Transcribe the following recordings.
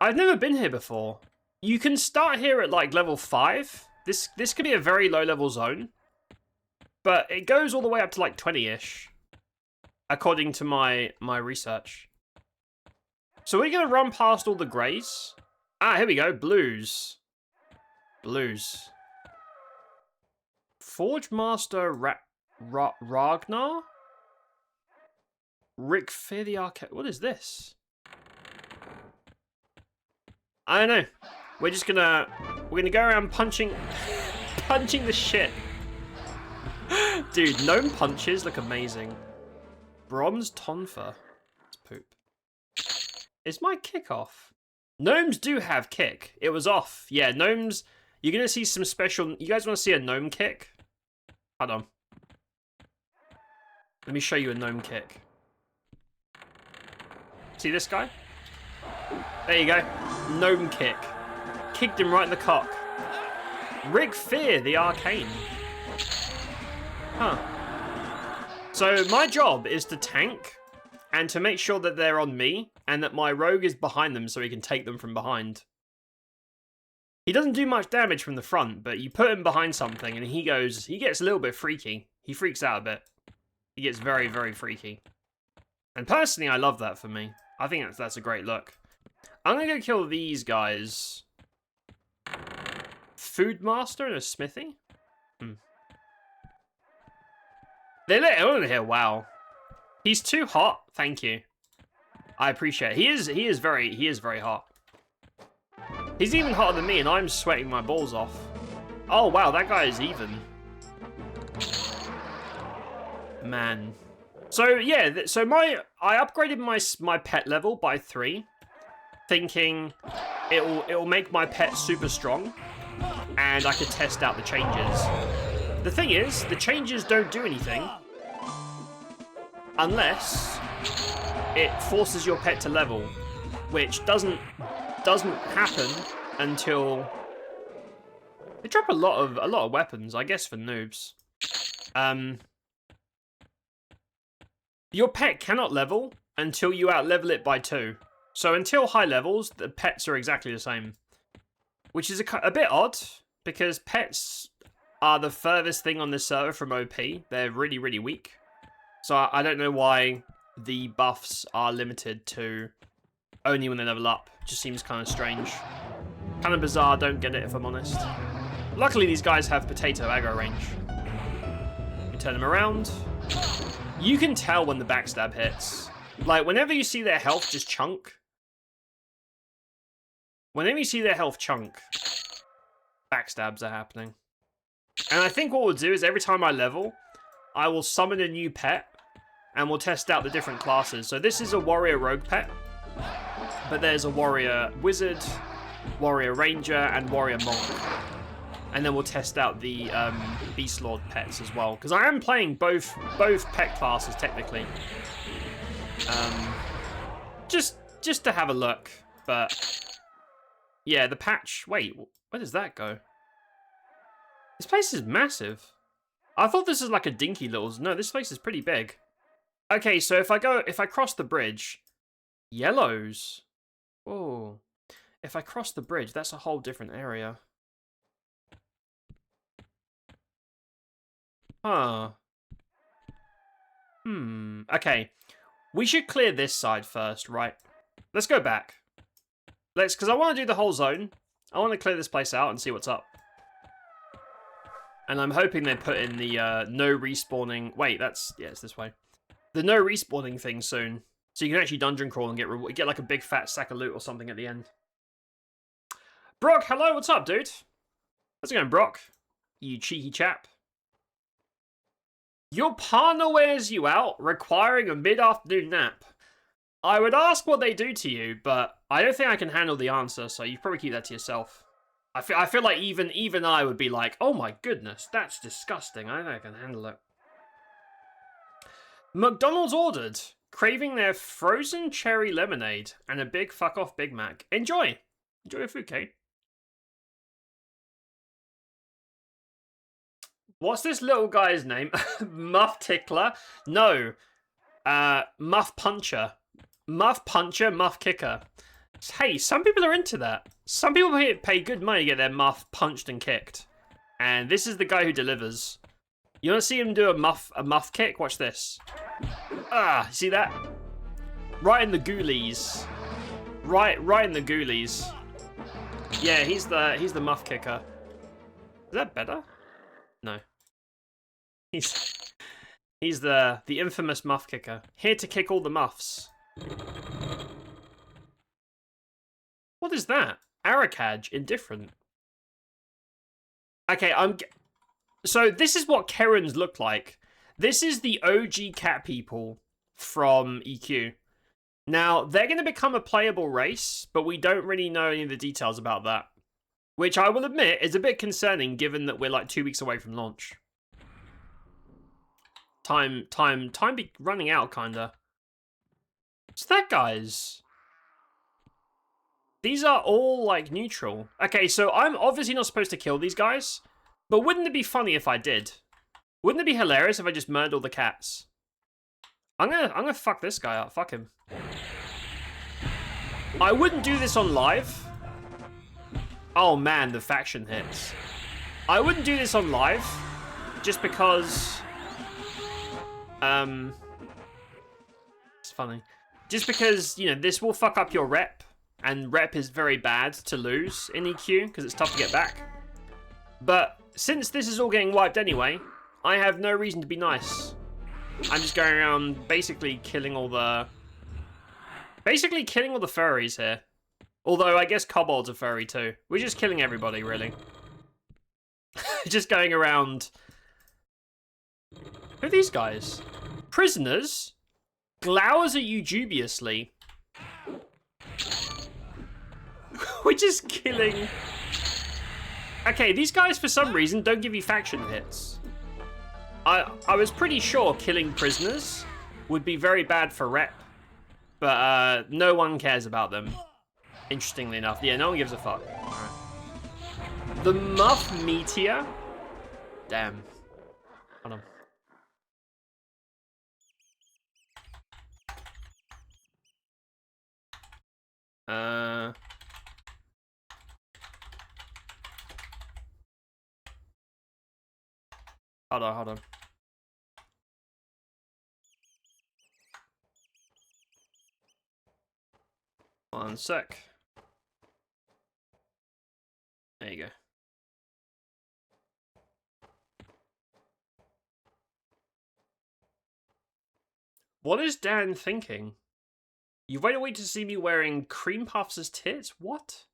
I've never been here before. You can start here at like level 5. This could be a very low level zone. But it goes all the way up to like 20-ish. According to my research. So we're going to run past all the greys. Ah, here we go. Blues. Blues. Forge Master Ragnar? Rick Fear the Arcade. What is this? I don't know. We're gonna go around punching the shit. Dude, gnome punches look amazing. Bronze Tonfa. It's poop. Is my kick off? Gnomes do have kick. It was off. Yeah, gnomes. You're gonna see some special. You guys want to see a gnome kick? Hold on. Let me show you a gnome kick. See this guy? There you go. Gnome kick. Kicked him right in the cock. Rick Fear the Arcane. Huh. So my job is to tank and to make sure that they're on me and that my rogue is behind them so he can take them from behind. He doesn't do much damage from the front, but you put him behind something and he gets a little bit freaky. He freaks out a bit. He gets very, very freaky. And personally, I love that for me. I think that's a great look. I'm going to go kill these guys. Food Master and a Smithy? They let him in here. Wow. He's too hot. Thank you. I appreciate it. He is very hot. He's even hotter than me and I'm sweating my balls off. Oh wow, that guy is even. Man. So yeah, I upgraded my pet level by 3, thinking it'll make my pet super strong and I could test out the changes. The thing is, the changes don't do anything unless it forces your pet to level, which doesn't happen until they drop a lot of weapons, I guess, for noobs. Your pet cannot level until you out-level it by 2. So until high levels, the pets are exactly the same. Which is a bit odd, because pets are the furthest thing on this server from OP. They're really, really weak. So I don't know why the buffs are limited to only when they level up. It just seems kind of strange. Kind of bizarre, don't get it if I'm honest. Luckily these guys have potato aggro range. You turn them around. You can tell when the backstab hits. Like, whenever you see their health just chunk. Whenever you see their health chunk, backstabs are happening. And I think what we'll do is every time I level, I will summon a new pet. And we'll test out the different classes. So this is a warrior rogue pet. But there's a warrior wizard, warrior ranger, and warrior monk. And then we'll test out the beast lord pets as well, because I am playing both pet classes technically. Just to have a look, but yeah, the patch. Wait, where does that go? This place is massive. I thought this is like a dinky little. No, this place is pretty big. Okay, so if I cross the bridge, yellows. Oh, if I cross the bridge, that's a whole different area. Huh. Okay. We should clear this side first, right? Let's go back. Because I want to do the whole zone. I want to clear this place out and see what's up. And I'm hoping they put in the no respawning. Wait, it's this way. The no respawning thing soon. So you can actually dungeon crawl and get like a big fat sack of loot or something at the end. Brock, hello, what's up, dude? How's it going, Brock? You cheeky chap. Your partner wears you out, requiring a mid-afternoon nap. I would ask what they do to you, but I don't think I can handle the answer, so you probably keep that to yourself. I feel like even I would be like, oh my goodness, that's disgusting. I don't think I can handle it. McDonald's ordered, craving their frozen cherry lemonade and a big fuck off Big Mac. Enjoy. Enjoy your food, Kate. What's this little guy's name? Muff Tickler? No. Muff Puncher. Muff Puncher, Muff Kicker. Hey, some people are into that. Some people pay good money to get their muff punched and kicked. And this is the guy who delivers. You want to see him do a muff kick? Watch this. Ah, see that? Right in the ghoulies. Right in the ghoulies. Yeah, he's the muff kicker. Is that better? No. He's the infamous muff kicker. Here to kick all the muffs. What is that? Arakaj, indifferent. Okay, so this is what Karens look like. This is the OG cat people from EQ. Now, they're going to become a playable race, but we don't really know any of the details about that. Which I will admit is a bit concerning given that we're like 2 weeks away from launch. Time be running out, kinda. What's that, guys? These are all, like, neutral. Okay, so I'm obviously not supposed to kill these guys, but wouldn't it be funny if I did? Wouldn't it be hilarious if I just murdered all the cats? I'm gonna fuck this guy up. Fuck him. I wouldn't do this on live. Oh man, the faction hits. I wouldn't do this on live, just because... It's funny. Just because, you know, this will fuck up your rep. And rep is very bad to lose in EQ, because it's tough to get back. But since this is all getting wiped anyway, I have no reason to be nice. I'm just going around basically killing all the... furries here. Although, I guess kobolds are furry too. We're just killing everybody, really. Just going around... Who are these guys? Prisoners? Glowers at you dubiously. We're just killing... Okay, these guys, for some reason, don't give you faction hits. I was pretty sure killing prisoners would be very bad for rep. But, no one cares about them. Interestingly enough. Yeah, no one gives a fuck. Right. The Muff Meteor? Damn. Hold on. Hold on. One sec. There you go. What is Dan thinking? You wait to see me wearing cream puffs as tits? What?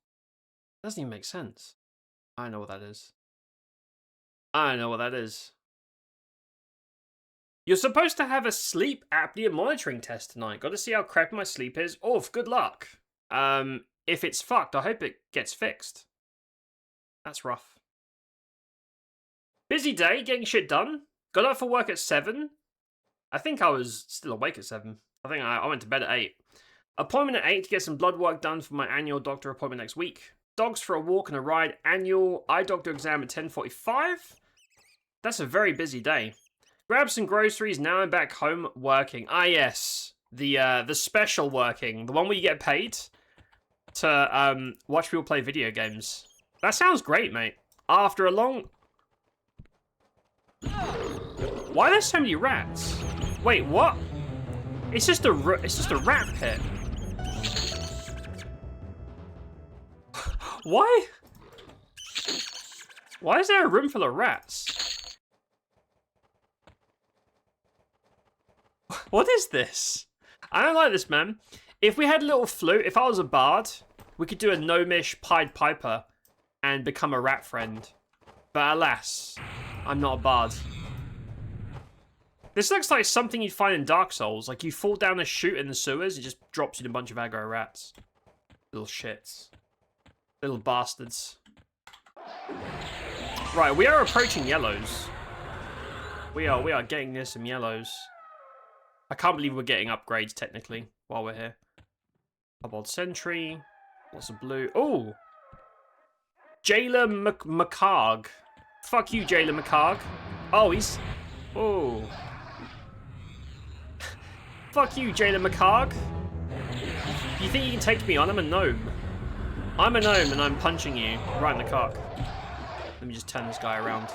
Doesn't even make sense. I know what that is. You're supposed to have a sleep apnea monitoring test tonight. Got to see how crappy my sleep is. Oof, good luck. If it's fucked, I hope it gets fixed. That's rough. Busy day, getting shit done. Got up for work at 7. I think I was still awake at 7. I think I went to bed at 8. Appointment at 8 to get some blood work done for my annual doctor appointment next week. Dogs for a walk and a ride. Annual eye doctor exam at 10:45. That's a very busy day. Grab some groceries. Now I'm back home working. Ah, yes. The special working. The one where you get paid to watch people play video games. That sounds great, mate. After a long... Why are there so many rats? Wait, what? It's just a rat pit. Why? Why is there a room full of rats? What is this? I don't like this, man. If we had a little flute, if I was a bard, we could do a gnomish Pied Piper and become a rat friend. But alas, I'm not a bard. This looks like something you'd find in Dark Souls. Like you fall down a chute in the sewers, it just drops you in a bunch of aggro rats. Little shits. Little bastards. Right, we are approaching yellows. We are getting near some yellows. I can't believe we're getting upgrades, technically, while we're here. Kobold Sentry. Lots of blue. Oh! Jailer McCarg. Fuck you, Jailer McCarg. Oh, he's... Oh. Fuck you, Jailer McCarg. You think you can take me on? I'm a gnome. I'm a gnome and I'm punching you right in the cock. Let me just turn this guy around.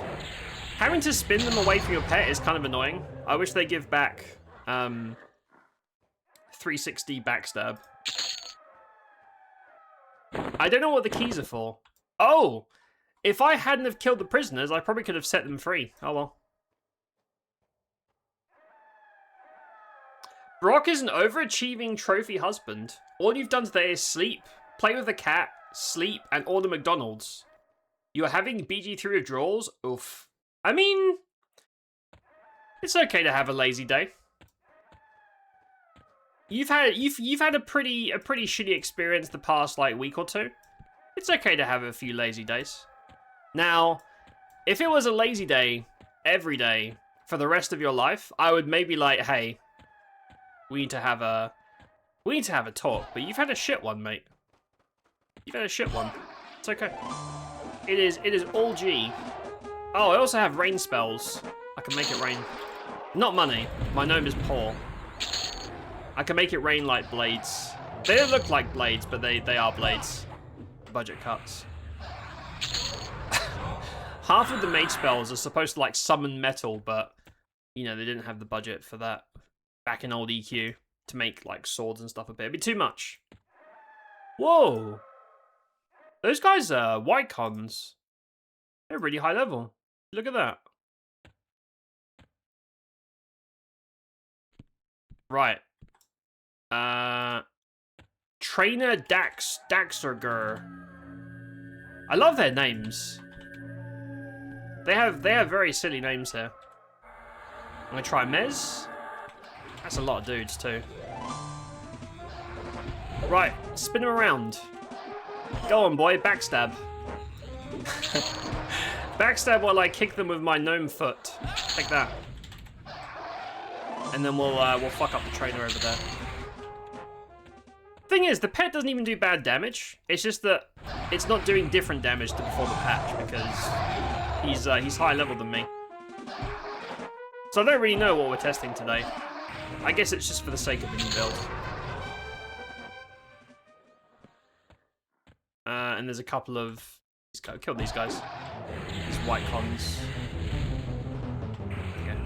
Having to spin them away from your pet is kind of annoying. I wish they give back 360 backstab. I don't know what the keys are for. Oh! If I hadn't have killed the prisoners, I probably could have set them free. Oh well. Brock is an overachieving trophy husband. All you've done today is sleep, play with the cat, sleep, and order McDonald's. You are having BG3 withdrawals? Oof. I mean, it's okay to have a lazy day. You've had a pretty shitty experience the past like week or two. It's okay to have a few lazy days. Now, if it was a lazy day every day for the rest of your life, I would maybe like, hey, we need to have a talk. But you've had a shit one, mate. You've had a shit one. It's okay. It is all G. Oh, I also have rain spells. I can make it rain. Not money. My gnome is poor. I can make it rain like blades. They don't look like blades, but they are blades. Budget cuts. Half of the mage spells are supposed to like summon metal, but you know, they didn't have the budget for that back in old EQ to make like swords and stuff appear. It'd be too much. Whoa. Those guys are white cons. They're really high level. Look at that. Right. Trainer Daxerger. I love their names. They have very silly names here. I'm gonna try Mez. That's a lot of dudes too. Right, spin him around. Go on, boy, backstab. Backstab while I kick them with my gnome foot. Like that. And then we'll fuck up the trainer over there. Thing is, the pet doesn't even do bad damage. It's just that it's not doing different damage to before the patch because he's higher level than me. So I don't really know what we're testing today. I guess it's just for the sake of the new build. And there's a couple of... Kill these guys. These white cons. Okay.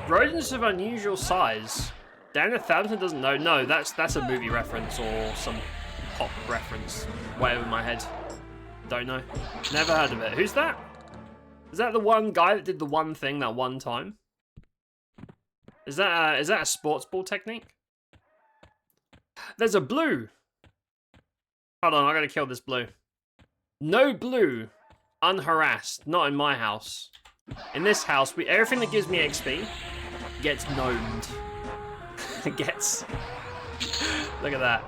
Rodents of unusual size. Dan 1000 doesn't know. No, that's a movie reference or some pop reference. Way over my head. Don't know. Never heard of it. Who's that? Is that the one guy that did the one thing that one time? Is that a sports ball technique? There's a blue. Hold on, I gotta kill this blue. No blue. Unharassed. Not in my house. In this house, everything that gives me XP gets gnomed. Gets... Look at that.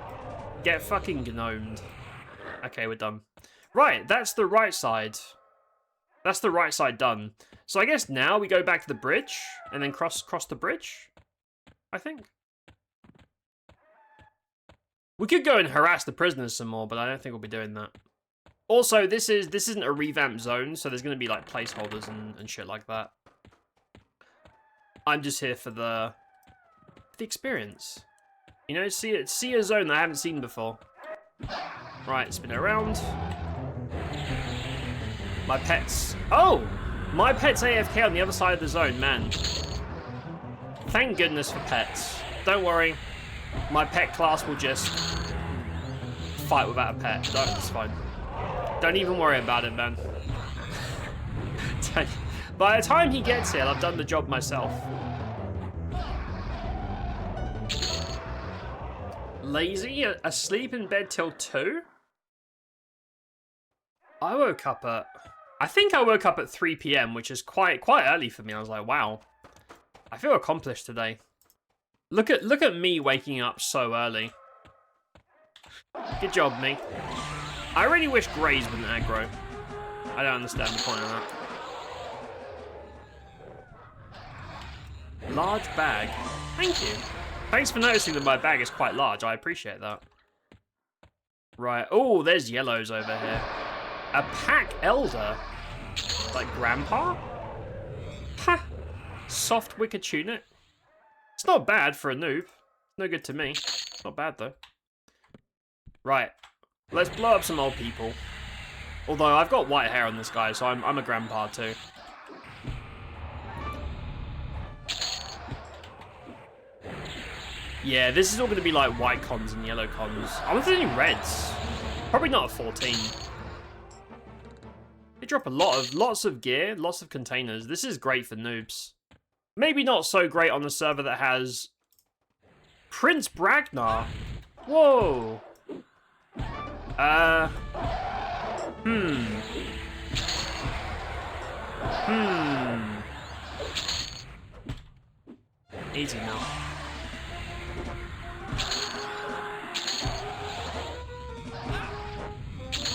Get fucking gnomed. Okay, we're done. Right, that's the right side. That's the right side done. So I guess now we go back to the bridge and then cross the bridge, I think. We could go and harass the prisoners some more, but I don't think we'll be doing that. Also, this isn't a revamped zone, so there's going to be like placeholders and shit like that. I'm just here for the experience. You know, see a zone that I haven't seen before. Right, spin it around. My pet's... Oh! My pet's AFK on the other side of the zone, man. Thank goodness for pets. Don't worry. My pet class will just fight without a pet. It's fine. Don't even worry about it, man. By the time he gets here, I've done the job myself. Lazy? Asleep in bed till 2? I woke up at... I think I woke up at 3 PM, which is quite early for me. I was like, wow. I feel accomplished today. Look at me waking up so early. Good job, me. I really wish Greys wouldn't aggro. I don't understand the point of that. Large bag. Thank you. Thanks for noticing that my bag is quite large. I appreciate that. Right. Oh, there's yellows over here. A pack elder? Like grandpa? Ha! Soft wicker tunic. It's not bad for a noob. No good to me. Not bad, though. Right. Let's blow up some old people. Although, I've got white hair on this guy, so I'm a grandpa, too. Yeah, this is all going to be like white cons and yellow cons. I wonder if there's any reds. Probably not a 14. They drop lots of gear, lots of containers. This is great for noobs. Maybe not so great on the server that has Prince Bragnar. Whoa. Easy now.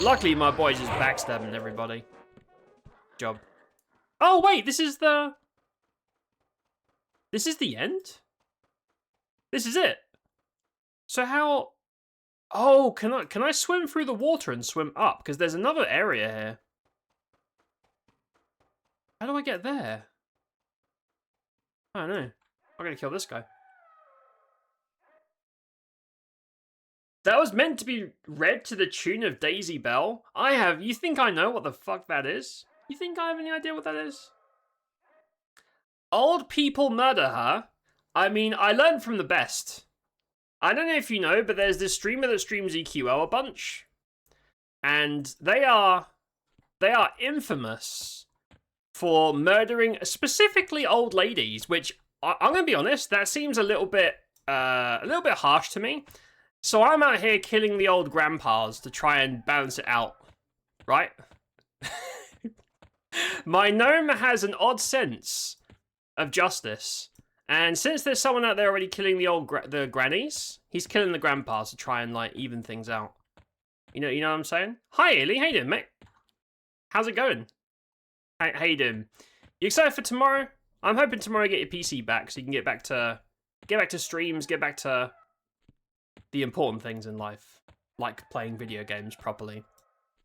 Luckily, my boy's just backstabbing everybody. Job. Oh, wait, this is the end? This is it? So how... Oh, can I swim through the water and swim up? Because there's another area here. How do I get there? I don't know. I'm gonna kill this guy. That was meant to be read to the tune of Daisy Bell. You think I know what the fuck that is? You think I have any idea what that is? Old people murder her. I mean, I learned from the best. I don't know if you know, but there's this streamer that streams EQL a bunch. And they are infamous for murdering specifically old ladies, which I'm going to be honest, that seems a little bit harsh to me. So I'm out here killing the old grandpas to try and balance it out, right? My gnome has an odd sense of justice. And since there's someone out there already killing the grannies, he's killing the grandpas to try and, like, even things out. You know what I'm saying? Hi, Ely. How you doing, mate? How's it going? How you doing? You excited for tomorrow? I'm hoping tomorrow you get your PC back so you can get back to streams, get back to the important things in life, like playing video games properly,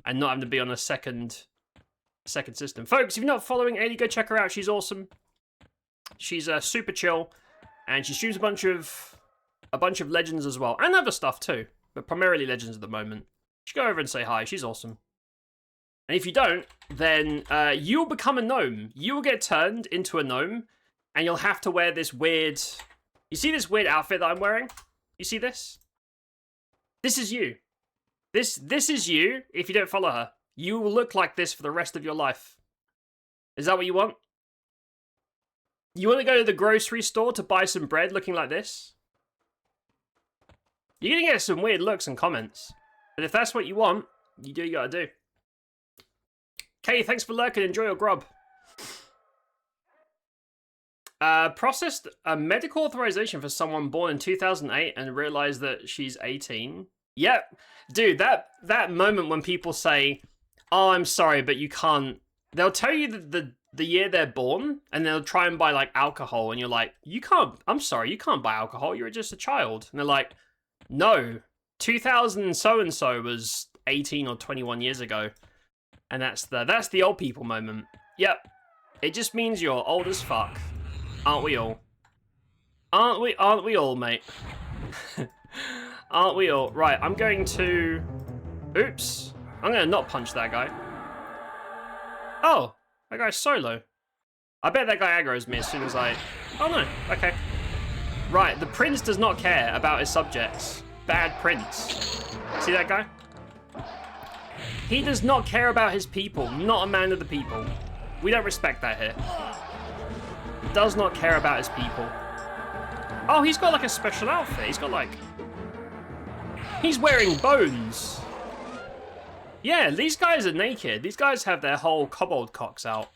and not having to be on a second system. Folks, if you're not following Ailey, go check her out. She's awesome. She's super chill, and she streams a bunch of Legends as well, and other stuff too, but primarily Legends at the moment. Just go over and say hi. She's awesome. And if you don't, then you'll become a gnome. You will get turned into a gnome, and you'll have to wear this weird... You see this weird outfit that I'm wearing? You see this? This is you. This is you if you don't follow her. You will look like this for the rest of your life. Is that what you want? You want to go to the grocery store to buy some bread looking like this? You're going to get some weird looks and comments. But if that's what you want, you do what you got to do. Kay, thanks for lurking. Enjoy your grub. Processed a medical authorization for someone born in 2008 and realized that she's 18. Yep. Dude, that moment when people say, oh, I'm sorry, but you can't... They'll tell you the year they're born, and they'll try and buy, like, alcohol, and you're like, you can't... I'm sorry, you can't buy alcohol. You're just a child. And they're like, no, 2000 so-and-so was 18 or 21 years ago. And that's the old people moment. Yep. It just means you're old as fuck. Aren't we all? Aren't we all, mate? Aren't we all? Right, I'm going to... Oops. I'm going to not punch that guy. Oh, that guy's solo. I bet that guy aggroes me as soon as I... Oh, no. Okay. Right, the prince does not care about his subjects. Bad prince. See that guy? He does not care about his people. Not a man of the people. We don't respect that here. Does not care about his people. Oh, he's got like a special outfit. He's got like... He's wearing bones. Yeah, these guys are naked. These guys have their whole kobold cocks out.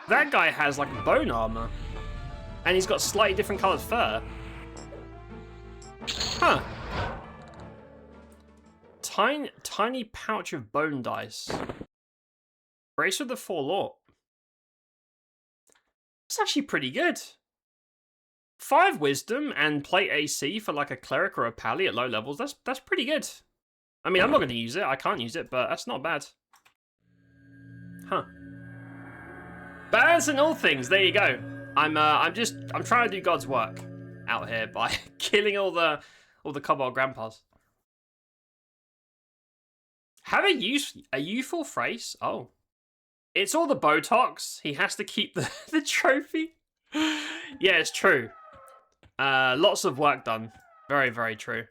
That guy has like bone armor. And he's got slightly different colored fur. Huh. Tiny pouch of bone dice. Brace with the Forlorn. It's actually pretty good. 5 wisdom and plate AC for like a cleric or a pally at low levels. That's pretty good. I mean, I'm not going to use it. I can't use it, but that's not bad. Huh. Balance in all things. There you go. I'm trying to do God's work, out here by killing all the kobold grandpas. Have a youthful face? Oh. It's all the Botox. He has to keep the trophy. Yeah, it's true. Lots of work done. Very, very true.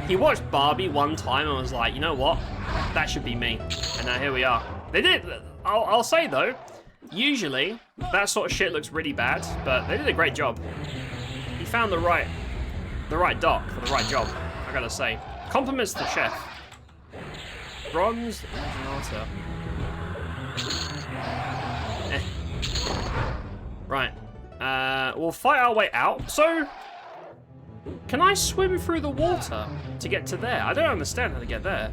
He watched Barbie one time and was like, you know what? That should be me. And now here we are. They did. I'll say though, usually that sort of shit looks really bad, but they did a great job. He found the right doc for the right job. I gotta say, compliments to the chef. Bronze Originator. Right. We'll fight our way out. So, can I swim through the water to get to there? I don't understand how to get there.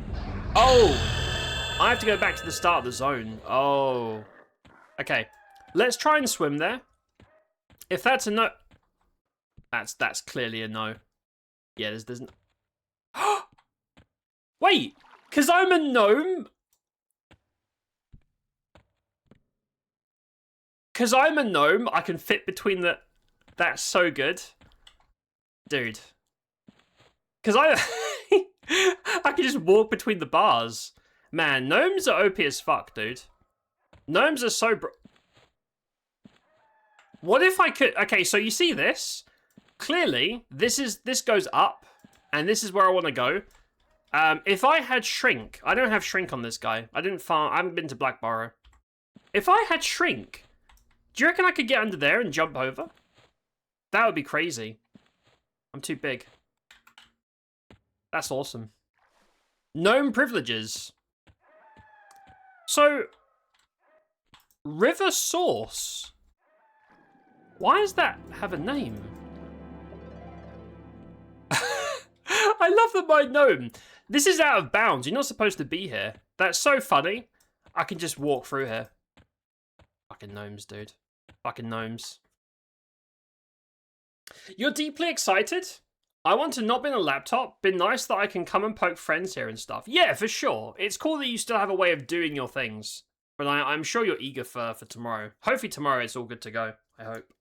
Oh! I have to go back to the start of the zone. Oh. Okay. Let's try and swim there. If that's a no... That's clearly a no. Yeah, there's no... Wait! Because I'm a gnome? Because I'm a gnome, I can fit between the... That's so good. Dude. Because I can just walk between the bars. Man, gnomes are OP as fuck, dude. Gnomes are so... What if I could... Okay, so you see this? Clearly, this goes up, and this is where I want to go. If I had shrink... I don't have shrink on this guy. I haven't been to Blackborough. If I had shrink... Do you reckon I could get under there and jump over? That would be crazy. I'm too big. That's awesome. Gnome privileges. So, River Source. Why does that have a name? I love that my gnome. This is out of bounds. You're not supposed to be here. That's so funny. I can just walk through here. Fucking gnomes, dude. Fucking gnomes. You're deeply excited? I want to not be on a laptop. Been nice that I can come and poke friends here and stuff. Yeah, for sure. It's cool that you still have a way of doing your things. But I'm sure you're eager for tomorrow. Hopefully tomorrow it's all good to go. I hope.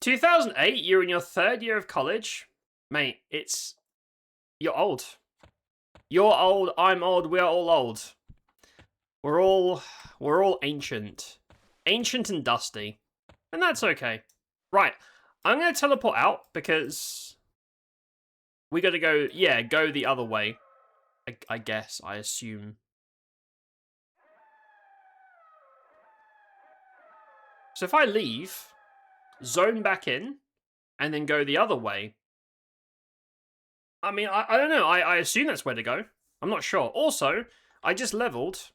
2008, you're in your 3rd year of college. Mate, you're old. You're old, I'm old, we're all old. We're all ancient. Ancient and dusty. And that's okay. Right, I'm going to teleport out because we got to go, yeah, go the other way. I guess, I assume. So if I leave, zone back in, and then go the other way. I mean, I don't know. I assume that's where to go. I'm not sure. Also, I just leveled.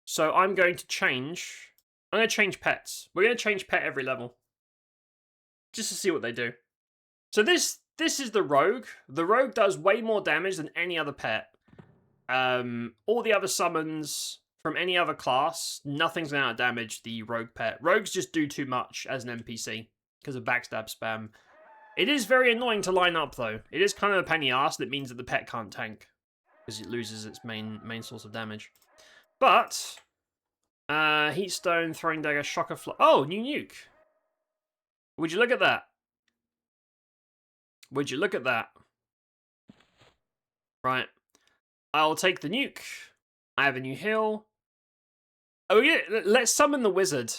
So I'm going to change... I'm going to change pets. We're going to change pet every level. Just to see what they do. So this is the rogue. The rogue does way more damage than any other pet. All the other summons from any other class, nothing's going to damage the rogue pet. Rogues just do too much as an NPC because of backstab spam. It is very annoying to line up though. It is kind of a pain in the arse that means that the pet can't tank because it loses its main source of damage. But heat stone, throwing dagger, shocker fly. Oh, new nuke. Would you look at that? Would you look at that? Right. I'll take the nuke. I have a new heal. Oh yeah, let's summon the wizard.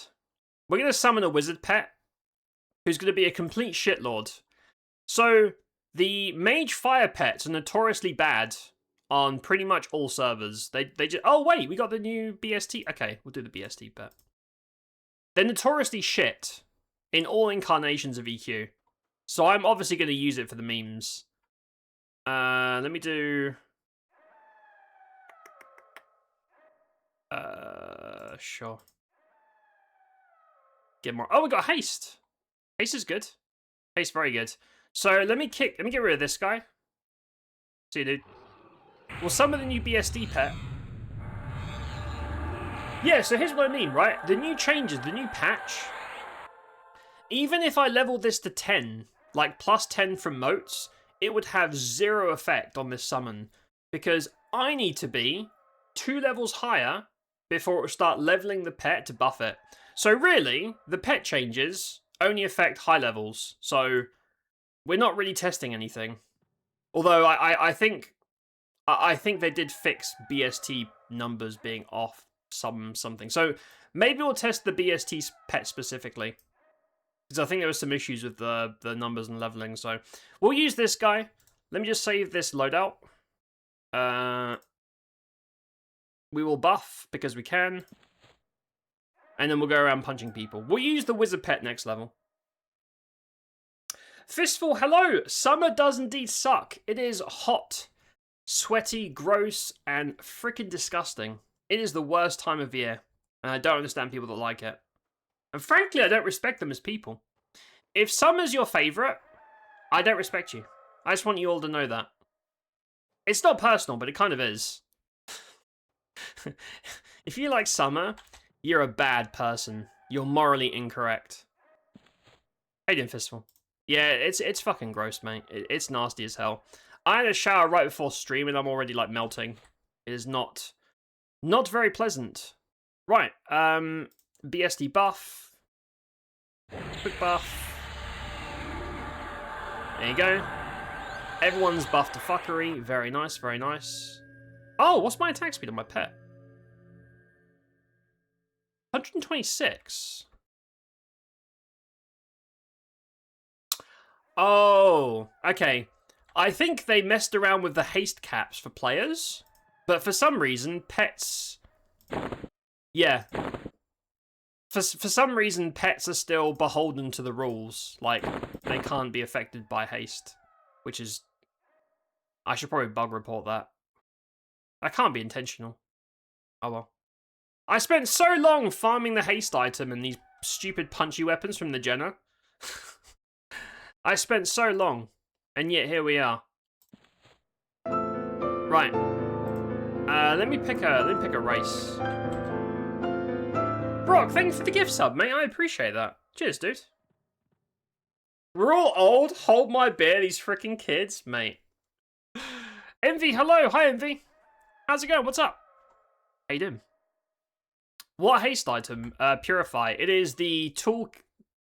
We're going to summon a wizard pet who's going to be a complete shitlord. So, the mage fire pets are notoriously bad on pretty much all servers. They just... Oh wait, we got the new BST. Okay, we'll do the BST pet. They're notoriously shit in all incarnations of EQ. So I'm obviously going to use it for the memes. Let me do... Sure. Get more... Oh, we got haste. Haste is good. Haste very good. So let me get rid of this guy. See you, dude. We'll summon the new BSD pet. Yeah, so here's what I mean, right? The new changes, the new patch. Even if I leveled this to 10, like plus 10 from motes, it would have zero effect on this summon. Because I need to be 2 levels higher before it will start leveling the pet to buff it. So really, the pet changes only affect high levels. So we're not really testing anything. Although I think they did fix BST numbers being off something. So maybe we'll test the BST pet specifically. Because I think there was some issues with the numbers and leveling. So we'll use this guy. Let me just save this loadout. We will buff because we can. And then we'll go around punching people. We'll use the wizard pet next level. Fistful, hello! Summer does indeed suck. It is hot, sweaty, gross, and freaking disgusting. It is the worst time of year. And I don't understand people that like it. And frankly, I don't respect them as people. If summer's your favourite, I don't respect you. I just want you all to know that. It's not personal, but it kind of is. If you like summer, you're a bad person. You're morally incorrect. How you doing, Fistful? Yeah, it's fucking gross, mate. It's nasty as hell. I had a shower right before stream and I'm already, like, melting. It is not very pleasant. Right, BSD buff. Quick buff. There you go. Everyone's buffed to fuckery. Very nice, very nice. Oh, what's my attack speed on my pet? 126. Oh, okay. I think they messed around with the haste caps for players, but for some reason, pets... Yeah. For some reason, pets are still beholden to the rules. Like, they can't be affected by haste, which is... I should probably bug report that. That can't be intentional. Oh well. I spent so long farming the haste item and these stupid punchy weapons from the Jenna. I spent so long, and yet here we are. Right. Let me pick a race. Brock, thanks for the gift sub, mate. I appreciate that. Cheers, dude. We're all old. Hold my beer, these freaking kids, mate. Envy, hello. Hi, Envy. How's it going? What's up? How you doing? What haste item? Purify. It is the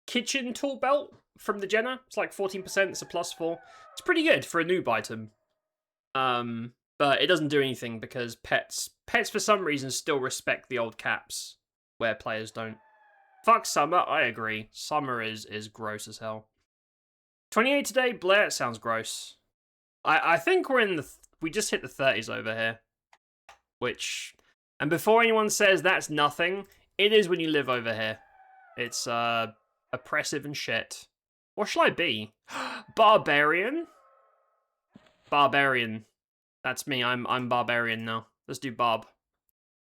kitchen tool belt from the Jenna. It's like 14%. It's a +4. It's pretty good for a noob item. But it doesn't do anything because pets for some reason still respect the old caps where players don't. Fuck summer. I agree. Summer is gross as hell. 28 today. Blair. It sounds gross. I think we're in the... We just hit the 30s over here. Which... And before anyone says that's nothing, it is when you live over here. It's, oppressive and shit. What shall I be? Barbarian? Barbarian. That's me. I'm barbarian now. Let's do Barb.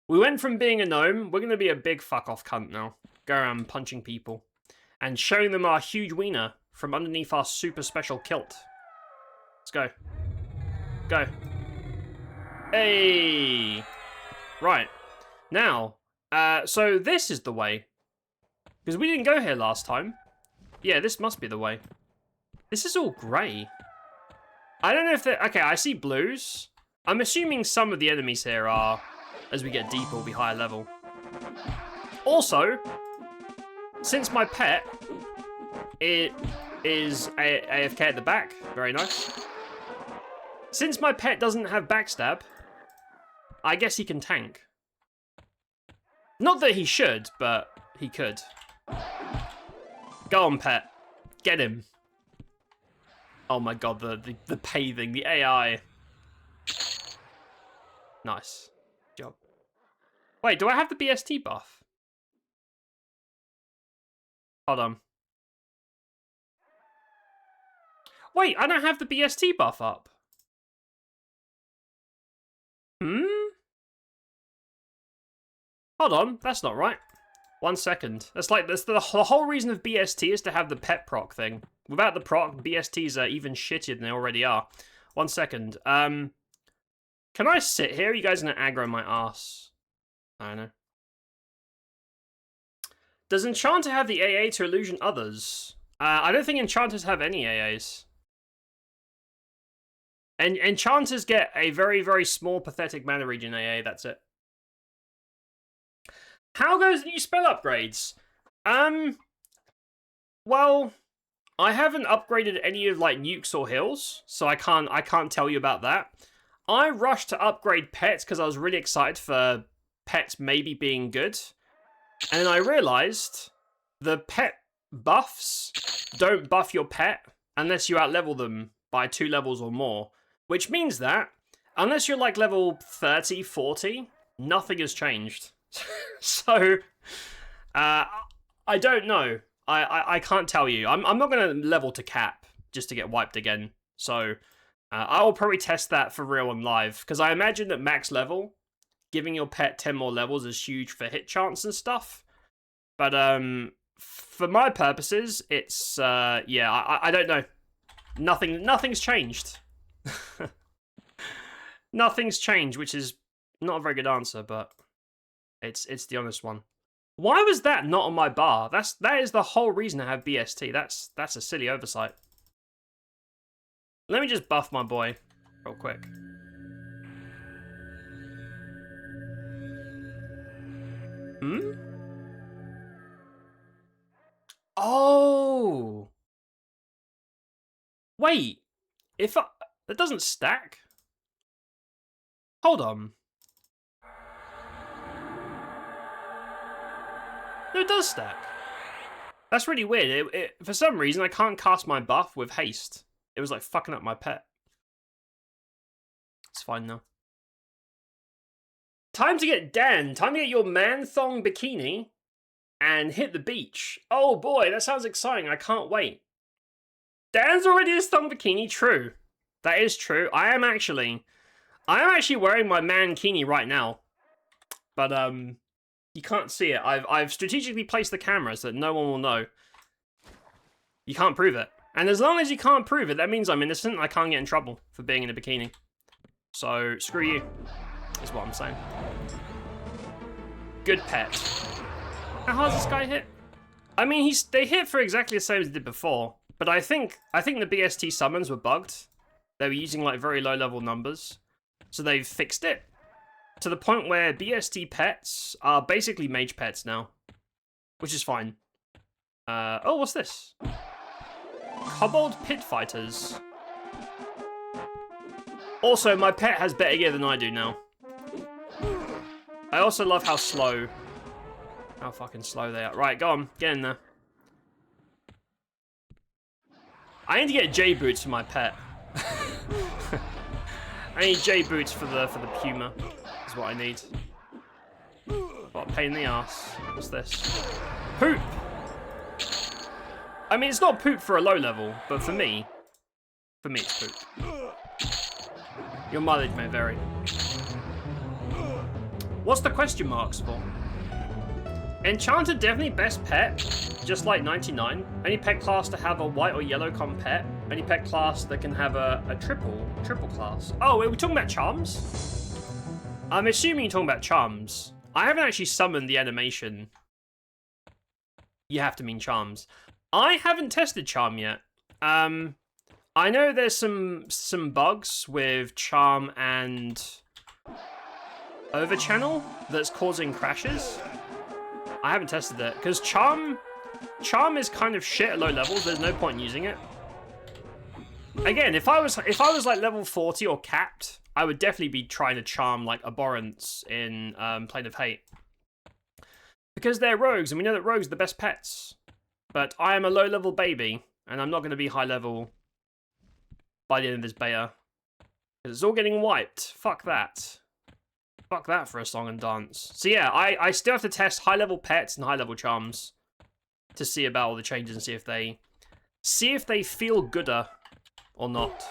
We went from being a gnome, we're gonna be a big fuck-off cunt now. Go around punching people. And showing them our huge wiener from underneath our super special kilt. Let's go. Go. Hey! Right. Now, so this is the way. Because we didn't go here last time. Yeah, this must be the way. This is all grey. I don't know if they're... Okay, I see blues. I'm assuming some of the enemies here are, as we get deeper, will be higher level. Also, since my pet, it is AFK at the back. Very nice. Since my pet doesn't have backstab, I guess he can tank. Not that he should, but he could. Go on, pet. Get him. Oh my god, the paving, the AI. Nice. Good job. Wait, do I have the BST buff? Hold on. Wait, I don't have the BST buff up. Hold on, that's not right. 1 second. That's the whole reason of BST is to have the pet proc thing. Without the proc, BSTs are even shittier than they already are. 1 second. Can I sit here? Are you guys gonna aggro my ass? I don't know. Does Enchanter have the AA to illusion others? I don't think Enchanters have any AAs. And Enchanters get a very, very small, pathetic mana region AA, that's it. How goes the new spell upgrades? Well, I haven't upgraded any of like nukes or hills, so I can't tell you about that. I rushed to upgrade pets because I was really excited for pets maybe being good. And then I realized the pet buffs don't buff your pet unless you outlevel them by 2 levels or more. Which means that, unless you're like level 30, 40, nothing has changed. So, I don't know. I can't tell you. I'm not going to level to cap just to get wiped again. So, I will probably test that for real and live. Because I imagine that max level, giving your pet 10 more levels is huge for hit chance and stuff. But for my purposes, it's yeah, I don't know. Nothing's changed. Nothing's changed, which is not a very good answer, but it's the honest one. Why was that not on my bar? That is the whole reason I have BST. That's a silly oversight. Let me just buff my boy real quick. Hmm? Oh. Wait. If that doesn't stack? Hold on. No, it does stack. That's really weird. For some reason, I can't cast my buff with haste. It was like fucking up my pet. It's fine now. Time to get Dan. Time to get your man-thong bikini and hit the beach. Oh boy, that sounds exciting. I can't wait. Dan's already his thong bikini. True. That is true. I am actually wearing my mankini right now. But, you can't see it. I've strategically placed the camera so that no one will know. You can't prove it. And as long as you can't prove it, that means I'm innocent. I can't get in trouble for being in a bikini. So, screw you. Is what I'm saying. Good pet. How hard does this guy hit? I mean, they hit for exactly the same as they did before. But I think the BST summons were bugged. They were using like very low level numbers. So they've fixed it. To the point where BST pets are basically mage pets now. Which is fine. Oh, what's this? Kobold Pit Fighters. Also, my pet has better gear than I do now. I also love how fucking slow they are. Right, go on, get in there. I need to get J boots for my pet. I need J boots for the Puma. Is what I need. What a pain in the ass. What's this? Poop. I mean, it's not poop for a low level, but for me it's poop. Your mileage may vary. What's the question marks for? Enchanted definitely best pet, just like 99. Any pet class to have a white or yellow com pet. Any pet class that can have a triple class. Oh, are we talking about charms? I'm assuming you're talking about charms. I haven't actually summoned the animation. You have to mean charms. I haven't tested charm yet. I know there's some bugs with charm and overchannel that's causing crashes. I haven't tested it because charm is kind of shit at low levels. There's no point in using it. Again, if I was like level 40 or capped, I would definitely be trying to charm like Abhorrence in Plane of Hate. Because they're rogues, and we know that rogues are the best pets. But I am a low level baby, and I'm not going to be high level by the end of this beta. Because it's all getting wiped. Fuck that. Fuck that for a song and dance. So yeah, I still have to test high level pets and high level charms to see about all the changes and see if they feel gooder or not.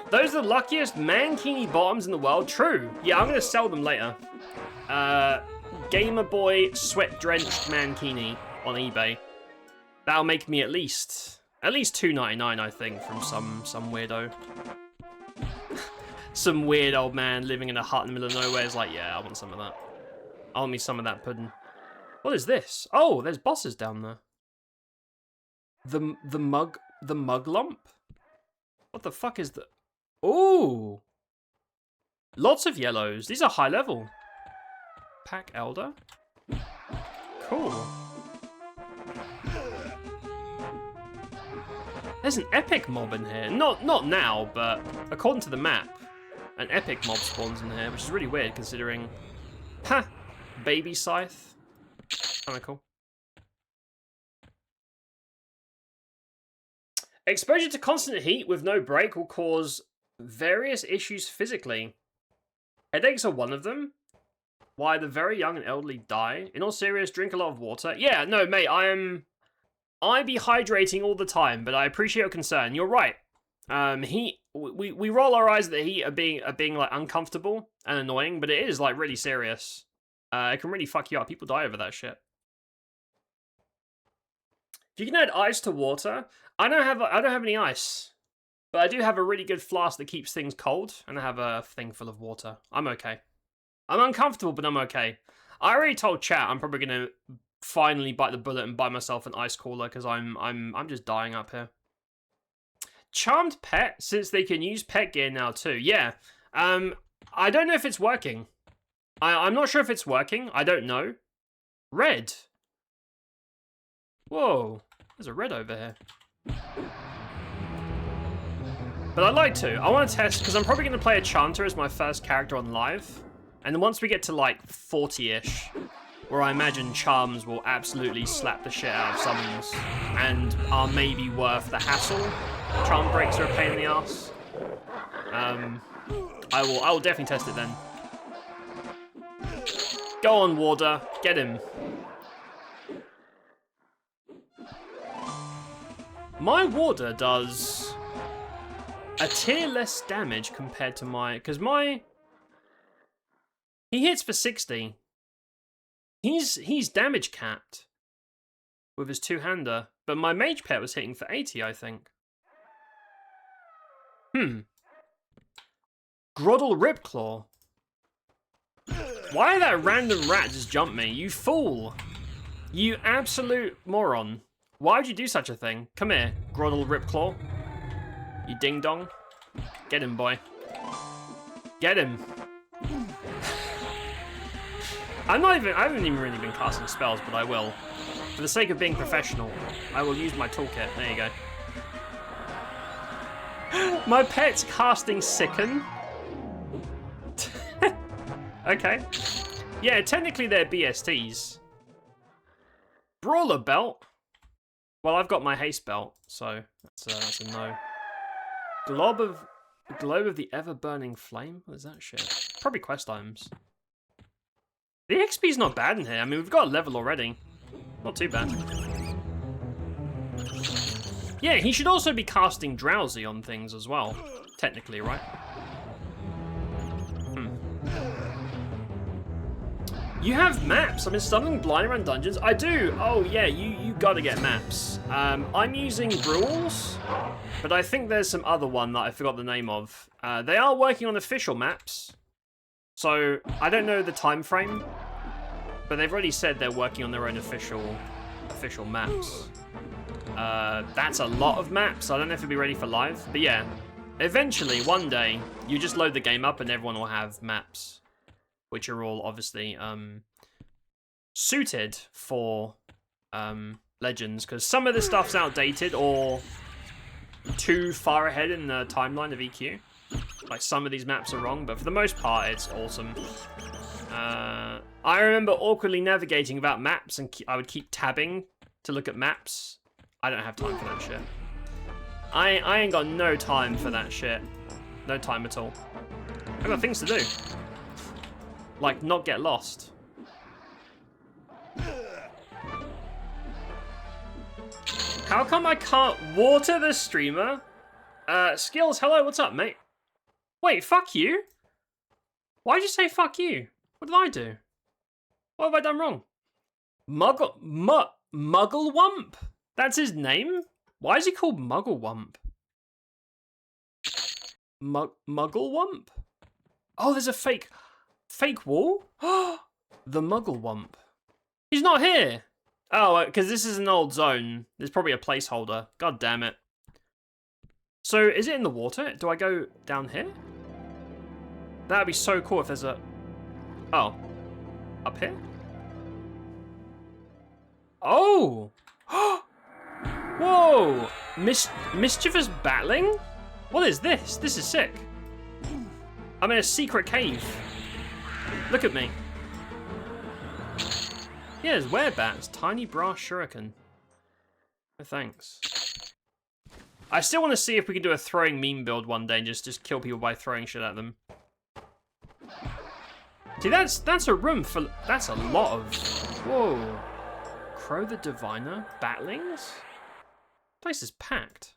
Those are the luckiest mankini bottoms in the world. True. Yeah, I'm gonna sell them later. Gamer Boy sweat drenched mankini on eBay. That'll make me at least $2.99, I think, from some weirdo. Some weird old man living in a hut in the middle of nowhere is like, yeah, I want some of that. I want me some of that pudding. What is this? Oh, there's bosses down there. The mug lump? What the fuck is that? Ooh. Lots of yellows. These are high level. Pack Elder. Cool. There's an epic mob in here. Not now, but according to the map, an epic mob spawns in here, which is really weird considering... Ha! Baby Scythe. Kinda cool. Exposure to constant heat with no break will cause various issues physically. Headaches are one of them. Why the very young and elderly die. In all seriousness, drink a lot of water. Yeah, no, mate, I be hydrating all the time, but I appreciate your concern. You're right. Heat. We roll our eyes at the heat of being like uncomfortable and annoying, but it is like really serious. It can really fuck you up. People die over that shit. If you can add ice to water, I don't have any ice, but I do have a really good flask that keeps things cold, and I have a thing full of water. I'm okay. I'm uncomfortable, but I'm okay. I already told chat I'm probably gonna finally bite the bullet and buy myself an ice cooler because I'm just dying up here. Charmed pet, since they can use pet gear now too. Yeah. I don't know if it's working. I'm not sure if it's working. I don't know. Red. Whoa. There's a red over here. But I'd like to. I want to test, because I'm probably going to play a Chanter as my first character on live. And then once we get to like 40-ish, where I imagine charms will absolutely slap the shit out of summons and are maybe worth the hassle. Charm breaks are a pain in the ass. I will definitely test it then. Go on, Warder. Get him. My Warder does a tier less damage compared to my... Because my... He hits for 60. He's damage capped with his two-hander. But my mage pet was hitting for 80, I think. Groddle Ripclaw. Why did that random rat just jump me? You fool. You absolute moron. Why would you do such a thing? Come here, Groddle Ripclaw. You ding-dong. Get him, boy. Get him. I haven't even really been casting spells, but I will. For the sake of being professional, I will use my toolkit. There you go. My pet's casting Sicken. Okay. Yeah, technically they're BSTs. Brawler belt. Well, I've got my haste belt, so that's a no. Globe of the ever-burning flame? What is that shit? Probably quest items. The XP's not bad in here. I mean, we've got a level already. Not too bad. Yeah, he should also be casting Drowsy on things as well. Technically, right? You have maps. I've been stumbling blind around dungeons. I do. Oh, yeah, you gotta get maps. I'm using Rules, but I think there's some other one that I forgot the name of. They are working on official maps. So, I don't know the time frame, but they've already said they're working on their own official maps. That's a lot of maps. I don't know if it'll be ready for live, but yeah. Eventually, one day, you just load the game up and everyone will have maps, which are all obviously suited for Legends, because some of the stuff's outdated or too far ahead in the timeline of EQ. Like, some of these maps are wrong, but for the most part, it's awesome. I remember awkwardly navigating without maps, and I would keep tabbing to look at maps. I don't have time for that shit. I ain't got no time for that shit. No time at all. I've got things to do. Like, not get lost. How come I can't water the streamer? Skills, hello, what's up, mate? Wait, fuck you? Why'd you say fuck you? What did I do? What have I done wrong? Mugglewump? That's his name? Why is he called Mugglewump? Mugglewump? Oh, there's a fake wall? The Mugglewump. He's not here. Oh, because this is an old zone. There's probably a placeholder. God damn it. So, is it in the water? Do I go down here? That'd be so cool if there's a... Oh. Up here? Oh! Whoa! Mischievous battling? What is this? This is sick. I'm in a secret cave. Look at me. Yeah, there's werebats. Tiny brass shuriken. No thanks. I still want to see if we can do a throwing meme build one day and just kill people by throwing shit at them. See, that's a room for... That's a lot of... Whoa. Crow the Diviner? Batlings? Place is packed.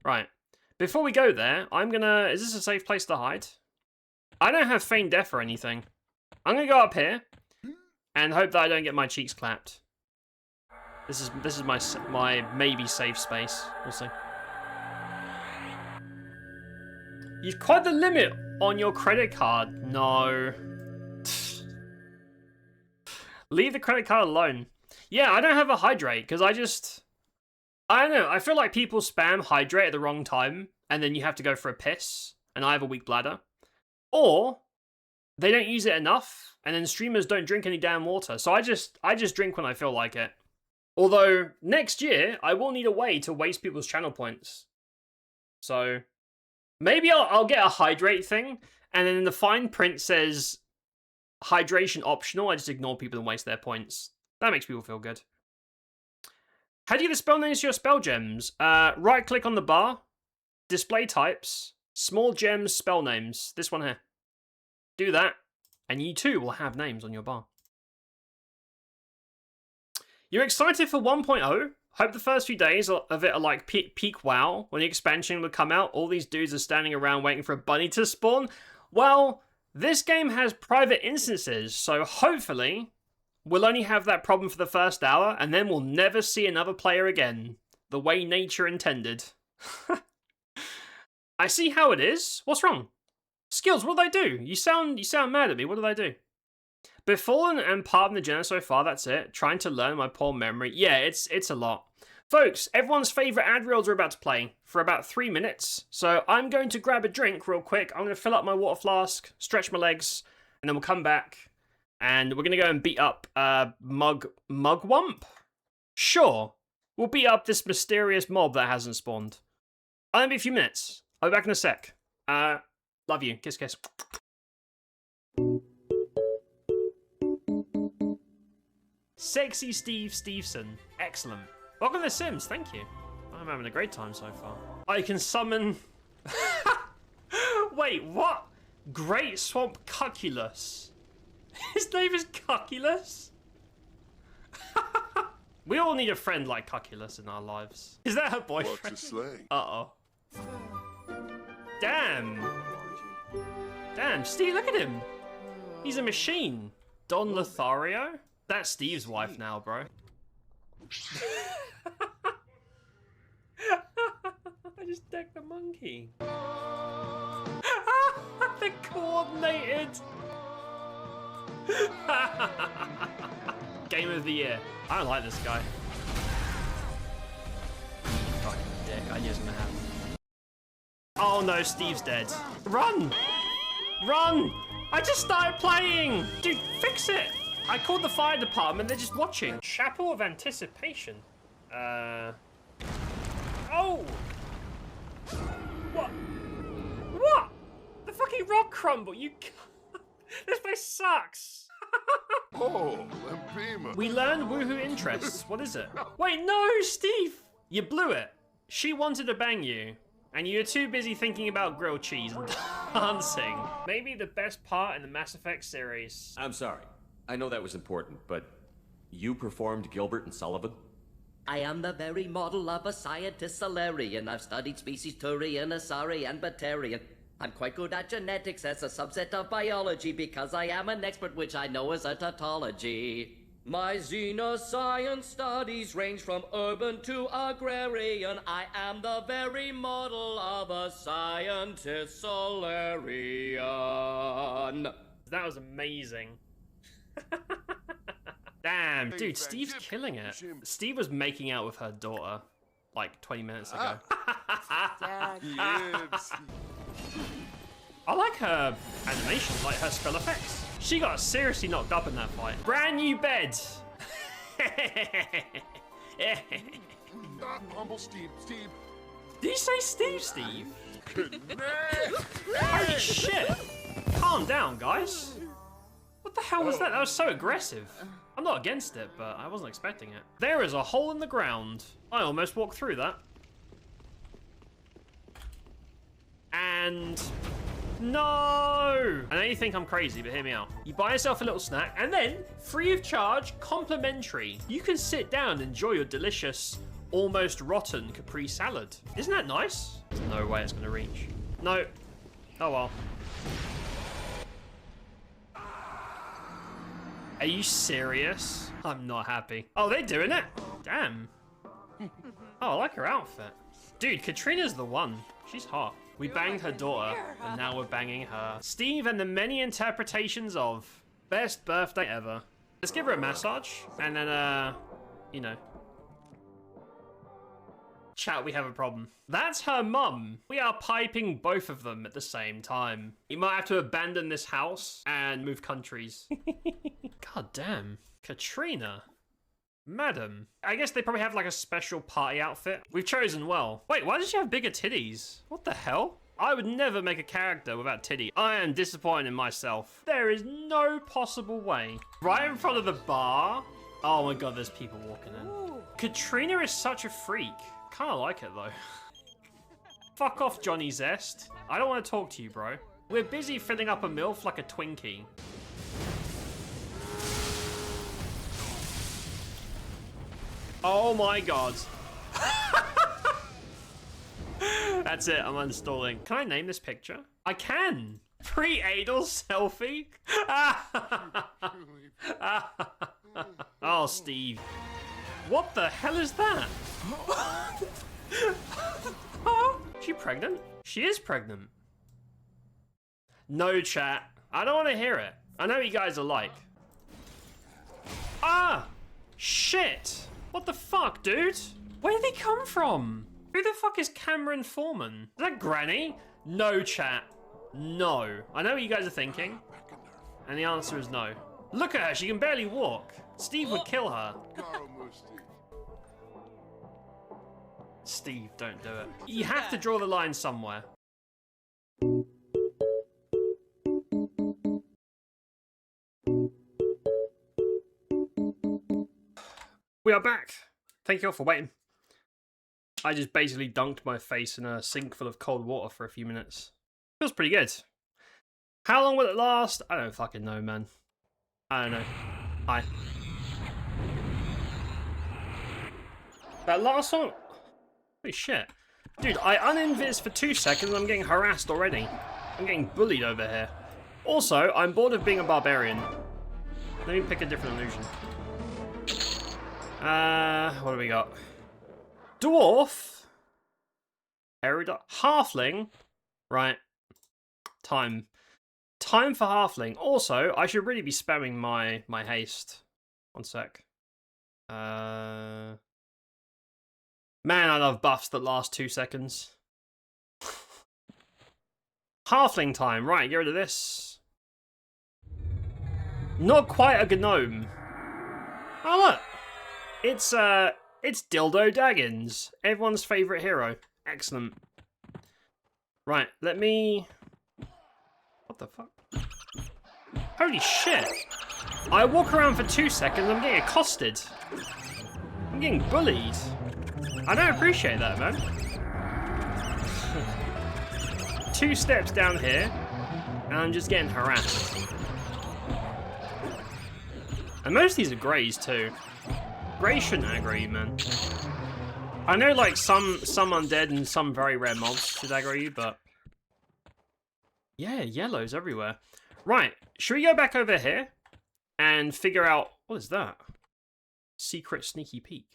Right. Before we go there, I'm gonna... Is this a safe place to hide? I don't have feigned death or anything. I'm gonna go up here and hope that I don't get my cheeks clapped. This is my maybe safe space. We'll see. You've quite the limit on your credit card. No. Leave the credit card alone. Yeah, I don't have a hydrate because I don't know. I feel like people spam hydrate at the wrong time and then you have to go for a piss and I have a weak bladder. Or they don't use it enough and then streamers don't drink any damn water. So I just drink when I feel like it. Although next year I will need a way to waste people's channel points. So maybe I'll get a hydrate thing and then the fine print says hydration optional. I just ignore people and waste their points. That makes people feel good. How do you get the spell names to your spell gems? Right click on the bar, display types, small gems, spell names. This one here. Do that, and you too will have names on your bar. You're excited for 1.0? Hope the first few days of it are like peak WoW. When the expansion would come out, all these dudes are standing around waiting for a bunny to spawn. Well, this game has private instances, so hopefully we'll only have that problem for the first hour, and then we'll never see another player again. The way nature intended. I see how it is. What's wrong? Skills, what did I do? You sound mad at me. What did I do? Befallen and pardon the Jenna so far, that's it. Trying to learn my poor memory. Yeah, it's a lot. Folks, everyone's favourite ad reels are about to play for about 3 minutes. So I'm going to grab a drink real quick. I'm going to fill up my water flask, stretch my legs, and then we'll come back. And we're going to go and beat up Mugwump? Sure. We'll beat up this mysterious mob that hasn't spawned. I'll be a few minutes. I'll be back in a sec. Love you. Kiss, kiss. Sexy Steve Steveson. Excellent. Welcome to The Sims. Thank you. I'm having a great time so far. I can summon... Wait, what? Great Swamp Cuculus. His name is Cuculus? We all need a friend like Cuculus in our lives. Is that her boyfriend? What to slay? Uh-oh. Damn. Damn, Steve, look at him. He's a machine. Don Lothario? That's Steve's wife now, bro. I just decked the monkey. They're coordinated. Game of the year. I don't like this guy. Fucking dick. I knew it was gonna happen. Oh no, Steve's dead. Run! Run! I just started playing! Dude, fix it! I called the fire department, they're just watching. Chapel of Anticipation. Oh! What? What? The fucking rock crumble, you... This place sucks! Oh, Lempima. We learned woohoo interests. What is it? Wait, no, Steve! You blew it. She wanted to bang you, and you're too busy thinking about grilled cheese and dancing. Maybe the best part in the Mass Effect series. I'm sorry. I know that was important, but you performed Gilbert and Sullivan? I am the very model of a scientist Solarian. I've studied species Turian, Asari, and Batarian. I'm quite good at genetics as a subset of biology because I am an expert, which I know is a tautology. My xenoscience studies range from urban to agrarian. I am the very model of a scientist Solarian. That was amazing. Damn, dude, Steve's killing it. Steve was making out with her daughter like 20 minutes ago. Yes. I like her animation, like her spell effects. She got seriously knocked up in that fight. Brand new bed. Humble Steve. Steve. Did you say Steve? Goodness. Holy shit. Calm down, guys. What the hell was that? That was so aggressive. I'm not against it, but I wasn't expecting it. There is a hole in the ground. I almost walked through that. And... no! I know you think I'm crazy, but hear me out. You buy yourself a little snack, and then, free of charge, complimentary, you can sit down and enjoy your delicious, almost rotten Capri salad. Isn't that nice? There's no way it's gonna reach. No. Oh well. Are you serious? I'm not happy. Oh, they're doing it? Damn. Oh, I like her outfit. Dude, Katrina's the one. She's hot. We banged her daughter, and now we're banging her. Steve and the many interpretations of best birthday ever. Let's give her a massage, and then, you know. Chat, we have a problem. That's her mum. We are piping both of them at the same time. You might have to abandon this house and move countries. God damn. Katrina. Madam. I guess they probably have like a special party outfit. We've chosen well. Wait, why does she have bigger titties? What the hell? I would never make a character without titty. I am disappointed in myself. There is no possible way. Right in front of the bar. Oh my god, there's people walking in. Ooh. Katrina is such a freak. Kinda like it though. Fuck off, Johnny Zest. I don't want to talk to you, bro. We're busy filling up a MILF like a Twinkie. Oh my god. That's it, I'm uninstalling. Can I name this picture? I can! Pre-anal selfie? Oh, Steve. What the hell is that? Is she pregnant? She is pregnant. No, chat. I don't want to hear it. I know what you guys are like. Ah! Shit! What the fuck, dude? Where did he come from? Who the fuck is Cameron Foreman? Is that Granny? No, chat. No. I know what you guys are thinking. And the answer is no. Look at her, she can barely walk. Steve would kill her. Steve, don't do it. You have to draw the line somewhere. We are back. Thank you all for waiting. I just basically dunked my face in a sink full of cold water for a few minutes. Feels pretty good. How long will it last? I don't fucking know, man. I don't know. Hi. That last one... holy shit. Dude, I uninvis for 2 seconds and I'm getting harassed already. I'm getting bullied over here. Also, I'm bored of being a barbarian. Let me pick a different illusion. What do we got? Dwarf? Erudite? Halfling? Right. Time. Time for halfling. Also, I should really be spamming my haste. One sec. Man, I love buffs that last 2 seconds. Halfling time. Right, get rid of this. Not quite a gnome. Oh, look. It's Dildo Daggins. Everyone's favourite hero. Excellent. Right, let me... what the fuck? Holy shit. I walk around for 2 seconds, I'm getting accosted. I'm getting bullied. I don't appreciate that, man. 2 steps down here, and I'm just getting harassed. And most of these are greys too. Greys shouldn't aggro you, man. I know like some undead and some very rare mobs should aggro you, but... yeah, yellows everywhere. Right, should we go back over here and figure out... what is that? Secret sneaky peek.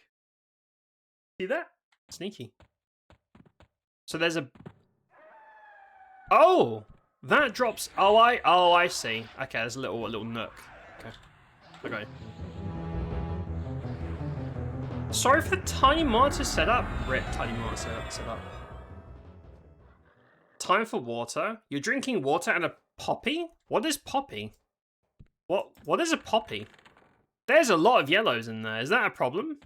See that? Sneaky. So there's a... oh! That drops... oh, I see. Okay, there's a little nook. Okay. Okay. Sorry for the tiny monitor setup. Rip, tiny monitor setup. time for water. You're drinking water and a poppy? What is poppy? What is a poppy? There's a lot of yellows in there. Is that a problem?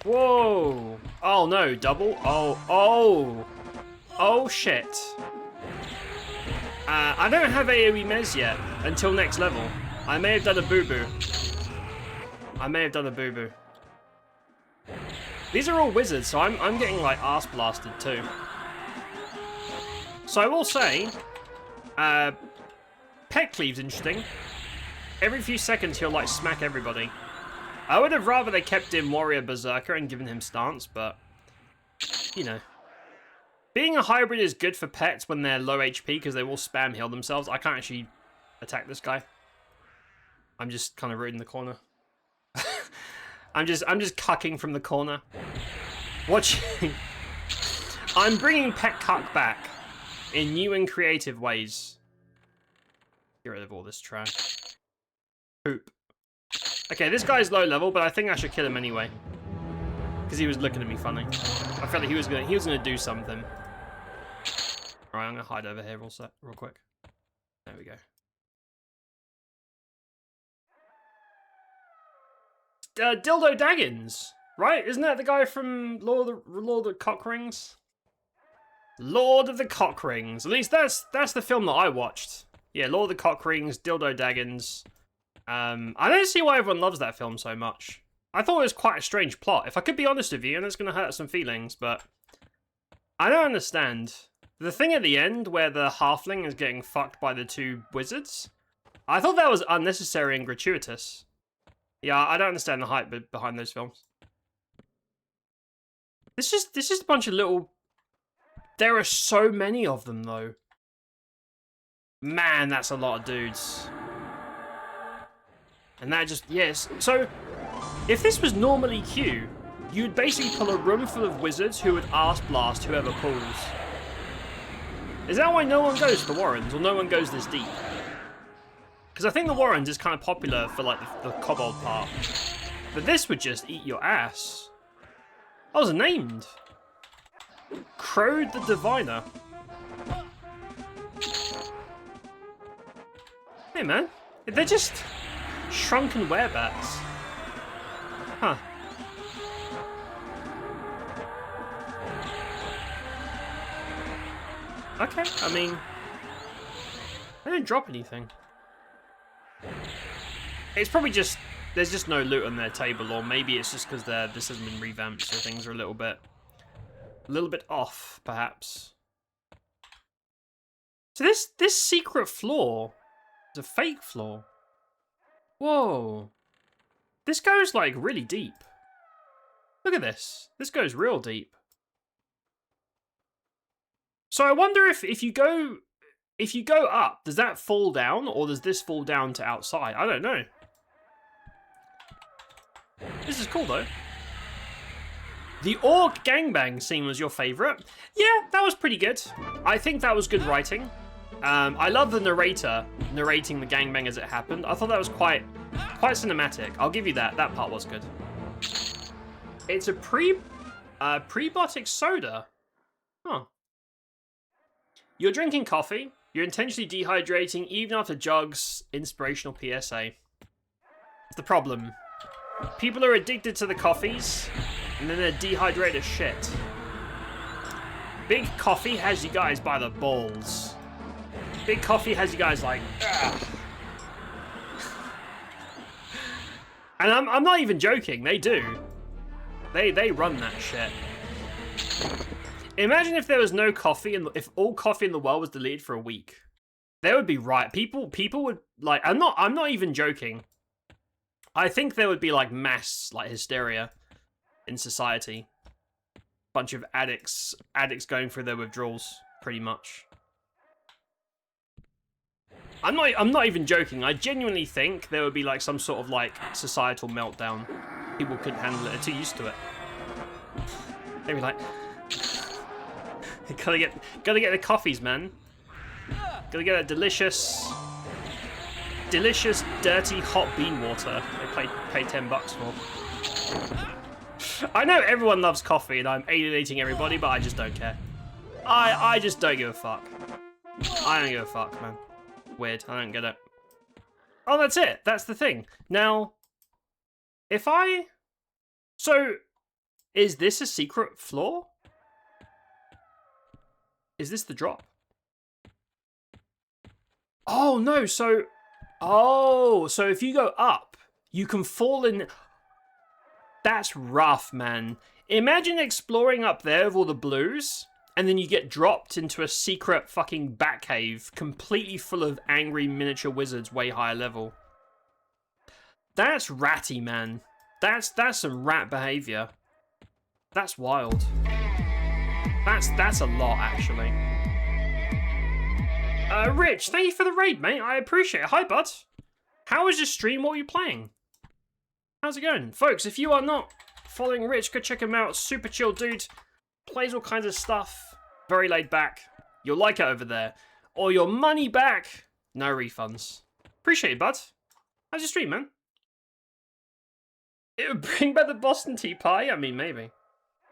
Whoa. Oh no, double. Oh shit. I don't have AoE Mez yet until next level. I may have done a boo-boo. These are all wizards, so I'm getting like ass blasted too. So I will say, Pet Cleave's interesting. Every few seconds he'll like smack everybody. I would have rather they kept him Warrior Berserker and given him stance, but you know. Being a hybrid is good for pets when they're low HP because they will spam heal themselves. I can't actually attack this guy. I'm just kind of rooting the corner. I'm just cucking from the corner. Watching. I'm bringing Pet Cuck back in new and creative ways. Get rid of all this trash. Poop. Okay, this guy's low level, but I think I should kill him anyway. Because he was looking at me funny. I felt like he was gonna do something. Alright, I'm gonna hide over here real quick. There we go. Dildo Daggins, right? Isn't that the guy from Lord of the Cock Rings? Lord of the Cock Rings. At least that's the film that I watched. Yeah, Lord of the Cock Rings, Dildo Daggins. I don't see why everyone loves that film so much. I thought it was quite a strange plot. If I could be honest with you, and it's going to hurt some feelings, but I don't understand. The thing at the end where the halfling is getting fucked by the two wizards, I thought that was unnecessary and gratuitous. Yeah, I don't understand the hype behind those films. It's just a bunch of little... There are so many of them, though. Man, that's a lot of dudes. And that just... Yes. So, if this was normally Q, you'd basically pull a room full of wizards who would arse blast whoever pulls. Is that why no one goes to the Warrens, or no one goes this deep? Because I think the Warrens is kind of popular for, like, the kobold part. But this would just eat your ass. I was named. Crowed the Diviner. Hey, man. They're just shrunken werebats. Huh. Okay, I mean... I didn't drop anything. It's probably just... There's just no loot on their table, or maybe it's just because this hasn't been revamped, so things are a little bit off, perhaps. So this secret floor is a fake floor. Whoa. This goes, like, really deep. Look at this. This goes real deep. So I wonder if you go up, does that fall down, or does this fall down to outside? I don't know. This is cool, though. The Orc gangbang scene was your favourite? Yeah, that was pretty good. I think that was good writing. I love the narrator narrating the gangbang as it happened. I thought that was quite cinematic. I'll give you that. That part was good. It's a prebiotic soda. Huh. You're drinking coffee. You're intentionally dehydrating even after Jug's inspirational PSA. It's the problem. People are addicted to the coffees, and then they're dehydrated as shit. Big Coffee has you guys by the balls. Big Coffee has you guys like, ugh. And I'm not even joking, they do. They run that shit. Imagine if there was no coffee, and if all coffee in the world was deleted for a week. There would be riot. People would, like, I'm not even joking. I think there would be, like, mass, like, hysteria in society. Bunch of addicts going through their withdrawals, pretty much. I'm not even joking. I genuinely think there would be, like, some sort of, like, societal meltdown. People couldn't handle it. They're too used to it. They'd be like, gotta get the coffees, man. Gotta get that delicious, dirty hot bean water. They pay $10 for. I know everyone loves coffee and I'm alienating everybody, but I just don't care. I just don't give a fuck. I don't give a fuck, man. Weird. I don't get it. Oh, that's it. That's the thing. Now, if I... So, is this a secret floor? Is this the drop? Oh, no. So... Oh, so if you go up, you can fall in... That's rough, man. Imagine exploring up there with all the blues, and then you get dropped into a secret fucking bat cave, completely full of angry miniature wizards way higher level. That's ratty, man. That's some rat behavior. That's wild. That's a lot, actually. Rich, thank you for the raid, mate. I appreciate it. Hi, bud. How was your stream? What were you playing? How's it going? Folks, if you are not following Rich, go check him out. Super chill dude. Plays all kinds of stuff. Very laid back. You'll like it over there. Or your money back. No refunds. Appreciate it, bud. How's your stream, man? It would bring back the Boston Tea Pie? I mean, maybe.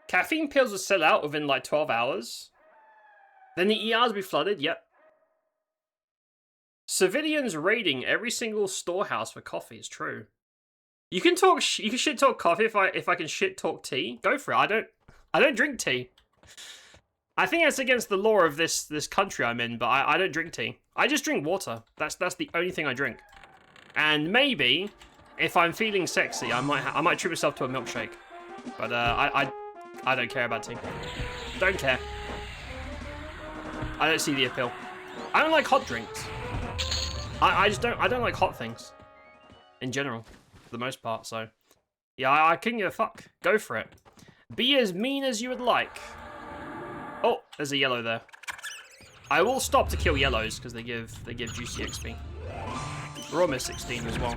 Caffeine pills will sell out within like 12 hours. Then the ERs will be flooded. Yep. Civilians raiding every single storehouse for coffee is true. You can talk. You can shit talk coffee if I can shit talk tea. Go for it. I don't drink tea. I think that's against the law of this country I'm in. But I don't drink tea. I just drink water. That's the only thing I drink. And maybe if I'm feeling sexy, I might treat myself to a milkshake. But I don't care about tea. Don't care. I don't see the appeal. I don't like hot drinks. I don't like hot things in general, for the most part. So yeah, I couldn't give a fuck. Go for it. Be as mean as you would like. Oh, there's a yellow there. I will stop to kill yellows because they give juicy XP. We're almost 16 as well.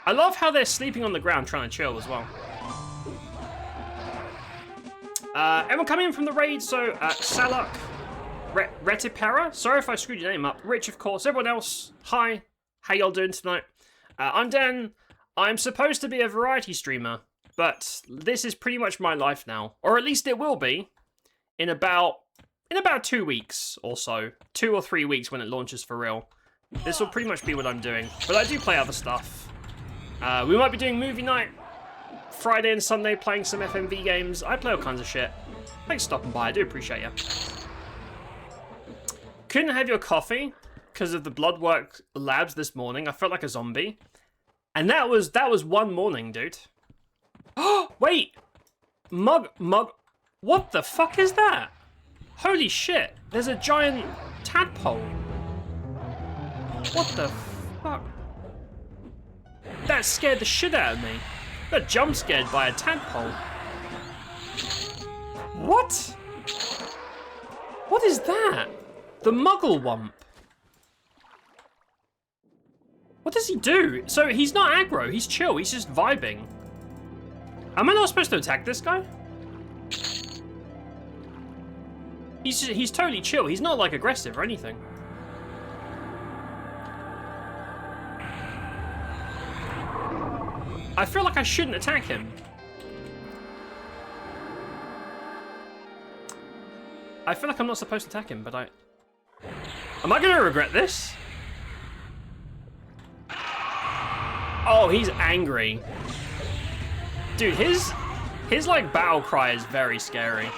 I love how they're sleeping on the ground trying to chill as well. Everyone coming in from the raid, so Salak, Retipera, sorry if I screwed your name up. Rich, of course. Everyone else, hi. How y'all doing tonight? I'm Dan. I'm supposed to be a variety streamer, but this is pretty much my life now. Or at least it will be in about 2 weeks or so. 2 or 3 weeks when it launches for real. This will pretty much be what I'm doing. But I do play other stuff. We might be doing movie night Friday and Sunday, playing some FMV games. I play all kinds of shit. Thanks for stopping by. I do appreciate you. Couldn't have your coffee because of the bloodwork labs this morning. I felt like a zombie. And that was one morning, dude. Oh, wait. Mug. What the fuck is that? Holy shit. There's a giant tadpole. What the fuck? That scared the shit out of me. I got jump scared by a tadpole. What? What is that? The Muggle Wump. What does he do? So he's not aggro, he's chill, he's just vibing. Am I not supposed to attack this guy? He's totally chill, he's not like aggressive or anything. I feel like I shouldn't attack him. I feel like I'm not supposed to attack him, but am I gonna regret this? Oh, he's angry. Dude, his like battle cry is very scary.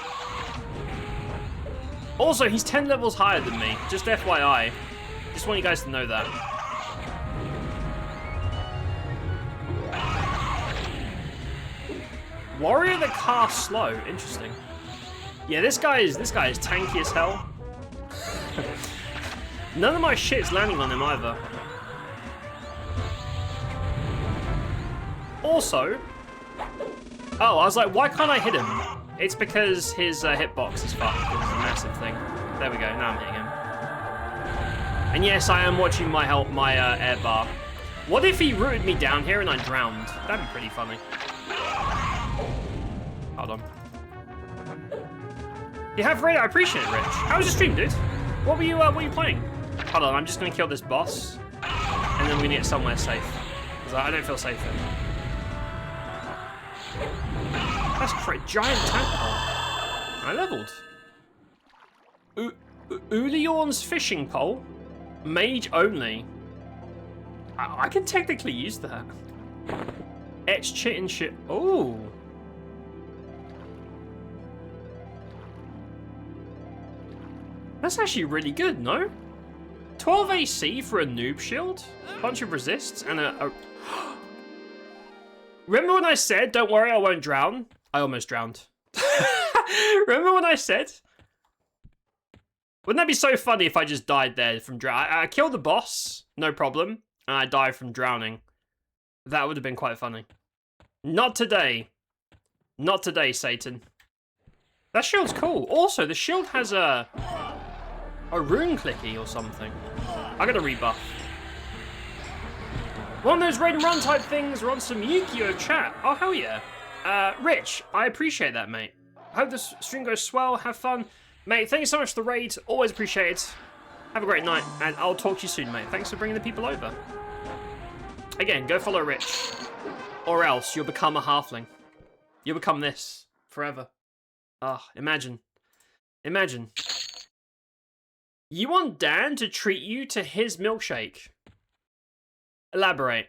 Also, he's 10 levels higher than me, just FYI. Just want you guys to know that. Warrior that casts slow, interesting. Yeah, this guy is tanky as hell. None of my shit's landing on him either. Also, oh, I was like, why can't I hit him? It's because his hitbox is fucked. It's a massive thing. There we go. Now I'm hitting him. And yes, I am watching my air bar. What if he rooted me down here and I drowned? That'd be pretty funny. Hold on. You have raid. I appreciate it, Rich. How was your stream, dude? What were you playing? Hold on, I'm just gonna kill this boss, and then we're gonna get somewhere safe. Because I don't feel safe here. That's giant tadpole. I leveled. Uliorn's fishing pole. Mage only. I can technically use that. Etch chitin shit. Oh. That's actually really good, no? 12 AC for a noob shield, bunch of resists, and a... Remember when I said, don't worry, I won't drown? I almost drowned. Remember when I said? Wouldn't that be so funny if I just died there from drowning? I killed the boss, no problem, and I died from drowning. That would have been quite funny. Not today. Not today, Satan. That shield's cool. Also, the shield has a rune clicky or something. I got a rebuff. One of those raid and run type things. We're on some Yu-Gi-Oh chat. Oh, hell yeah. Rich, I appreciate that, mate. Hope this stream goes swell. Have fun. Mate, thank you so much for the raid. Always appreciate it. Have a great night, and I'll talk to you soon, mate. Thanks for bringing the people over. Again, go follow Rich. Or else you'll become a halfling. You'll become this forever. Ah, imagine. Imagine. You want Dan to treat you to his milkshake? Elaborate.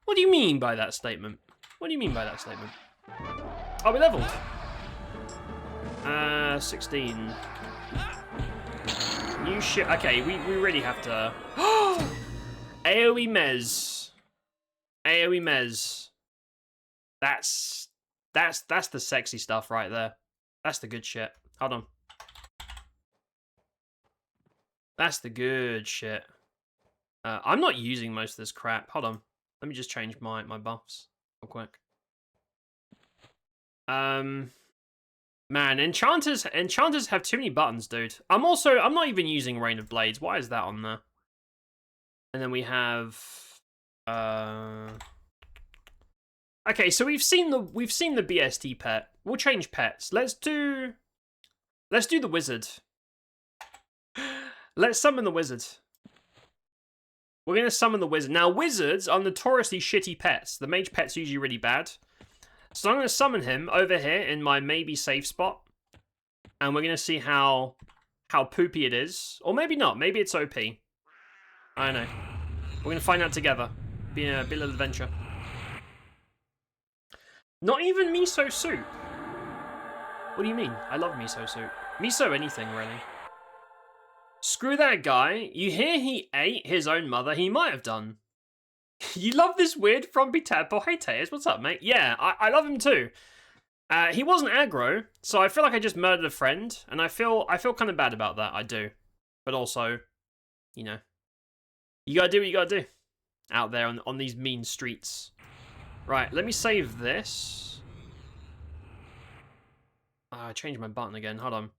What do you mean by that statement? What do you mean by that statement? Oh, we leveled. 16. New shit. Okay, we really have to... AoE Mez. AoE Mez. That's the sexy stuff right there. That's the good shit. Hold on. That's the good shit. I'm not using most of this crap. Hold on. Let me just change my buffs real quick. Man, enchanters have too many buttons, dude. I'm not even using Rain of Blades. Why is that on there? And then we have okay, so we've seen the BST pet. We'll change pets. Let's do the wizard. Let's summon the wizard. We're going to summon the wizard. Now, wizards are notoriously shitty pets. The mage pet's usually really bad. So I'm going to summon him over here in my maybe safe spot. And we're going to see how poopy it is. Or maybe not. Maybe it's OP. I don't know. We're going to find out together. Be a bit of adventure. Not even miso soup. What do you mean? I love miso soup. Miso anything, really. Screw that guy. You hear he ate his own mother? He might have done. You love this weird frumpy tadpole. Hey, Tails, what's up, mate? Yeah, I love him too. He wasn't aggro, so I feel like I just murdered a friend, and I feel kind of bad about that. I do. But also, you know, you gotta do what you gotta do out there on these mean streets. Right, let me save this. I changed my button again. Hold on.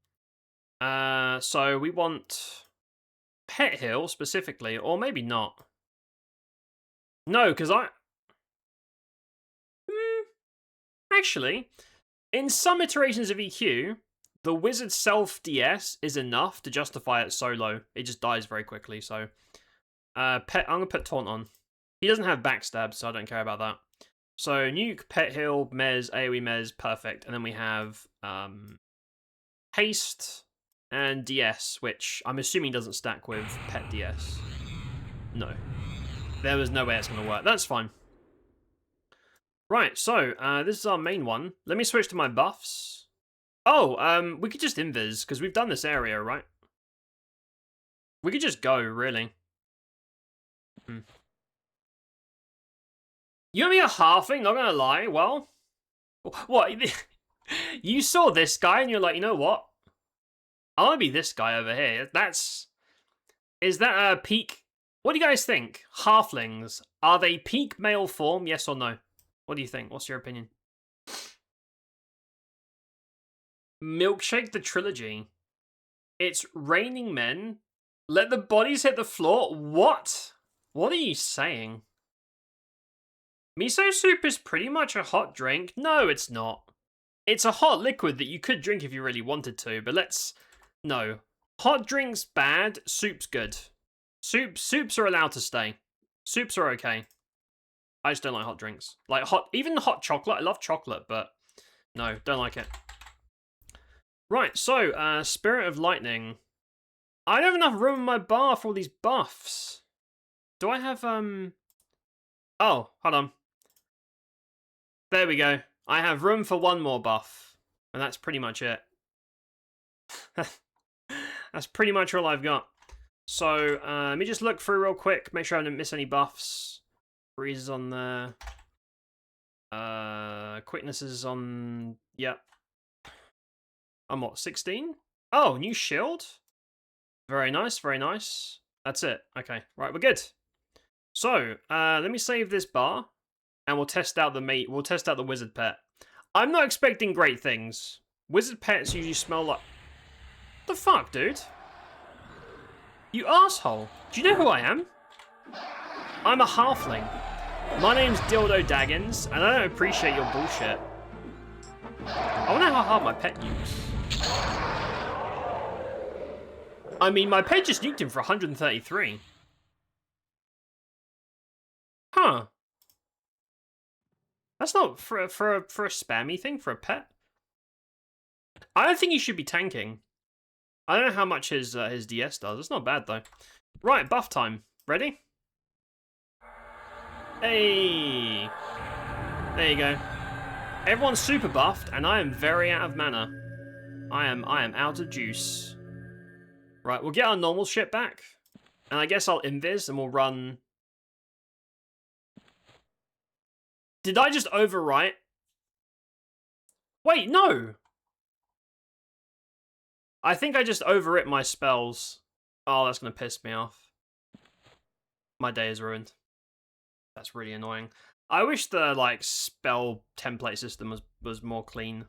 So we want Pet Hill specifically, or maybe not. No, because actually, in some iterations of EQ, the wizard's self DS is enough to justify it solo. It just dies very quickly. So, I'm gonna put Taunt on. He doesn't have backstab, so I don't care about that. So Nuke, Pet Hill, Mez, AoE Mez, perfect, and then we have Haste and DS, which I'm assuming doesn't stack with Pet DS. No. There was no way it's going to work. That's fine. Right, so, this is our main one. Let me switch to my buffs. Oh, we could just invis, because we've done this area, right? We could just go, really. You want me a halfling? Not gonna lie. Well, what? You saw this guy and you're like, you know what? I want to be this guy over here. Is that a peak? What do you guys think? Halflings, are they peak male form? Yes or no? What do you think? What's your opinion? Milkshake the trilogy. It's raining men. Let the bodies hit the floor. What? What are you saying? Miso soup is pretty much a hot drink. No, it's not. It's a hot liquid that you could drink if you really wanted to, but no. Hot drinks bad, soup's good. Soups are allowed to stay. Soups are okay. I just don't like hot drinks. Like even hot chocolate. I love chocolate, but No, don't like it. Right, so, Spirit of Lightning. I don't have enough room in my bar for all these buffs. Do I have, Oh, hold on. There we go. I have room for one more buff. And that's pretty much it. That's pretty much all I've got. So, let me just look through real quick. Make sure I didn't miss any buffs. Breeze is on there. Quickness is on... Yep. I'm what, 16? Oh, new shield? Very nice, very nice. That's it. Okay, right, we're good. So, let me save this bar. And we'll test out the we'll test out the wizard pet. I'm not expecting great things. Wizard pets usually smell like... The fuck, dude? You asshole. Do you know who I am? I'm a halfling. My name's Dildo Daggins, and I don't appreciate your bullshit. I wonder how hard my pet nukes. I mean, my pet just nuked him for 133. Huh. That's not for a spammy thing for a pet. I don't think he should be tanking. I don't know how much his DS does. It's not bad though. Right, buff time. Ready? Hey, there you go. Everyone's super buffed, and I am very out of mana. I am out of juice. Right, we'll get our normal shit back, and I guess I'll invis and we'll run. Did I just overwrite? Wait, no! I think I just overwrit my spells. Oh, that's gonna piss me off. My day is ruined. That's really annoying. I wish the, like, spell template system was more clean.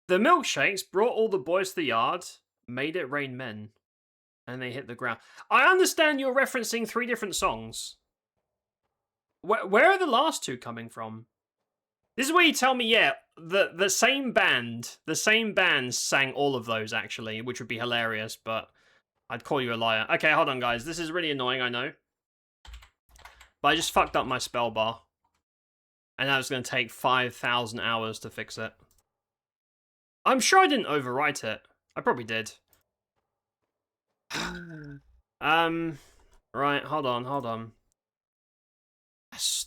The milkshakes brought all the boys to the yard, made it rain men, and they hit the ground. I understand you're referencing 3 different songs. Where are the last 2 coming from? This is where you tell me, yeah, the same band sang all of those, actually, which would be hilarious, but I'd call you a liar. Okay, hold on, guys. This is really annoying, I know. But I just fucked up my spell bar. And that was going to take 5,000 hours to fix it. I'm sure I didn't overwrite it. I probably did. Right, hold on.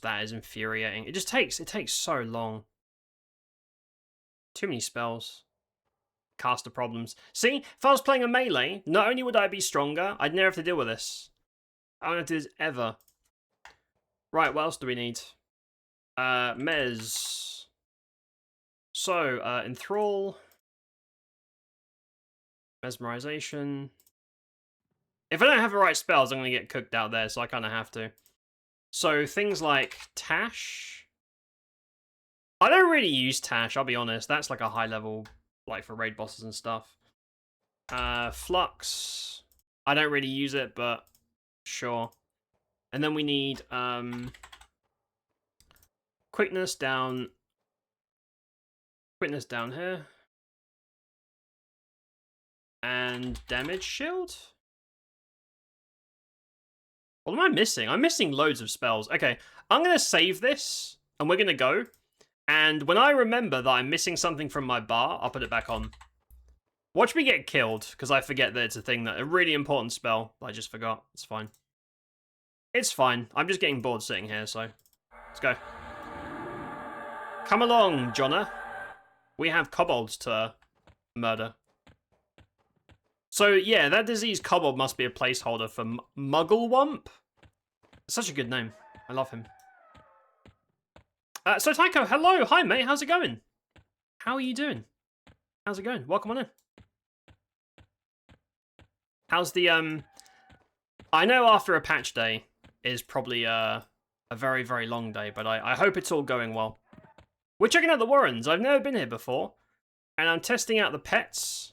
That is infuriating. It takes so long. Too many spells. Caster problems. See, if I was playing a melee, not only would I be stronger, I'd never have to deal with this. I don't have to do this ever. Right, what else do we need? Mez. So, Enthrall. Mesmerization. If I don't have the right spells, I'm going to get cooked out there, so I kind of have to. So, things like Tash. I don't really use Tash, I'll be honest. That's like a high level, like for raid bosses and stuff. Flux. I don't really use it, but sure. And then we need quickness down here. And damage shield? What am I missing? I'm missing loads of spells. Okay, I'm going to save this, and we're going to go. And when I remember that I'm missing something from my bar, I'll put it back on. Watch me get killed, because I forget that it's a really important spell. I just forgot. It's fine. It's fine. I'm just getting bored sitting here, so let's go. Come along, Jonna. We have kobolds to murder. So, yeah, that disease kobold must be a placeholder for Mugglewump. Such a good name. I love him. So, Tycho, hello. Hi, mate. How's it going? How are you doing? How's it going? Welcome on in. How's the, I know after a patch day is probably a very, very long day, but I hope it's all going well. We're checking out the Warrens. I've never been here before. And I'm testing out the pets.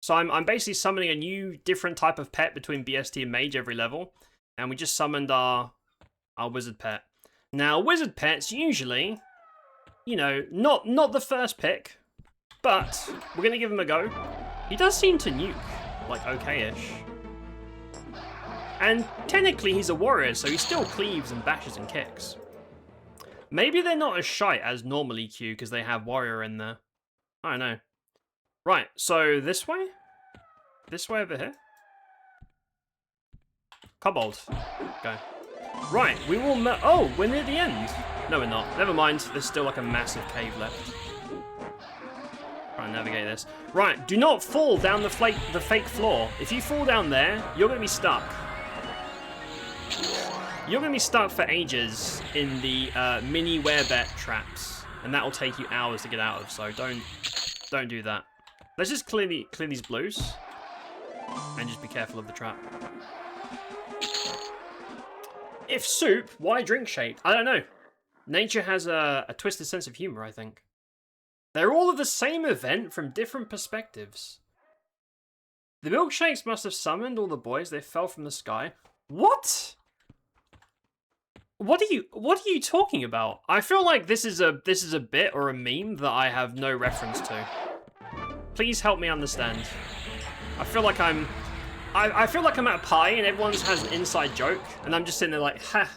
So I'm basically summoning a new, different type of pet between BST and Mage every level. And we just summoned our wizard pet. Now, wizard pets usually, you know, not the first pick, but we're going to give him a go. He does seem to nuke, like, okay-ish. And technically he's a warrior, so he still cleaves and bashes and kicks. Maybe they're not as shite as normally Q because they have Warrior in there. I don't know. Right, so this way? This way over here? Kobold. Go. Right, we will... Oh, we're near the end. No, we're not. Never mind. There's still like a massive cave left. Try and navigate this. Right, do not fall down the fake floor. If you fall down there, you're going to be stuck. You're going to be stuck for ages in the mini werebet traps. And that will take you hours to get out of, so don't do that. Let's just clear these blues. And just be careful of the trap. If soup, why drink shape? I don't know. Nature has a twisted sense of humor, I think. They're all of the same event from different perspectives. The milkshakes must have summoned all the boys. They fell from the sky. What? What are you talking about? I feel like this is a bit or a meme that I have no reference to. Please help me understand. I feel like I feel like I'm at a pie and everyone has an inside joke, and I'm just sitting there like, ha,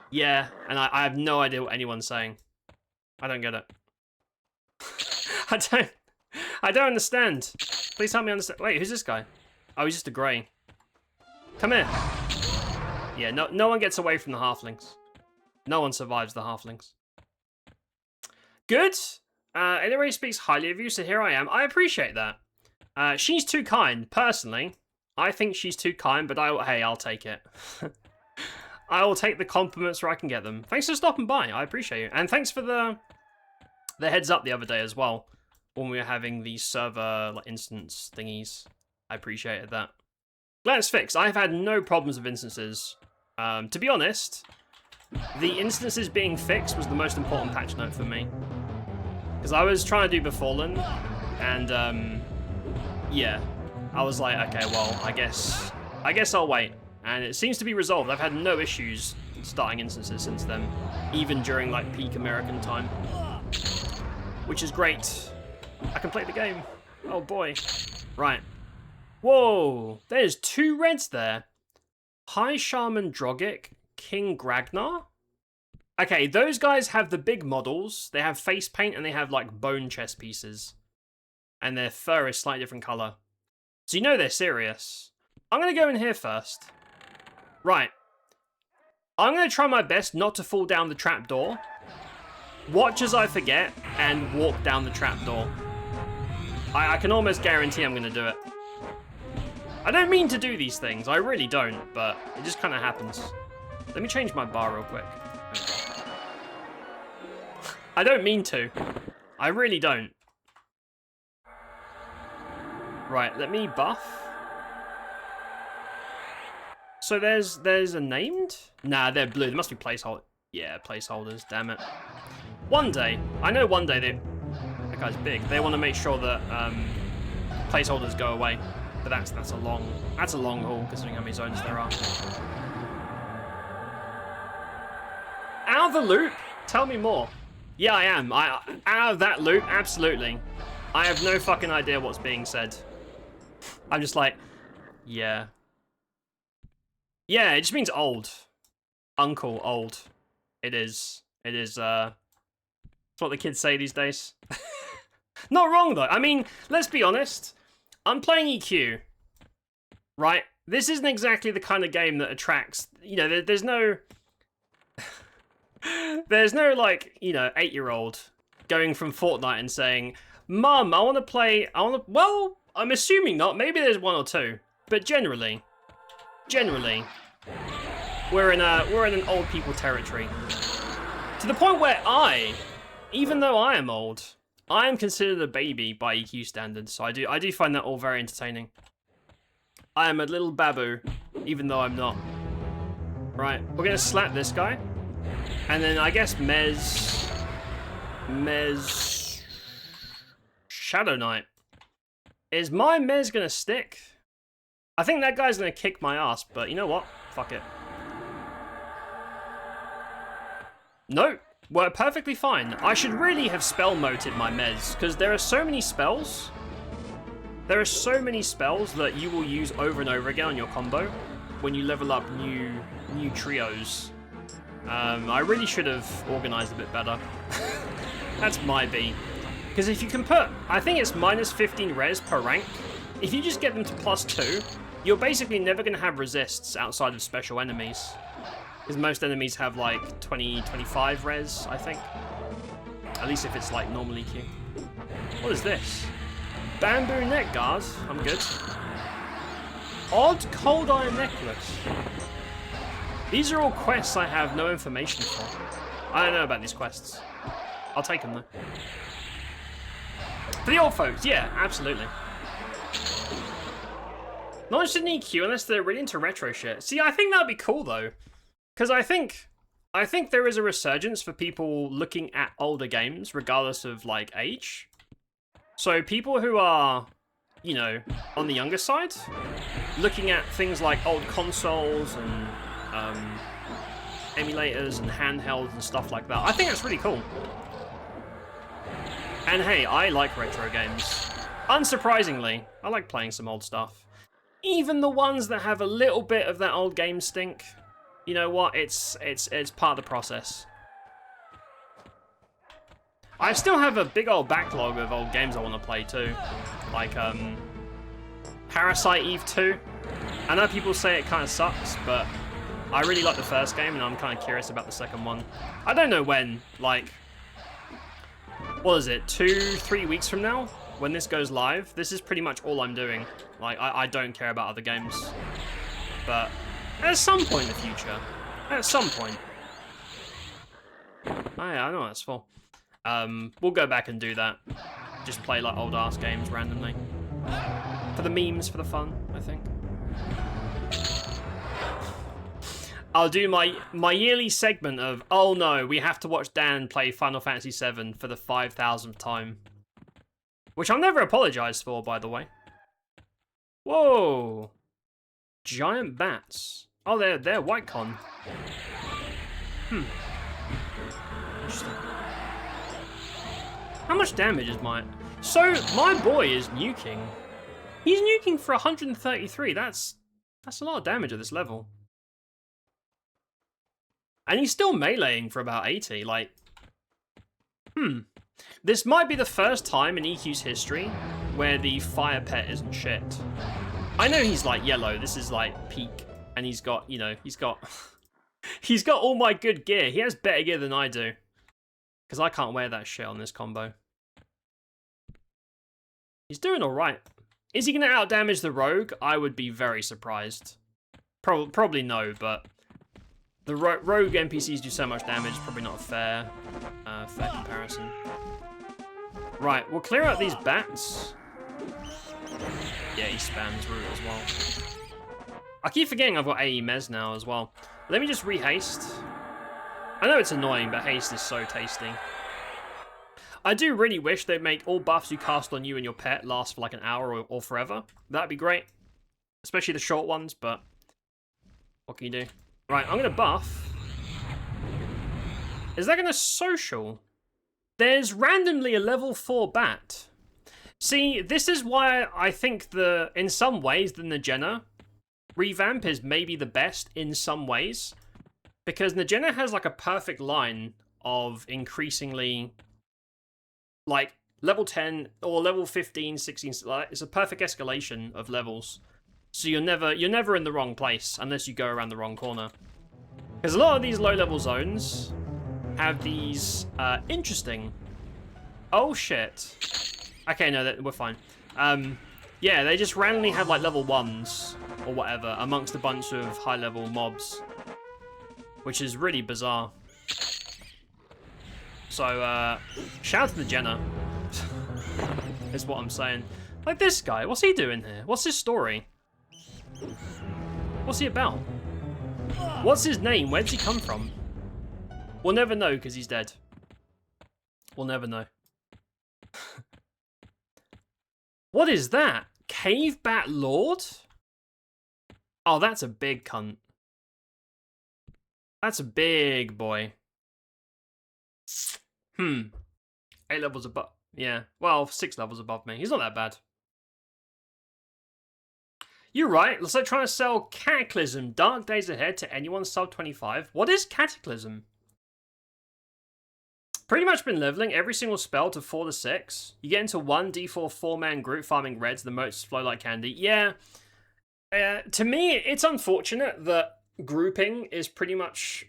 yeah, and I have no idea what anyone's saying. I don't get it. I don't understand. Please help me understand. Wait, who's this guy? Oh, he's just a grey. Come here. Yeah, no one gets away from the halflings. No one survives the halflings. Good. Everybody speaks highly of you, so here I am. I appreciate that. She's too kind, personally. I think she's too kind, but hey, I'll take it. I will take the compliments where I can get them. Thanks for stopping by. I appreciate it. And thanks for the heads up the other day as well, when we were having the server instance thingies. I appreciated that. Glad it's fixed. I've had no problems with instances. To be honest, the instances being fixed was the most important patch note for me. Because I was trying to do Befallen, and yeah, I was like, okay, well, I guess I'll wait. And it seems to be resolved. I've had no issues starting instances since then, even during like peak American time, which is great. I can play the game. Oh boy. Right. Whoa, there's 2 reds there. High Shaman Drogic, King Gragnar. Okay, those guys have the big models. They have face paint and they have like bone chest pieces. And their fur is slightly different color. So you know they're serious. I'm going to go in here first. Right. I'm going to try my best not to fall down the trapdoor. Watch as I forget and walk down the trapdoor. I can almost guarantee I'm going to do it. I don't mean to do these things, I really don't, but it just kind of happens. Let me change my bar real quick. I don't mean to. I really don't. Right, let me buff. So there's a named? Nah, they're blue. There must be placeholders. Yeah, placeholders, damn it. One day, I know one day that guy's big. They want to make sure that placeholders go away. But that's a long haul considering how many zones there are. Out of the loop? Tell me more. Yeah, I am. Out of that loop, absolutely. I have no fucking idea what's being said. I'm just like, yeah. Yeah, it just means old. Uncle, old. It is. It is, that's what the kids say these days. Not wrong, though. I mean, let's be honest. I'm playing EQ, right? This isn't exactly the kind of game that attracts, you know, there's no... there's no, like, you know, 8-year-old going from Fortnite and saying, Mum, well, I'm assuming not. Maybe there's 1 or 2. But generally, we're in an old people territory. To the point where even though I am old, I am considered a baby by EQ standards, so I do find that all very entertaining. I am a little babu, even though I'm not. Right, we're gonna slap this guy. And then I guess Mez Shadow Knight. Is my Mez gonna stick? I think that guy's gonna kick my ass, but you know what? Fuck it. No, we're perfectly fine. I should really have spell moted my Mez, because there are so many spells. There are so many spells that you will use over and over again on your combo when you level up new trios. I really should have organized a bit better. That's my B. Because if you can put, I think it's minus 15 res per rank. If you just get them to plus 2, you're basically never going to have resists outside of special enemies. Because most enemies have like 20, 25 res, I think. At least if it's like normal EQ. What is this? Bamboo neck guard. I'm good. Odd cold iron necklace. These are all quests I have no information for. I don't know about these quests. I'll take them though. For the old folks, yeah, absolutely. Not just an EQ unless they're really into retro shit. See, I think that'd be cool though. Because I think there is a resurgence for people looking at older games, regardless of like age. So people who are, you know, on the younger side, looking at things like old consoles and emulators and handhelds and stuff like that. I think that's really cool. And hey, I like retro games. Unsurprisingly, I like playing some old stuff. Even the ones that have a little bit of that old game stink. You know what? It's part of the process. I still have a big old backlog of old games I want to play too. Like Parasite Eve 2. I know people say it kind of sucks, but I really like the first game and I'm kind of curious about the second one. I don't know when, like, what is it, 2-3 weeks from now? When this goes live, this is pretty much all I'm doing. Like, I don't care about other games. But at some point in the future, at some point. Oh yeah, I know what that's for. We'll go back and do that. Just play like old ass games randomly. For the memes, for the fun, I think. I'll do my yearly segment of, oh no, we have to watch Dan play Final Fantasy VII for the 5,000th time. Which I'll never apologize for, by the way. Whoa. Giant bats. Oh, they're white con. Interesting. How much damage is mine? So, my boy is nuking. He's nuking for 133. That's a lot of damage at this level. And he's still meleeing for about 80, like... This might be the first time in EQ's history where the fire pet isn't shit. I know he's like yellow, this is like peak, and he's got, you know, he's got all my good gear. He has better gear than I do. Because I can't wear that shit on this combo. He's doing alright. Is he going to outdamage the rogue? I would be very surprised. Probably no, but... The rogue NPCs do so much damage, probably not a fair comparison. Right, we'll clear out these bats. Yeah, he spams root as well. I keep forgetting I've got AE Mez now as well. Let me just re-haste. I know it's annoying, but haste is so tasty. I do really wish they'd make all buffs you cast on you and your pet last for like an hour or forever. That'd be great. Especially the short ones, but what can you do? Right, I'm going to buff. Is that going to social? There's randomly a level 4 bat. See, this is why I think in some ways, the Nagenna revamp is maybe the best in some ways. Because Nagenna has like a perfect line of increasingly, like, level 10 or level 15, 16, like, it's a perfect escalation of levels. So you're never in the wrong place unless you go around the wrong corner. Because a lot of these low-level zones have these interesting... Oh, shit. Okay, no, we're fine. Yeah, they just randomly have, like, level 1s or whatever amongst a bunch of high-level mobs. Which is really bizarre. So, shout out to the Jenna. Is what I'm saying. Like, this guy, what's he doing here? What's his story? What's he about? What's his name? Where does he come from? We'll never know because he's dead. We'll never know. What is that? Cave Bat Lord? Oh, that's a big cunt. That's a big boy. 8 levels above. Yeah, well, 6 levels above me. He's not that bad. You're right. It's like trying to sell Cataclysm Dark Days Ahead to anyone sub 25. What is Cataclysm? Pretty much been leveling every single spell to 4 to 6. You get into 1d4 4-man group farming reds. The moats flow like candy. Yeah. To me, it's unfortunate that grouping is pretty much...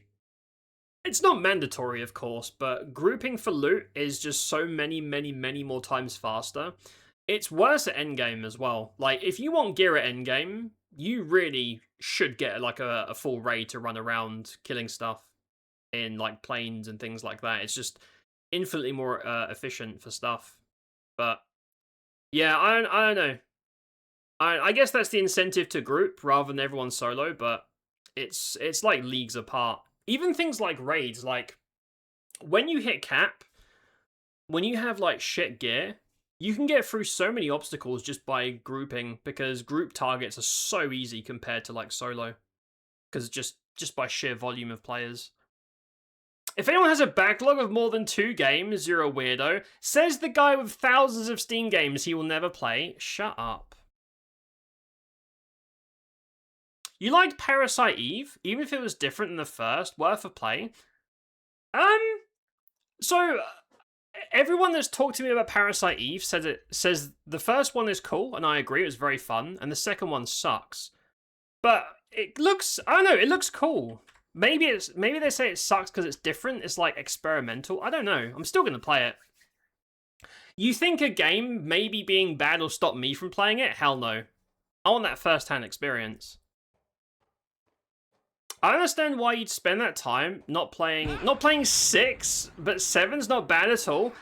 It's not mandatory, of course, but grouping for loot is just so many more times faster. It's worse at endgame as well. Like, if you want gear at endgame, you really should get, like, a full raid to run around killing stuff in, like, planes and things like that. It's just infinitely more efficient for stuff. But, yeah, I don't know. I guess that's the incentive to group rather than everyone solo, but it's like leagues apart. Even things like raids, like, when you hit cap, when you have, like, shit gear, you can get through so many obstacles just by grouping, because group targets are so easy compared to, like, solo. Because just by sheer volume of players. If anyone has a backlog of more than 2 games, you're a weirdo. Says the guy with thousands of Steam games he will never play. Shut up. You liked Parasite Eve, even if it was different than the first, worth a play. So everyone that's talked to me about Parasite Eve says the first one is cool, and I agree, it was very fun, and the second one sucks. But it looks, I don't know, it looks cool. Maybe they say it sucks because it's different, it's like experimental. I don't know. I'm still gonna play it. You think a game maybe being bad will stop me from playing it? Hell no. I want that first-hand experience. I understand why you'd spend that time not playing 6, but 7's not bad at all.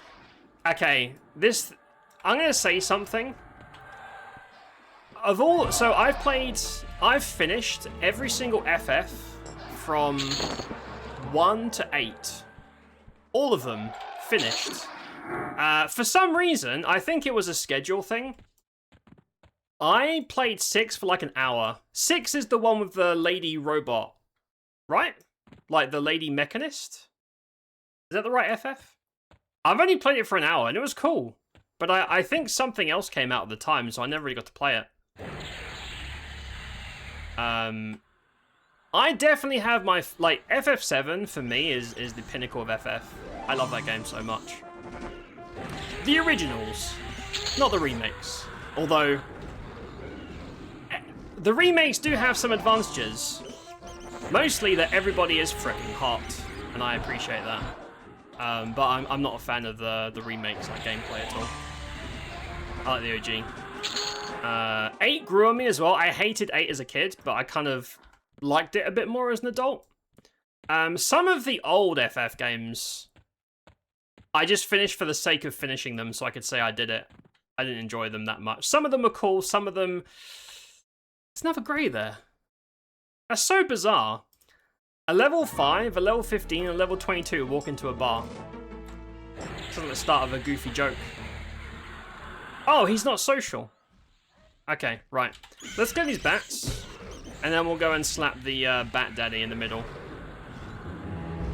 Okay, I'm gonna say something. So I've finished every single FF from 1 to 8. All of them finished. For some reason, I think it was a schedule thing. I played 6 for like an hour. 6 is the one with the lady robot. Right? Like the lady mechanist? Is that the right FF? I've only played it for an hour and it was cool. But I think something else came out at the time, so I never really got to play it. I definitely have my... Like, FF7 for me is the pinnacle of FF. I love that game so much. The originals. Not the remakes. Although... The remakes do have some advantages. Mostly that everybody is freaking hot, and I appreciate that. But I'm not a fan of the remakes, like gameplay at all. I like the OG. 8 grew on me as well. I hated 8 as a kid, but I kind of liked it a bit more as an adult. Some of the old FF games, I just finished for the sake of finishing them, so I could say I did it. I didn't enjoy them that much. Some of them are cool, some of them... It's never grey there. That's so bizarre. A level 5, a level 15, and a level 22 walk into a bar. Sounds like the start of a goofy joke. Oh, he's not social. Okay, right. Let's get these bats. And then we'll go and slap the Bat Daddy in the middle.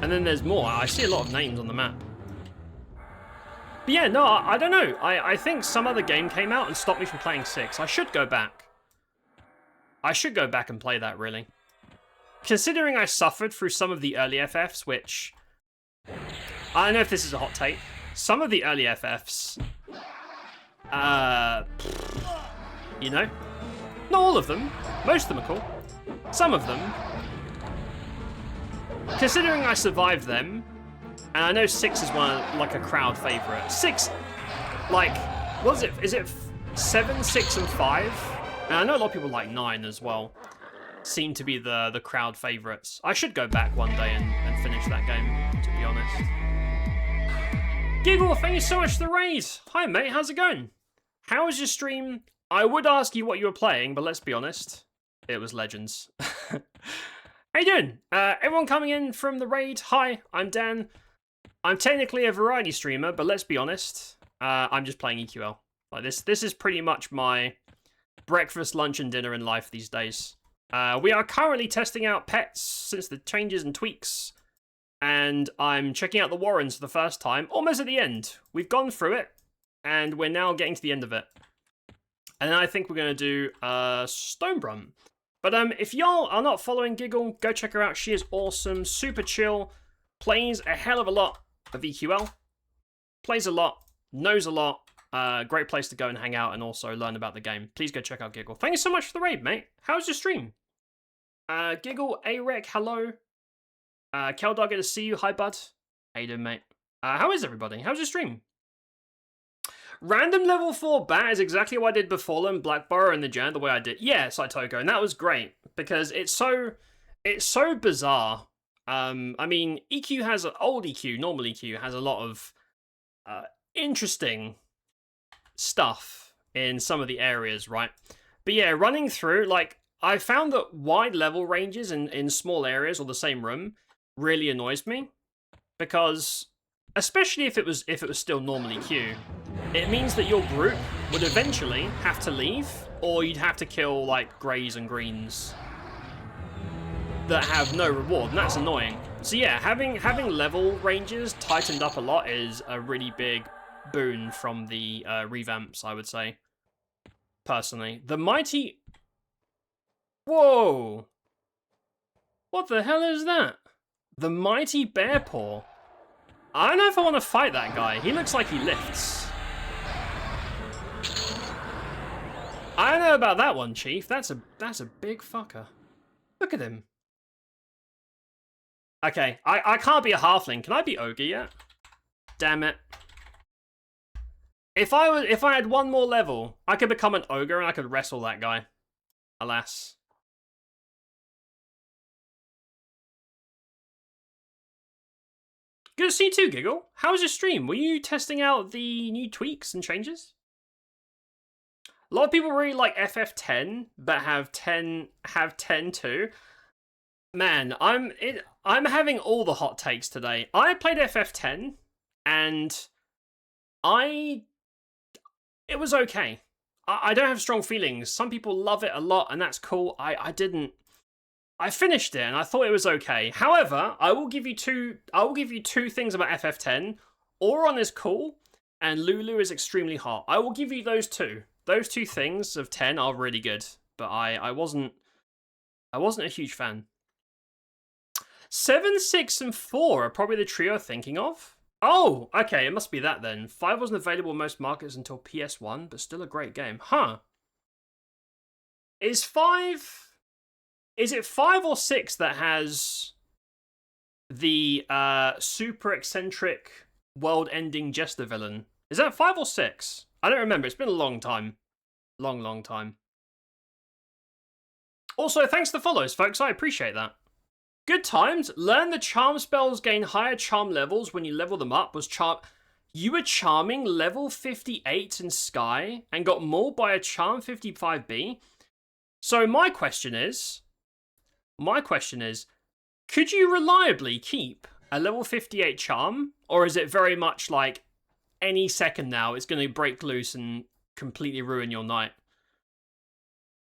And then there's more. I see a lot of names on the map. But yeah, no, I don't know. I think some other game came out and stopped me from playing 6. I should go back. I should go back and play that, really. Considering I suffered through some of the early FFs, which... I don't know if this is a hot take. Some of the early FFs... you know? Not all of them. Most of them are cool. Some of them. Considering I survived them, and I know 6 is like a crowd favourite. 6, like, what is it? Is it 7, 6, and 5? And I know a lot of people like 9 as well. Seem to be the crowd favourites. I should go back one day and finish that game, to be honest. Giggle, thank you so much for the raid. Hi mate, how's it going? How was your stream? I would ask you what you were playing, but let's be honest. It was Legends. How you doing? Everyone coming in from the raid, hi, I'm Dan. I'm technically a variety streamer, but let's be honest. I'm just playing EQL. Like this is pretty much my breakfast, lunch, and dinner in life these days. We are currently testing out pets since the changes and tweaks, and I'm checking out the Warrens for the first time, almost at the end. We've gone through it, and we're now getting to the end of it. And then I think we're going to do Stonebrunt. But if y'all are not following Giggle, go check her out. She is awesome, super chill, plays a hell of a lot of EQL, plays a lot, knows a lot. Great place to go and hang out and also learn about the game. Please go check out Giggle. Thank you so much for the raid, mate. How's your stream? Giggle, Arek, hello. Keldog, good to see you. Hi, bud. How you doing, mate? How is everybody? How's your stream? Random level 4 bat is exactly what I did before and Blackborough and the Jan, the way I did. Yeah, Saitoko, and that was great because it's so bizarre. I mean, EQ has old EQ, normal EQ has a lot of interesting stuff in some of the areas, right? But yeah, running through, like, I found that wide level ranges in small areas or the same room really annoys me because, especially if it was still normal EQ, it means that your group would eventually have to leave, or you'd have to kill like greys and greens that have no reward, and that's annoying. So yeah, having level ranges tightened up a lot is a really big boon from the revamps, I would say. Personally, the mighty. Whoa! What the hell is that? The mighty bear paw. I don't know if I want to fight that guy. He looks like he lifts. I don't know about that one, Chief. That's a big fucker. Look at him. Okay, I can't be a halfling. Can I be ogre yet? Damn it. If I had one more level, I could become an ogre and I could wrestle that guy. Alas. Good to see you too, Giggle. How was your stream? Were you testing out the new tweaks and changes? A lot of people really like FF10, but have 10 too. Man, I'm having all the hot takes today. I played FF10, and it was okay. I don't have strong feelings. Some people love it a lot, and that's cool. I didn't. I finished it, and I thought it was okay. However, I will give you two things about FF10. Auron is cool, and Lulu is extremely hot. I will give you those two. Those two things of 10 are really good, but I wasn't a huge fan. 7, 6, and 4 are probably the trio thinking of. Oh, okay, it must be that then. 5 wasn't available in most markets until PS1, but still a great game. Huh. Is it 5 or 6 that has the super eccentric world-ending jester villain? Is that 5 or 6? I don't remember. It's been a long time. Long time. Also, thanks for the follows, folks. I appreciate that. Good times. Learn the charm spells gain higher charm levels when you level them up. You were charming level 58 in Sky and got mauled by a charm 55B. So my question is, could you reliably keep a level 58 charm? Or is it very much like any second now it's going to break loose and completely ruin your night?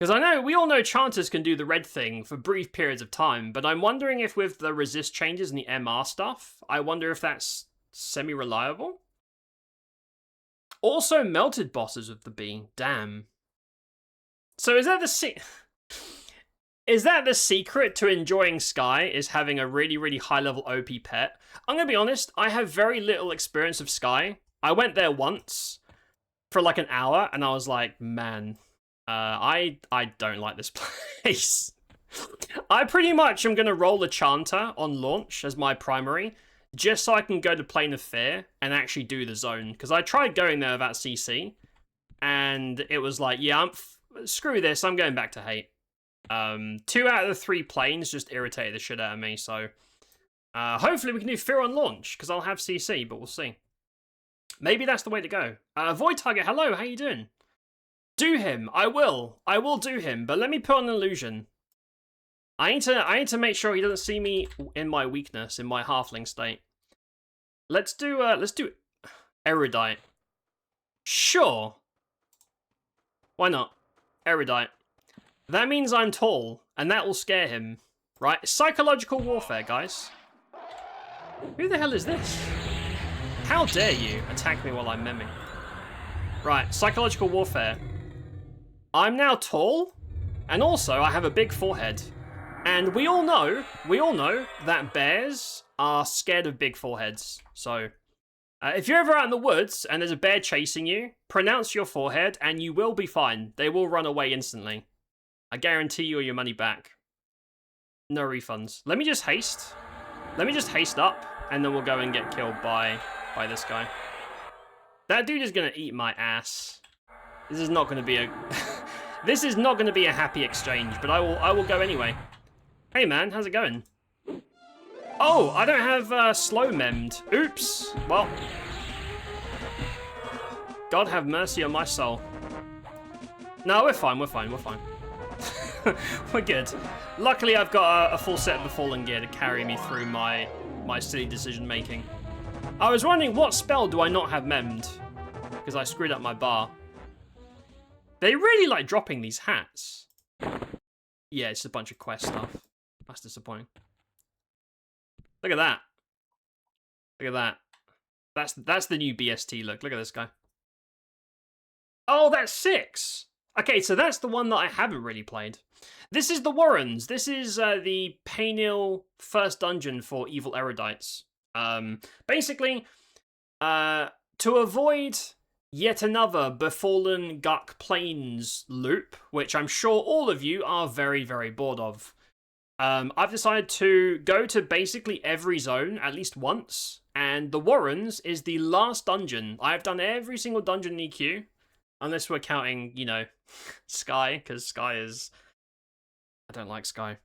Because I know, we all know Chanters can do the red thing for brief periods of time, but I'm wondering if with the resist changes and the MR stuff, I wonder if that's semi-reliable? Also melted bosses with the B. Damn. So is that the secret to enjoying Sky, is having a really, really high-level OP pet? I'm going to be honest, I have very little experience of Sky. I went there once for like an hour, and I was like, man, I don't like this place. I pretty much am going to roll a Chanter on launch as my primary, just so I can go to Plane of Fear and actually do the zone. Because I tried going there without CC, and it was like, yeah, screw this, I'm going back to hate. 2 out of the 3 planes just irritated the shit out of me, so hopefully we can do Fear on launch, because I'll have CC, but we'll see. Maybe that's the way to go. Void Target, hello, how you doing? Do him, I will do him, but let me put on an illusion. I need to make sure he doesn't see me in my weakness, in my halfling state. Let's do Erudite. Sure. Why not? Erudite. That means I'm tall, and that will scare him, right? Psychological warfare, guys. Who the hell is this? How dare you attack me while I'm memming? Right, psychological warfare. I'm now tall, and also I have a big forehead. And we all know that bears are scared of big foreheads. So, if you're ever out in the woods and there's a bear chasing you, pronounce your forehead and you will be fine. They will run away instantly. I guarantee you your money back. No refunds. Let me just haste. Let me just haste up, and then we'll go and get killed by this guy. That dude is gonna eat my ass. This is not gonna be a this is not gonna be a happy exchange, but I will go anyway. Hey man, how's it going? Oh, I don't have slow memmed. Oops. Well, God have mercy on my soul. No, we're fine. We're fine. We're fine. We're good. Luckily, I've got a full set of the fallen gear to carry me through my silly decision making. I was wondering what spell do I not have memmed? Because I screwed up my bar. They really like dropping these hats. Yeah, it's a bunch of quest stuff. That's disappointing. Look at that. Look at that. That's the new BST look. Look at this guy. Oh, that's 6. Okay, so that's the one that I haven't really played. This is the Warrens. This is the Paynil first dungeon for evil erudites. Basically, to avoid yet another Befallen Guck Plains loop, which I'm sure all of you are very, very bored of, I've decided to go to basically every zone at least once, and the Warrens is the last dungeon. I've done every single dungeon in EQ, unless we're counting, you know, Sky, because Sky is... I don't like Sky.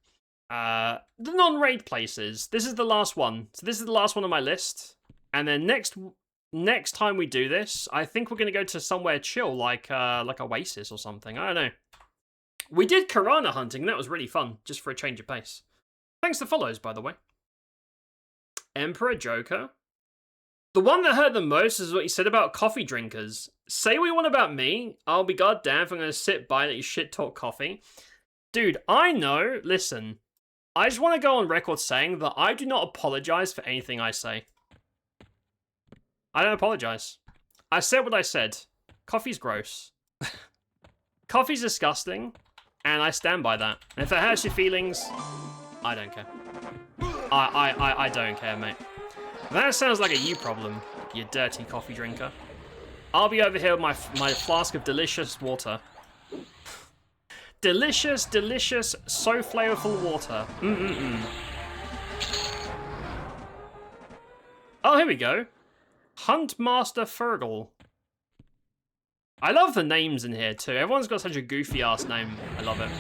The non-raid places. This is the last one. So this is the last one on my list. And then next time we do this, I think we're going to go to somewhere chill, like Oasis or something. I don't know. We did Karana hunting, and that was really fun, just for a change of pace. Thanks for follows, by the way. Emperor Joker. The one that hurt the most is what you said about coffee drinkers. Say what you want about me, I'll be goddamn if I'm going to sit by and let you shit talk coffee. Dude, I know, listen, I just want to go on record saying that I do not apologize for anything I say. I don't apologize. I said what I said. Coffee's gross. Coffee's disgusting, and I stand by that. And if it hurts your feelings, I don't care. I don't care, mate. That sounds like a you problem, you dirty coffee drinker. I'll be over here with my flask of delicious water. Delicious, delicious, so flavorful water. Oh, here we go. Huntmaster Fergal. I love the names in here too. Everyone's got such a goofy ass name. I love it.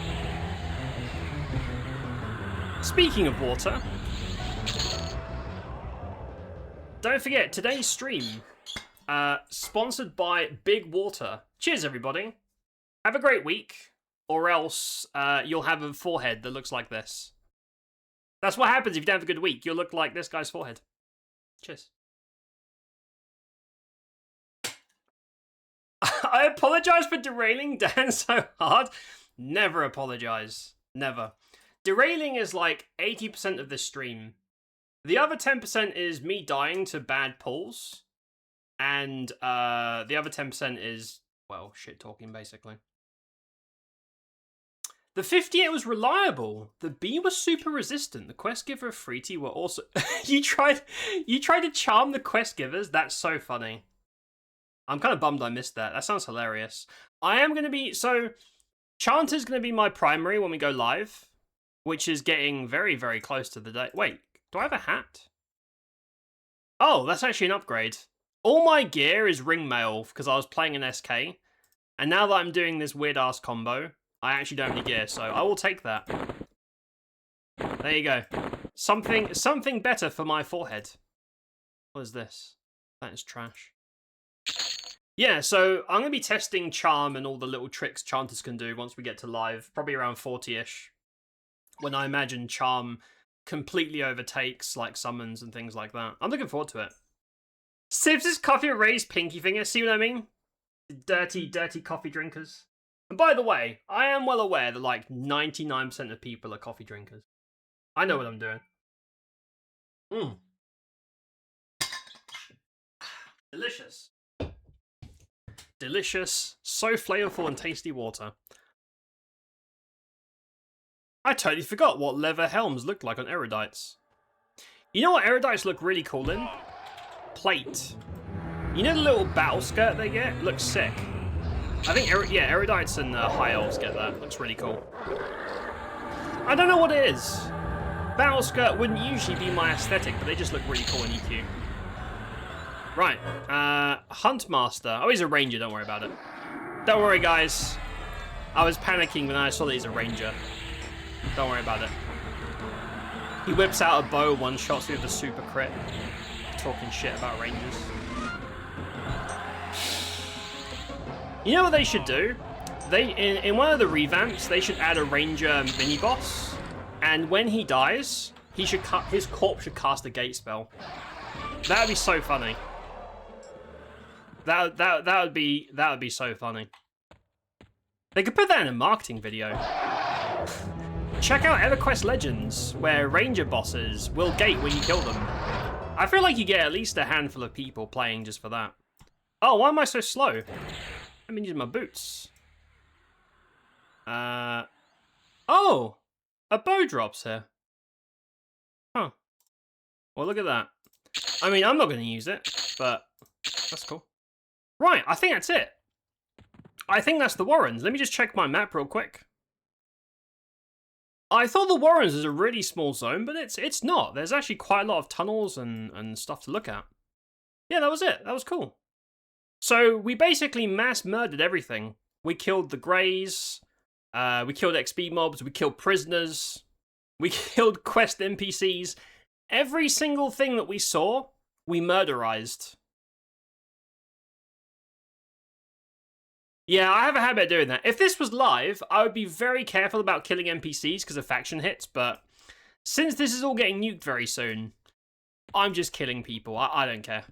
Speaking of water, don't forget today's stream, sponsored by Big Water. Cheers, everybody. Have a great week, or else you'll have a forehead that looks like this. That's what happens if you don't have a good week. You'll look like this guy's forehead. Cheers. I apologize for derailing Dan so hard. Never apologize. Never. Derailing is like 80% of the stream. The other 10% is me dying to bad pulls. And the other 10% is, well, shit talking, basically. The 58 was reliable. The B was super resistant. The quest giver of Freety were also... you tried to charm the quest givers? That's so funny. I'm kind of bummed I missed that. That sounds hilarious. I am going to be... So, Chanter's going to be my primary when we go live, which is getting very, very close to the day. Wait, do I have a hat? Oh, that's actually an upgrade. All my gear is ringmail because I was playing an SK. And now that I'm doing this weird-ass combo, I actually don't have any gear, so I will take that. There you go. Something better for my forehead. What is this? That is trash. Yeah, so I'm going to be testing Charm and all the little tricks Chanters can do once we get to live, probably around 40-ish, when I imagine Charm completely overtakes like summons and things like that. I'm looking forward to it. Sibs' coffee raised pinky finger, see what I mean? Dirty, dirty coffee drinkers. And by the way, I am well aware that like 99% of people are coffee drinkers. I know what I'm doing. Delicious. Delicious, so flavorful and tasty water. I totally forgot what leather helms looked like on erudites. You know what erudites look really cool in? Plate. You know the little battle skirt they get? Looks sick. I think, erudites and high elves get that. Looks really cool. I don't know what it is. Battle skirt wouldn't usually be my aesthetic, but they just look really cool in EQ. Right. Huntmaster. Oh, he's a ranger. Don't worry about it. Don't worry, guys. I was panicking when I saw that he's a ranger. Don't worry about it. He whips out a bow, one-shots me with a super crit. Talking shit about rangers. You know what they should do? In one of the revamps, they should add a ranger mini-boss. And when he dies, his corpse should cast a gate spell. That would be so funny. That would be so funny. They could put that in a marketing video. Check out EverQuest Legends, where ranger bosses will gate when you kill them. I feel like you get at least a handful of people playing just for that. Oh, why am I so slow? I've been using my boots. Oh! A bow drops here. Huh. Well, look at that. I mean, I'm not going to use it, but that's cool. Right, I think that's it. I think that's the Warrens. Let me just check my map real quick. I thought the Warrens was a really small zone, but it's not. There's actually quite a lot of tunnels and stuff to look at. Yeah, that was it. That was cool. So we basically mass murdered everything. We killed the Greys. We killed XP mobs. We killed prisoners. We killed quest NPCs. Every single thing that we saw, we murderized. Yeah, I have a habit of doing that. If this was live, I would be very careful about killing NPCs because of faction hits, but since this is all getting nuked very soon, I'm just killing people. I don't care.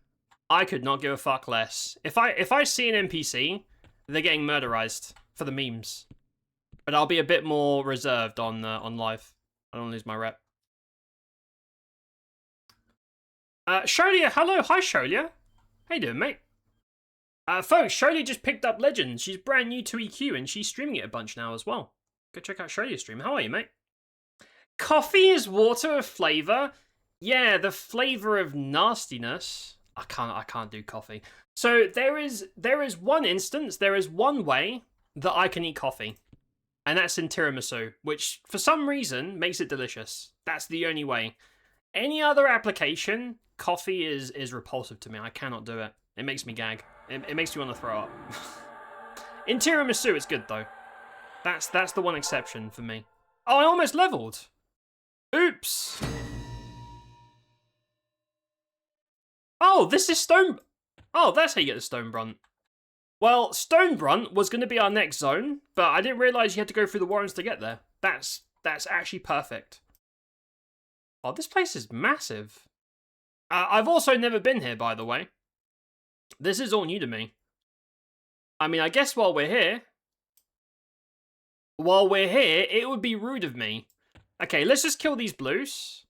I could not give a fuck less. If I see an NPC, they're getting murderized for the memes. But I'll be a bit more reserved on live. I don't lose my rep. Sholia, hello. Hi, Sholia. How you doing, mate? Folks, Sholia just picked up Legends. She's brand new to EQ, and she's streaming it a bunch now as well. Go check out Sholia's stream. How are you, mate? Coffee is water with flavor? Yeah, the flavor of nastiness. I can't do coffee. So there is one instance, there is one way that I can eat coffee. And that's in tiramisu, which for some reason makes it delicious. That's the only way. Any other application, coffee is repulsive to me. I cannot do it. It makes me gag. It makes me want to throw up. In tiramisu, it's good though. That's the one exception for me. Oh, I almost leveled. Oops. Oh, this is stone. Oh, that's how you get the stone brunt. Well, stone brunt was going to be our next zone, but I didn't realize you had to go through the Warrens to get there. That's actually perfect. Oh, this place is massive. I've also never been here, by the way. This is all new to me. I mean, I guess while we're here, it would be rude of me. Okay, let's just kill these blues.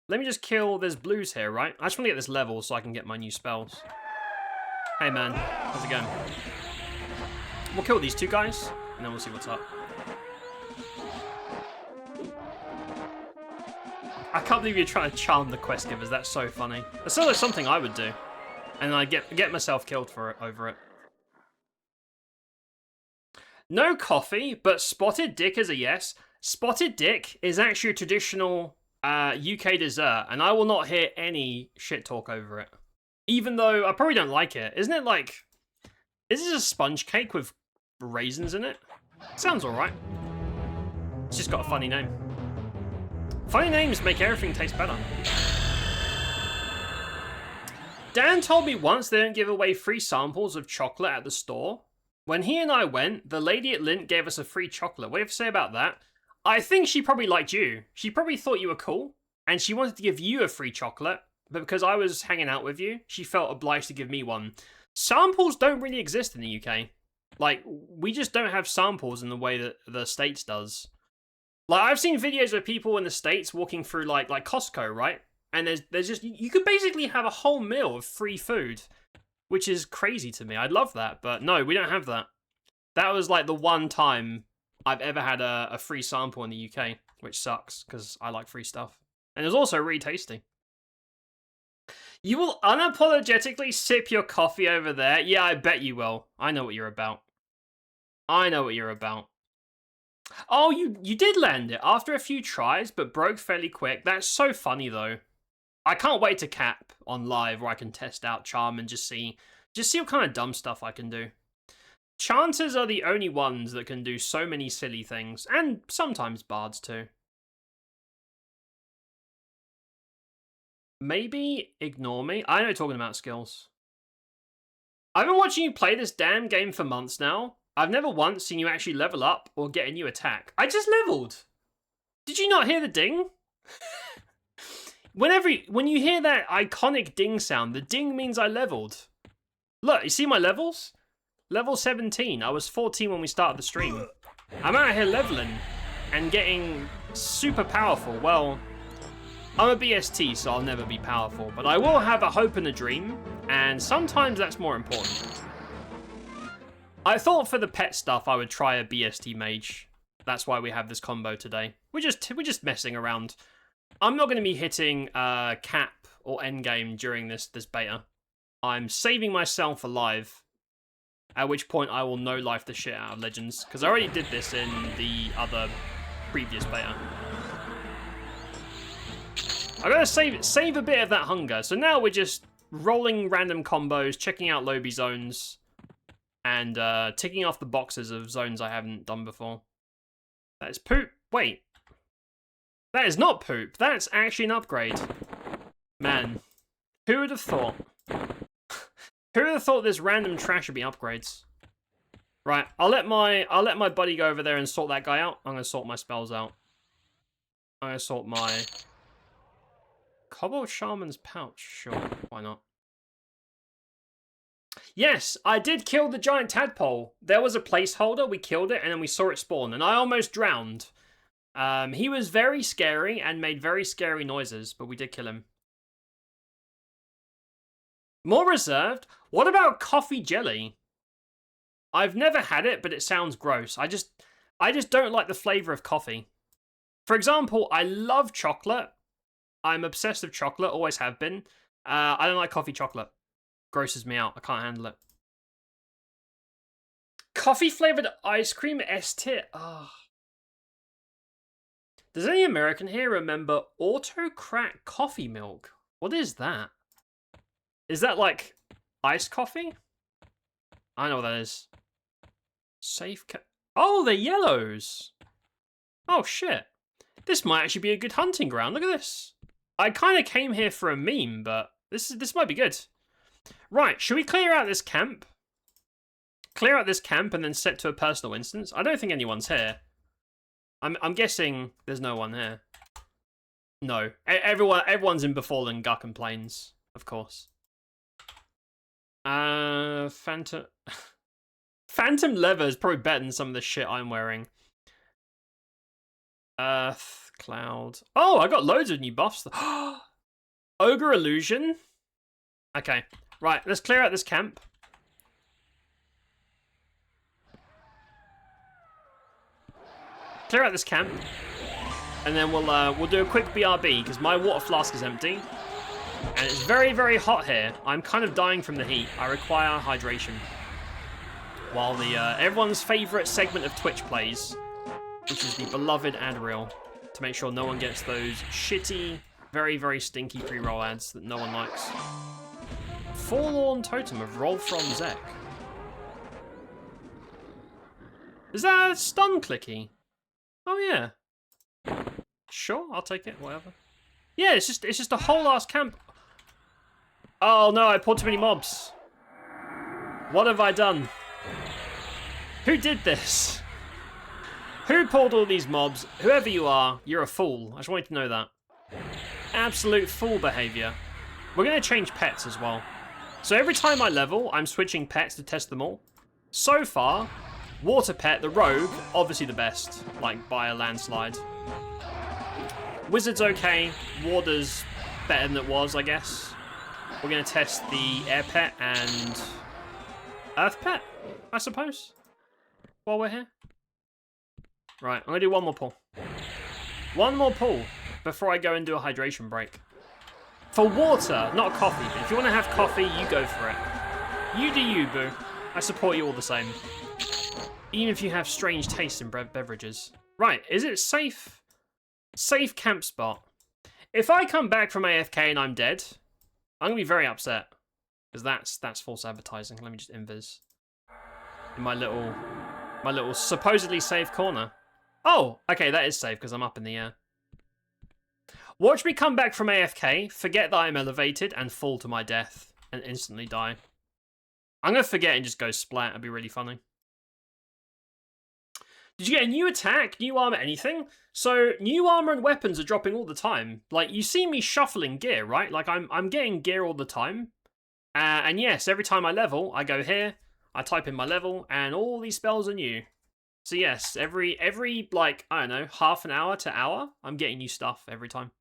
Let me just kill, there's blues here, right? I just want to get this level so I can get my new spells. Hey man, how's it going? We'll kill these two guys, and then we'll see what's up. I can't believe you're trying to charm the quest givers, that's so funny. That's sort of something I would do. And I get myself killed for it, over it. No coffee, but spotted dick is a yes. Spotted dick is actually a traditional UK dessert, and I will not hear any shit talk over it. Even though I probably don't like it. Isn't it like... Is this a sponge cake with raisins in it? Sounds alright. It's just got a funny name. Funny names make everything taste better. Dan told me once they don't give away free samples of chocolate at the store. When he and I went, the lady at Lint gave us a free chocolate. What do you have to say about that? I think she probably liked you. She probably thought you were cool, and she wanted to give you a free chocolate, but because I was hanging out with you, she felt obliged to give me one. Samples don't really exist in the UK. Like, we just don't have samples in the way that the States does. Like, I've seen videos of people in the States walking through, like Costco, right? And there's just, you could basically have a whole meal of free food, which is crazy to me. I'd love that, but no, we don't have that. That was like the one time I've ever had a free sample in the UK, which sucks because I like free stuff. And it's also really tasty. You will unapologetically sip your coffee over there? Yeah, I bet you will. I know what you're about. I know what you're about. Oh, you did land it after a few tries, but broke fairly quick. That's so funny, though. I can't wait to cap on live where I can test out Charm and just see what kind of dumb stuff I can do. Chanters are the only ones that can do so many silly things, and sometimes bards too. Maybe ignore me. I know talking about skills. I've been watching you play this damn game for months now. I've never once seen you actually level up or get a new attack. I just leveled. Did you not hear the ding? When you hear that iconic ding sound, the ding means I leveled. Look, you see my levels? Level 17. I was 14 when we started the stream. I'm out here leveling and getting super powerful. Well, I'm a BST, so I'll never be powerful, but I will have a hope and a dream, and sometimes that's more important. I thought for the pet stuff I would try a BST mage. That's why we have this combo today. We're just messing around. I'm not going to be hitting cap or endgame during this beta. I'm saving myself alive. At which point I will no-life the shit out of Legends, because I already did this in the other previous beta. I gotta save a bit of that hunger. So now we're just rolling random combos, checking out lobby zones, and ticking off the boxes of zones I haven't done before. That is poop. Wait. That is not poop. That's actually an upgrade. Man. Who would have thought? Who would have thought this random trash would be upgrades? Right, I'll let my buddy go over there and sort that guy out. I'm gonna sort my spells out. I'm gonna sort my Cobalt Shaman's Pouch. Sure, why not? Yes, I did kill the giant tadpole. There was a placeholder, we killed it, and then we saw it spawn, and I almost drowned. He was very scary and made very scary noises, but we did kill him. More reserved? What about coffee jelly? I've never had it, but it sounds gross. I just don't like the flavor of coffee. For example, I love chocolate. I'm obsessed with chocolate, always have been. I don't like coffee chocolate. Grosses me out. I can't handle it. Coffee flavored ice cream S tier. Oh. Does any American here remember Autocrat coffee milk? What is that? Is that like iced coffee? I know what that is. Safe oh, they're yellows. Oh shit. This might actually be a good hunting ground. Look at this. I kind of came here for a meme, but this might be good. Right, should we clear out this camp? Clear out this camp and then set to a personal instance? I don't think anyone's here. I'm guessing there's no one here. No. Everyone's in Befallen Guck Plains, of course. Phantom leather is probably better than some of the shit I'm wearing. Earth, cloud. Oh, I got loads of new buffs. Ogre illusion. Okay, right. Let's clear out this camp. Clear out this camp, and then we'll do a quick BRB because my water flask is empty. And it's very, very hot here. I'm kind of dying from the heat. I require hydration. While the everyone's favourite segment of Twitch plays, which is the beloved ad reel, to make sure no one gets those shitty, very, very stinky pre-roll ads that no one likes. Forlorn Totem of Roll from Zek. Is that a stun clicky? Oh yeah. Sure, I'll take it, whatever. Yeah, it's just a whole ass camp. Oh no, I pulled too many mobs. What have I done? Who did this? Who pulled all these mobs? Whoever you are, you're a fool. I just want you to know that. Absolute fool behavior. We're going to change pets as well. So every time I level, I'm switching pets to test them all. So far, Water Pet, the Rogue, obviously the best, like by a landslide. Wizard's okay. Warder's better than it was, I guess. We're going to test the Air Pet and Earth Pet, I suppose, while we're here. Right, I'm gonna do one more pull. One more pull before I go and do a hydration break. For water, not coffee. But if you want to have coffee, you go for it. You do you, boo. I support you all the same. Even if you have strange tastes in beverages. Right, is it safe? Safe camp spot. If I come back from AFK and I'm dead, I'm gonna be very upset. Because that's false advertising. Let me just invis. In my little supposedly safe corner. Oh, okay, that is safe because I'm up in the air. Watch me come back from AFK, forget that I'm elevated, and fall to my death, and instantly die. I'm gonna forget and just go splat, it'd be really funny. Did you get a new attack, new armor, anything? So, new armor and weapons are dropping all the time. Like, you see me shuffling gear, right? Like, I'm getting gear all the time. And yes, every time I level, I go here, I type in my level, and all these spells are new. So yes, every like, I don't know, half an hour to hour, I'm getting new stuff every time.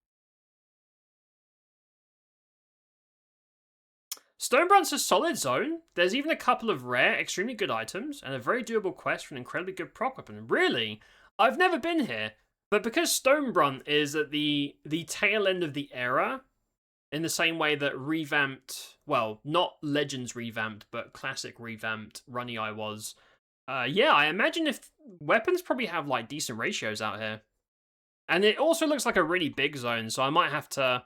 Stonebrunt's a solid zone. There's even a couple of rare, extremely good items, and a very doable quest for an incredibly good prop weapon. Really? I've never been here, but because Stonebrunt is at the tail end of the era, in the same way that revamped, well, not Legends revamped, but Classic revamped Runny Eye was, yeah, I imagine if weapons probably have like decent ratios out here. And it also looks like a really big zone, so I might have to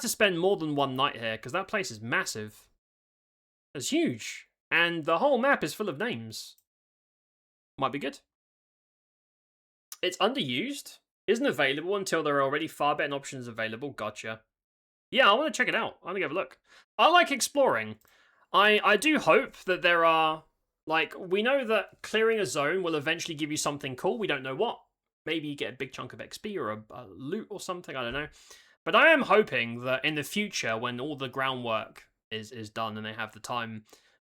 spend more than one night here, because that place is massive. It's huge. And the whole map is full of names. Might be good. It's underused. Isn't available until there are already far better options available. Gotcha. Yeah, I want to check it out. I want to have a look. I like exploring. I do hope that there are... Like, we know that clearing a zone will eventually give you something cool. We don't know what. Maybe you get a big chunk of XP or a loot or something. I don't know. But I am hoping that in the future, when all the groundwork is done and they have the time,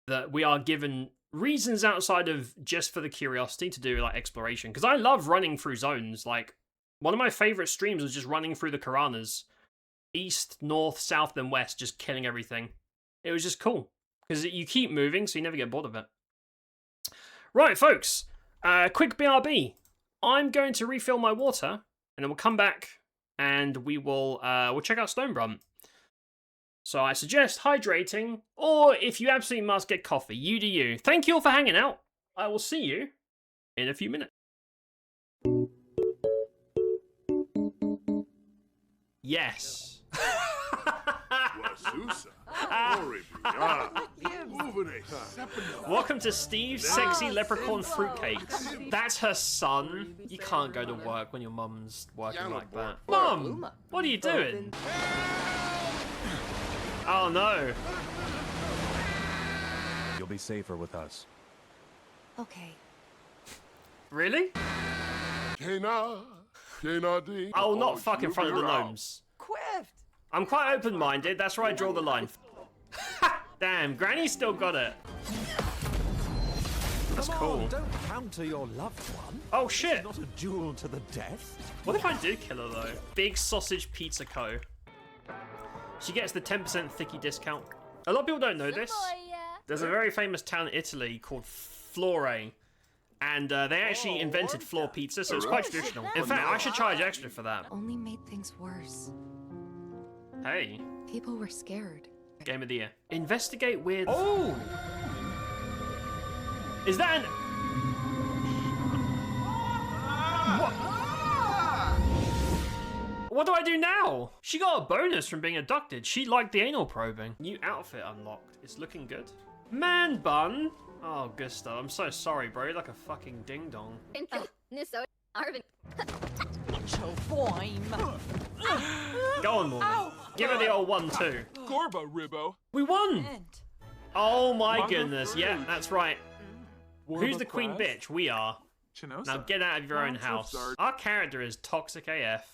that we are given reasons outside of just for the curiosity to do like exploration. Because I love running through zones. Like, one of my favorite streams was just running through the Karanas. East, north, south, and west, just killing everything. It was just cool. Because you keep moving, so you never get bored of it. Right, folks. Quick BRB. I'm going to refill my water, and then we'll come back and we'll check out Stonebrunt. So I suggest hydrating, or if you absolutely must, get coffee. You do you. Thank you all for hanging out. I will see you in a few minutes. Yes. Welcome to Steve's Sexy Leprechaun Fruitcakes. That's her son. You can't go to work when your mum's working like that. Mum, what are you doing? Oh no. You'll be safer with us. Okay. Really? I will not fuck in front of the gnomes. Quift! I'm quite open-minded, that's where I draw the line. Damn, Granny still got it. That's cool. Don't counter your loved one. Oh shit! Not a duel to the death. What if I did kill her though? Big Sausage Pizza Co. She gets the 10% thicky discount. A lot of people don't know this. There's a very famous town in Italy called Flore. And they actually invented floor pizza, so it's quite traditional. In fact, I should charge extra for that. Only made things worse. Hey. People were scared. Game of the year. Investigate weird... Oh! Is that an... What do I do now? She got a bonus from being abducted. She liked the anal probing. New outfit unlocked. It's looking good. Man bun? Oh, Gustav, I'm so sorry, bro. You're like a fucking ding-dong. Go on, Morgan. Give her the old 1-2. Gorba, Ribbo. We won! Oh my goodness. Yeah, that's right. Who's the queen bitch? We are. Now get out of your own house. Our character is toxic AF.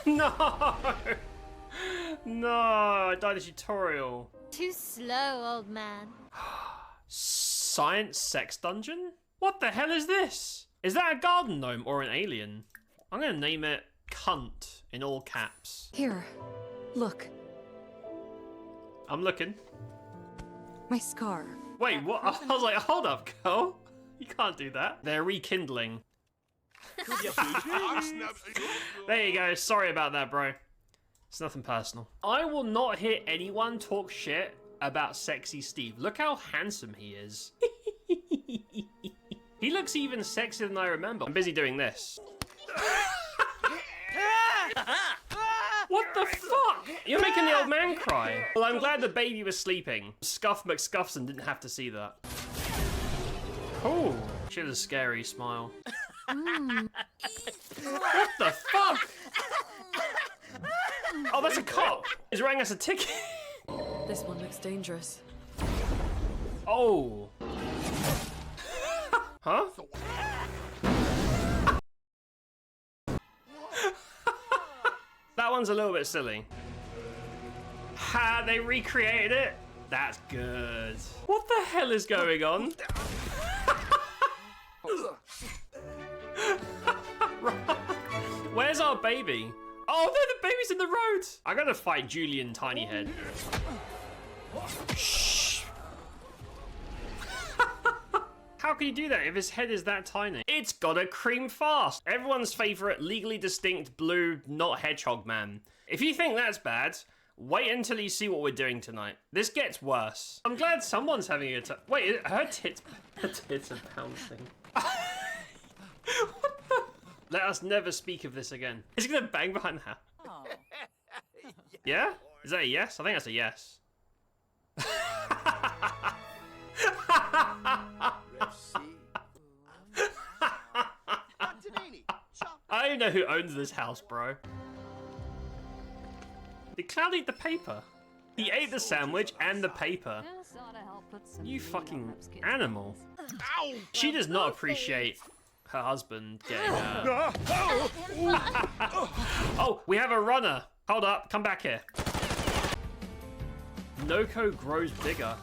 No! No, I died a tutorial. Too slow, old man. Science sex dungeon? What the hell is this? Is that a garden gnome or an alien? I'm gonna name it Cunt in all caps. Here, look. I'm looking. My scar. Wait, what? I was like, hold up, girl. You can't do that. They're rekindling. There you go. Sorry about that, bro. It's nothing personal. I will not hear anyone talk shit about sexy Steve. Look how handsome he is. He looks even sexier than I remember. I'm busy doing this. What the fuck? You're making the old man cry. Well, I'm glad the baby was sleeping. Scuff McScuffson didn't have to see that. Cool. She had a scary smile. What the fuck? Oh, that's a cop. He's writing us a ticket. This one looks dangerous. Oh. Huh? That one's a little bit silly. Ha, they recreated it? That's good. What the hell is going on? Where's our baby? Oh no, the baby's in the road! I gotta fight Julian Tinyhead. Shh. How can you do that if his head is that tiny? It's gotta cream fast. Everyone's favorite legally distinct blue not hedgehog man. If you think that's bad, wait until you see what we're doing tonight. This gets worse. I'm glad someone's having a time. Wait, her tits are bouncing. What the? Let us never speak of this again. Is he gonna bang behind her? Oh. Yeah? Is that a yes? I think that's a yes. I don't know who owns this house, bro. Did Cloud eat the paper? He ate the sandwich and the paper. You fucking animal. She does not appreciate her husband getting Oh, we have a runner. Hold up, come back here. Noko grows bigger.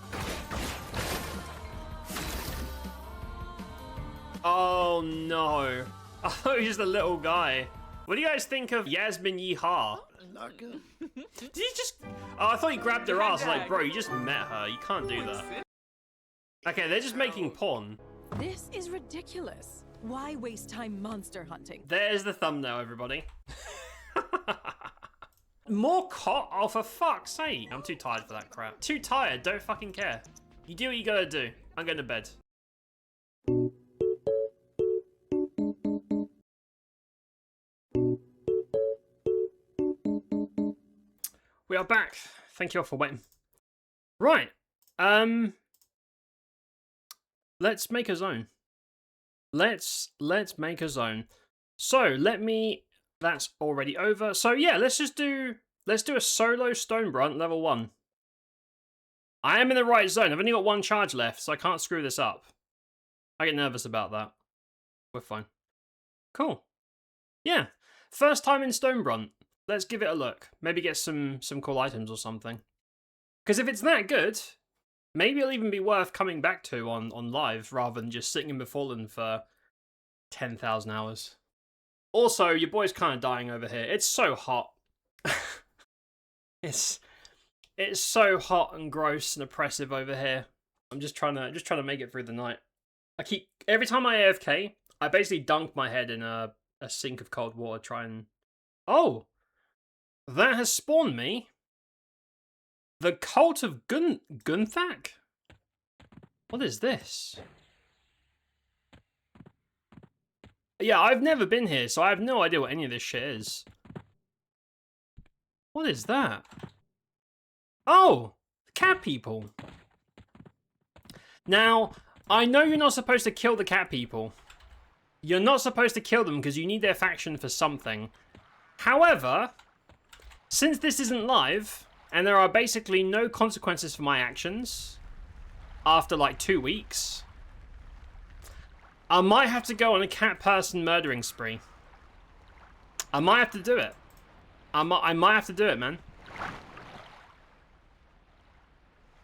Oh no. Oh, he's just a little guy. What do you guys think of Yasmin Yeehaw? Did he just... Oh, I thought he grabbed her ass. Like, bro, you just met her. You can't do that. Okay, they're just making porn. This is ridiculous. Why waste time monster hunting? There's the thumbnail, everybody. More cot? Oh, for fuck's sake. I'm too tired for that crap. Too tired, don't fucking care. You do what you gotta do. I'm going to bed. We are back. Thank you all for waiting. Right. Let's make a zone. Let's make a zone. So that's already over. So yeah, let's do a solo Stonebrunt level 1. I am in the right zone. I've only got one charge left, so I can't screw this up. I get nervous about that. We're fine. Cool. Yeah. First time in Stonebrunt. Let's give it a look. Maybe get some cool items or something. Because if it's that good, maybe it'll even be worth coming back to on live rather than just sitting in Befallen for 10,000 hours. Also, your boy's kind of dying over here. It's so hot. It's so hot and gross and oppressive over here. I'm just trying to make it through the night. Every time I AFK, I basically dunk my head in a sink of cold water, try and... Oh! That has spawned me the Cult of Gunthak? What is this? Yeah, I've never been here, so I have no idea what any of this shit is. What is that? Oh! Cat people. Now, I know you're not supposed to kill the cat people. You're not supposed to kill them because you need their faction for something. However... Since this isn't live, and there are basically no consequences for my actions after like 2 weeks, I might have to go on a cat person murdering spree. I might have to do it. I might have to do it, man.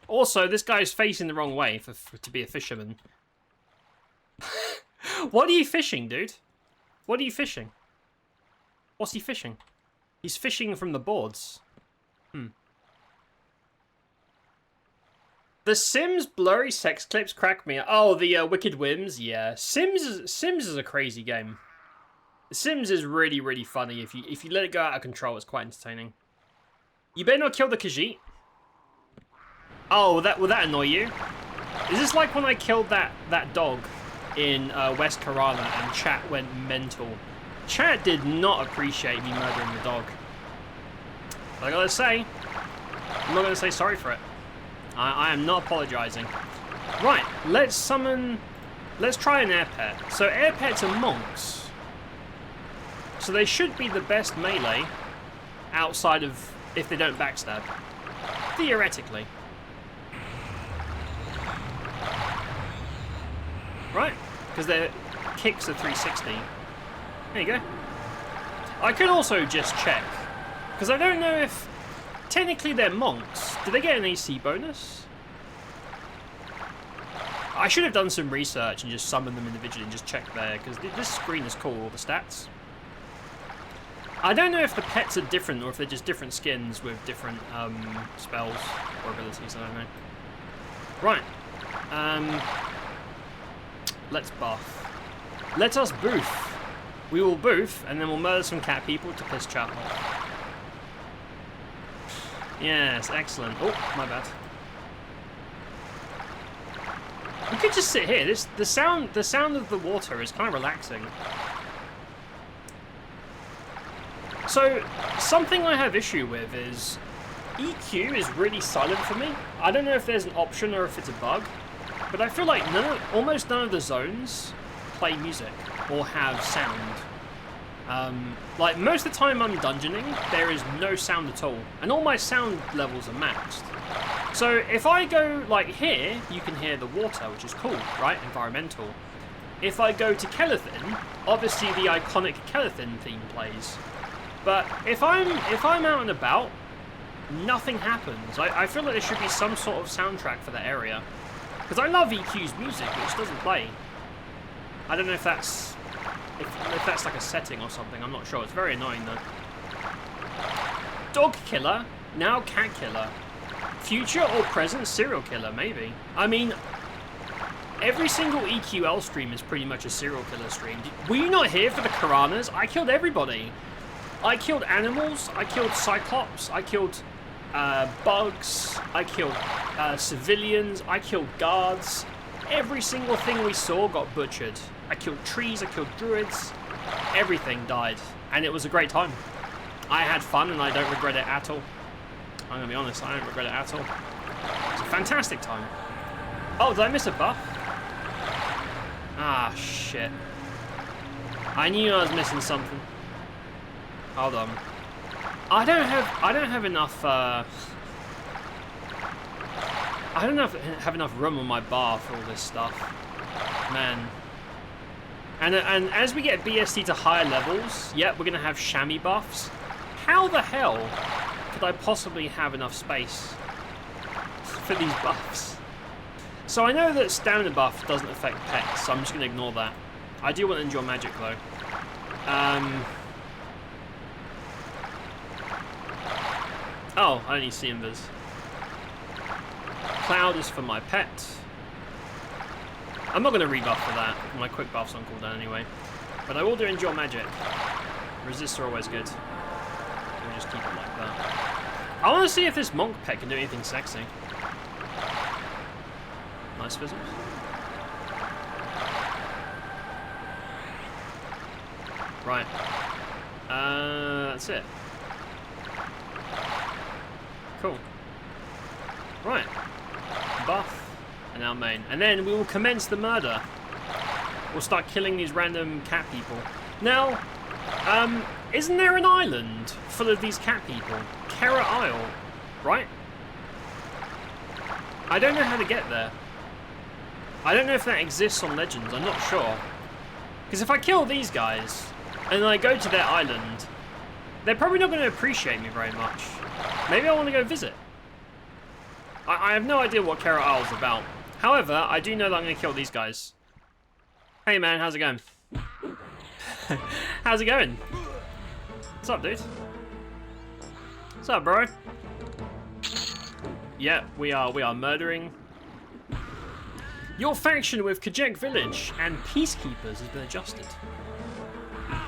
Also, this guy's facing the wrong way to be a fisherman. What are you fishing, dude? What are you fishing? What's he fishing? He's fishing from the boards. The The Sims blurry sex clips crack me. Oh, the Wicked Whims, yeah. Sims is a crazy game. Sims is really, really funny. If you let it go out of control, it's quite entertaining. You better not kill the Khajiit. Oh, will that annoy you? Is this like when I killed that dog in West Karana and chat went mental? Chat did not appreciate me murdering the dog. But I gotta say, I'm not gonna say sorry for it. I am not apologizing. Right, let's try an air pet. So air pets are monks. So they should be the best melee outside of if they don't backstab. Theoretically. Right, because their kicks are 360. There you go. I could also just check, because I don't know if, technically they're monks. Do they get an AC bonus? I should have done some research and just summoned them individually and just check there, because this screen is cool, all the stats. I don't know if the pets are different or if they're just different skins with different spells or abilities, I don't know. Right. Let's buff. Let us boof. We will boof, and then we'll murder some cat people to piss chat off. Yes, excellent. Oh, my bad. We could just sit here. The sound of the water is kind of relaxing. So, something I have issue with is EQ is really silent for me. I don't know if there's an option or if it's a bug, but I feel like almost none of the zones play music or have sound. Like most of the time I'm dungeoning, there is no sound at all, and all my sound levels are maxed. So if I go like here, you can hear the water, which is cool, right? Environmental. If I go to Kelethin, obviously the iconic Kelethin theme plays. But if I'm out and about, nothing happens. I feel like there should be some sort of soundtrack for that area. Because I love EQ's music, which doesn't play. I don't know if that's like a setting or something, I'm not sure. It's very annoying though. Dog killer, now cat killer. Future or present serial killer, maybe. I mean, every single EQL stream is pretty much a serial killer stream. Were you not here for the Karanas? I killed everybody. I killed animals, I killed Cyclops, I killed bugs, I killed civilians, I killed guards. Every single thing we saw got butchered. I killed trees, I killed druids, everything died. And it was a great time. I had fun and I don't regret it at all. I'm gonna be honest, I don't regret it at all. It's a fantastic time. Oh, did I miss a buff? Ah, shit. I knew I was missing something. Hold on. I don't have enough I don't have enough room on my bar for all this stuff. Man. And as we get BST to higher levels, yep, we're gonna have chamois buffs. How the hell could I possibly have enough space for these buffs? So I know that stamina buff doesn't affect pets, so I'm just gonna ignore that. I do want to endure magic though. Oh, I only see Invis. Cloud is for my pet. I'm not going to rebuff for that. My quick buff's on cooldown anyway. But I will do endure magic. Resists are always good. We'll just keep it like that. I want to see if this monk pet can do anything sexy. Nice fizzles. Right. That's it. Cool. Right. Buff. And now main. And then we will commence the murder. We'll start killing these random cat people. Now, isn't there an island full of these cat people? Kera Isle, right? I don't know how to get there. I don't know if that exists on Legends, I'm not sure. Because if I kill these guys, and I go to their island, they're probably not going to appreciate me very much. Maybe I want to go visit. I have no idea what Kera Isle is about. However, I do know that I'm going to kill these guys. Hey man, how's it going? How's it going? What's up, dude? What's up, bro? Yeah, we are murdering Your faction with Kajek Village and Peacekeepers has been adjusted.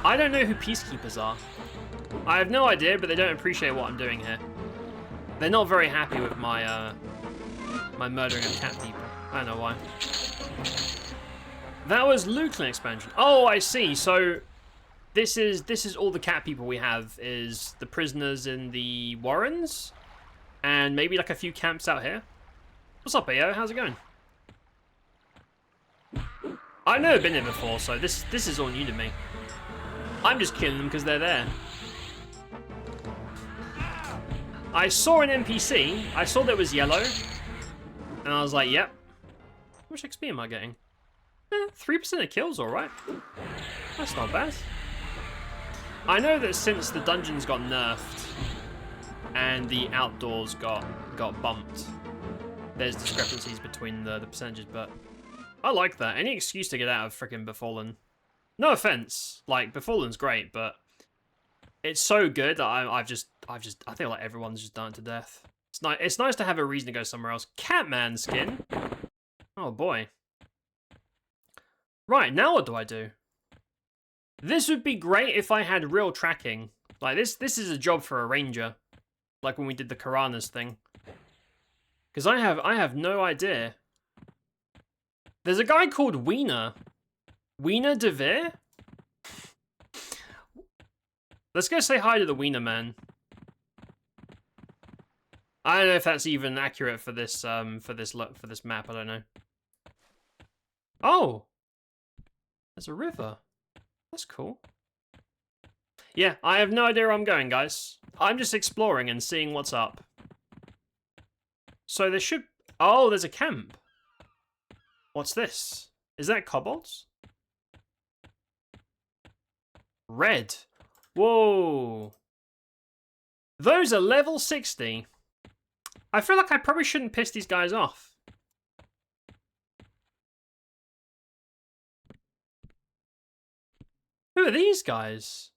I don't know who Peacekeepers are. I have no idea, but they don't appreciate what I'm doing here. They're not very happy with my my murdering of cat people. I don't know why. That was Lukeland expansion. Oh, I see. So this is all the cat people we have, is the prisoners in the Warrens, and maybe like a few camps out here. What's up, AO? How's it going? I've never been here before, so this is all new to me. I'm just killing them because they're there. I saw an NPC. I saw that it was yellow, and I was like, "Yep." How much XP am I getting? 3% of kills, all right. That's not bad. I know that since the dungeons got nerfed and the outdoors got bumped, there's discrepancies between the percentages, but I like that. Any excuse to get out of freaking Befallen. No offense, like Befallen's great, but it's so good that I feel like everyone's just done it to death. It's nice to have a reason to go somewhere else. Catman skin. Oh boy. Right, now what do I do? This would be great if I had real tracking. Like this is a job for a ranger. Like when we did the Karanas thing. Because I have no idea. There's a guy called Wiener. Wiener de Veer? Let's go say hi to the Wiener man. I don't know if that's even accurate for this map. I don't know. Oh, there's a river. That's cool. Yeah, I have no idea where I'm going, guys. I'm just exploring and seeing what's up. So there should... Oh, there's a camp. What's this? Is that kobolds? Red. Whoa. Those are level 60. I feel like I probably shouldn't piss these guys off. Who are these guys?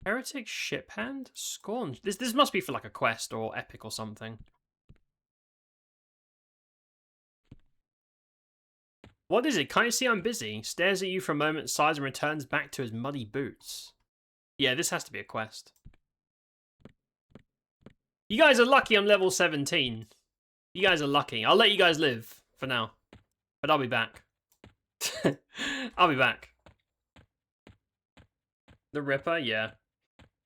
Heretic Shiphand? Scorn. This must be for like a quest or epic or something. What is it? Can't you see I'm busy? Stares at you for a moment, sighs and returns back to his muddy boots. Yeah, this has to be a quest. You guys are lucky I'm level 17. You guys are lucky. I'll let you guys live for now. But I'll be back. I'll be back. The Ripper, yeah.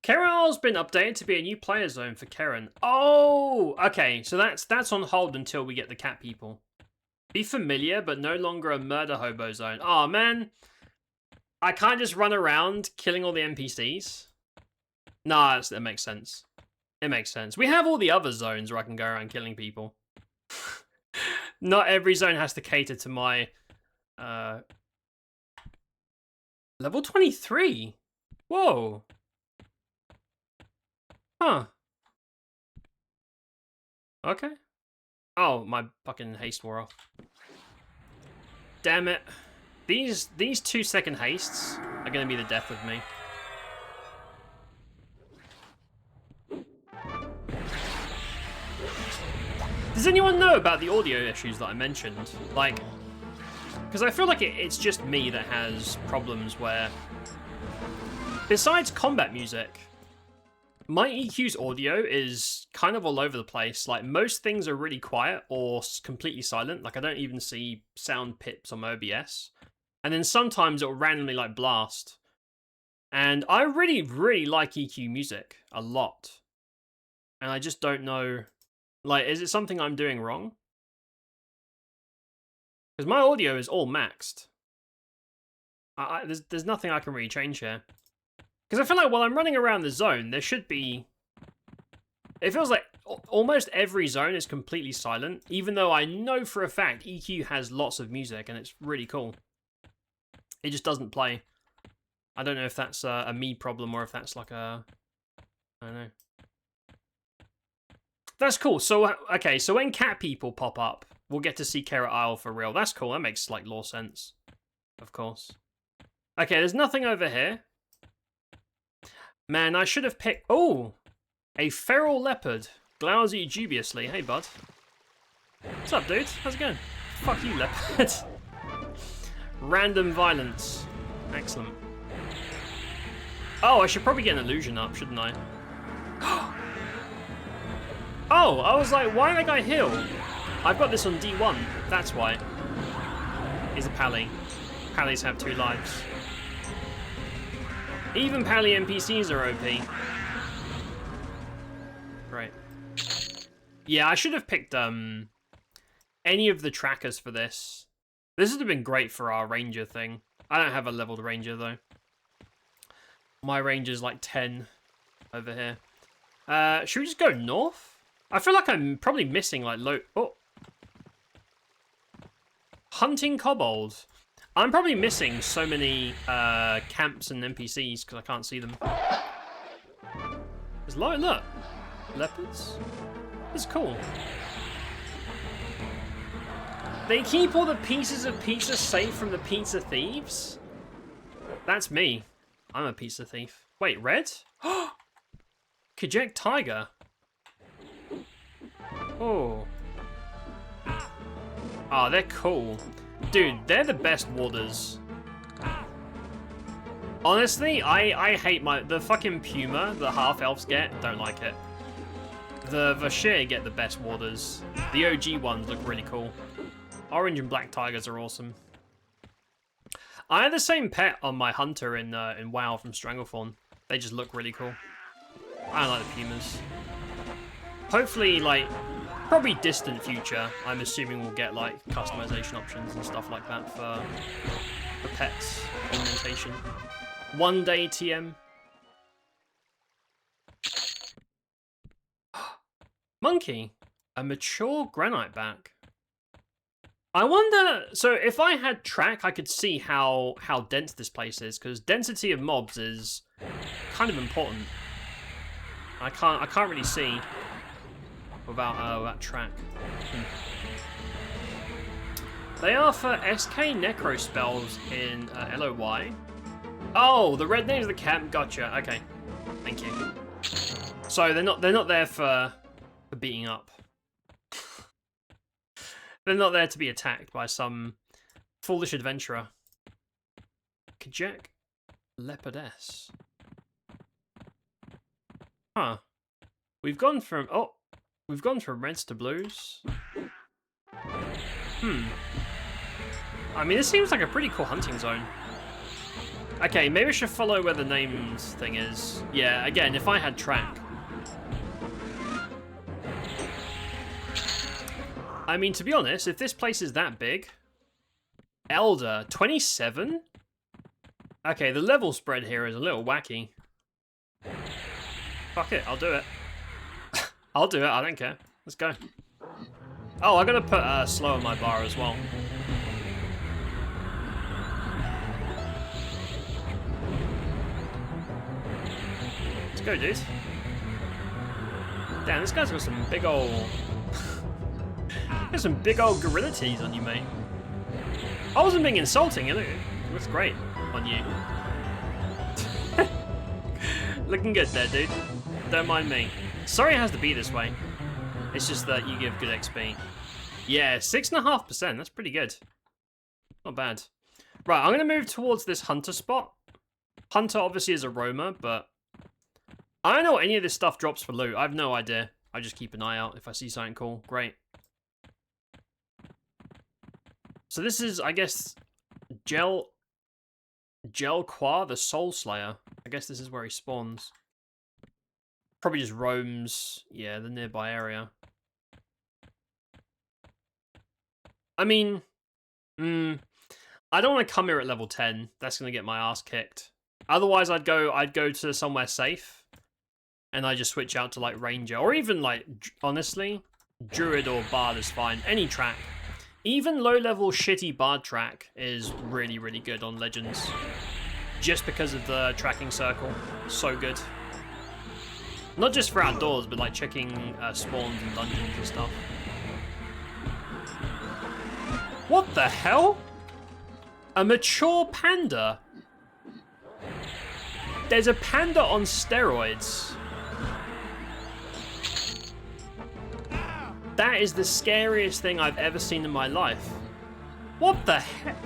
Keren's been updated to be a new player zone for Keren. Oh, okay. So that's on hold until we get the cat people. Be familiar, but no longer a murder hobo zone. Oh, man. I can't just run around killing all the NPCs. Nah, that makes sense. It makes sense. We have all the other zones where I can go around killing people. Not every zone has to cater to my... Level 23? Whoa. Huh. Okay. Oh, my fucking haste wore off. Damn it. These 2-second hastes are going to be the death of me. Does anyone know about the audio issues that I mentioned? Like, because I feel like it's just me that has problems where, besides combat music, my EQ's audio is kind of all over the place. Like, most things are really quiet or completely silent. Like, I don't even see sound pips on my OBS. And then sometimes it'll randomly, like, blast. And I really, really like EQ music a lot. And I just don't know... Like, is it something I'm doing wrong? Because my audio is all maxed. There's nothing I can really change here. Because I feel like while I'm running around the zone, there should be... It feels like almost every zone is completely silent, even though I know for a fact EQ has lots of music, and it's really cool. It just doesn't play. I don't know if that's a me problem, or if that's like a... I don't know. That's cool. So, okay, so when cat people pop up, we'll get to see Carrot Isle for real. That's cool. That makes, like, law sense. Of course. Okay, there's nothing over here. Man, I should have picked... Oh! A feral leopard. Glowers at you dubiously. Hey, bud. What's up, dude? How's it going? Fuck you, leopard. Random violence. Excellent. Oh, I should probably get an illusion up, shouldn't I? Oh, I was like, why did that guy heal? I've got this on D1, that's why. He's a pally. Pallies have 2 lives. Even pally NPCs are OP. Right. Yeah, I should have picked any of the trackers for this. This would have been great for our ranger thing. I don't have a leveled ranger though. My ranger's like 10 over here. Should we just go north? I feel like I'm probably missing like hunting kobolds. I'm probably missing so many camps and NPCs because I can't see them. There's look. Leopards. It's cool. They keep all the pieces of pizza safe from the pizza thieves? That's me. I'm a pizza thief. Wait, red? Kajek tiger. Oh. Oh, they're cool. Dude, they're the best warders. Honestly, I hate the fucking Puma the half-elves get. Don't like it. The Vashir get the best warders. The OG ones look really cool. Orange and black tigers are awesome. I had the same pet on my hunter in WoW from Stranglethorn. They just look really cool. I like the Pumas. Hopefully, like, probably distant future, I'm assuming we'll get, like, customization options and stuff like that for the pets augmentation. One day TM. Monkey. A mature granite back. I wonder, so if I had track, I could see how dense this place is, because density of mobs is kind of important. I can't really see without track. They are for SK Necro spells in LOY. Oh, the red names of the camp. Gotcha. Okay, thank you. So they're not there for beating up. They're not there to be attacked by some foolish adventurer. Kajek leopardess. Huh. We've gone from reds to blues. I mean, this seems like a pretty cool hunting zone. Okay, maybe I should follow where the names thing is. Yeah, again, if I had track. I mean, to be honest, if this place is that big... Elder, 27? Okay, the level spread here is a little wacky. Fuck it, I'll do it. I'll do it, I don't care. Let's go. Oh, I gotta put slow on my bar as well. Let's go, dude. Damn, this guy's got some big ol'... There's some big old gorilla tees on you, mate. I wasn't being insulting, it looks great on you. Looking good there, dude. Don't mind me. Sorry it has to be this way. It's just that you give good XP. Yeah, 6.5%, that's pretty good. Not bad. Right, I'm going to move towards this hunter spot. Hunter obviously is a roamer, but... I don't know what any of this stuff drops for loot. I have no idea. I just keep an eye out if I see something cool. Great. So this is, I guess, Gelqua, the Soul Slayer. I guess this is where he spawns. Probably just roams, yeah, the nearby area. I mean, I don't want to come here at level 10. That's going to get my ass kicked. Otherwise, I'd go to somewhere safe. And I just switch out to, like, Ranger. Or even, like, honestly, Druid or Bard is fine. Any track. Even low-level shitty Bard track is really, really good on Legends. Just because of the tracking circle. So good. Not just for outdoors, but like checking spawns and dungeons and stuff. What the hell? A mature panda? There's a panda on steroids. That is the scariest thing I've ever seen in my life. What the heck?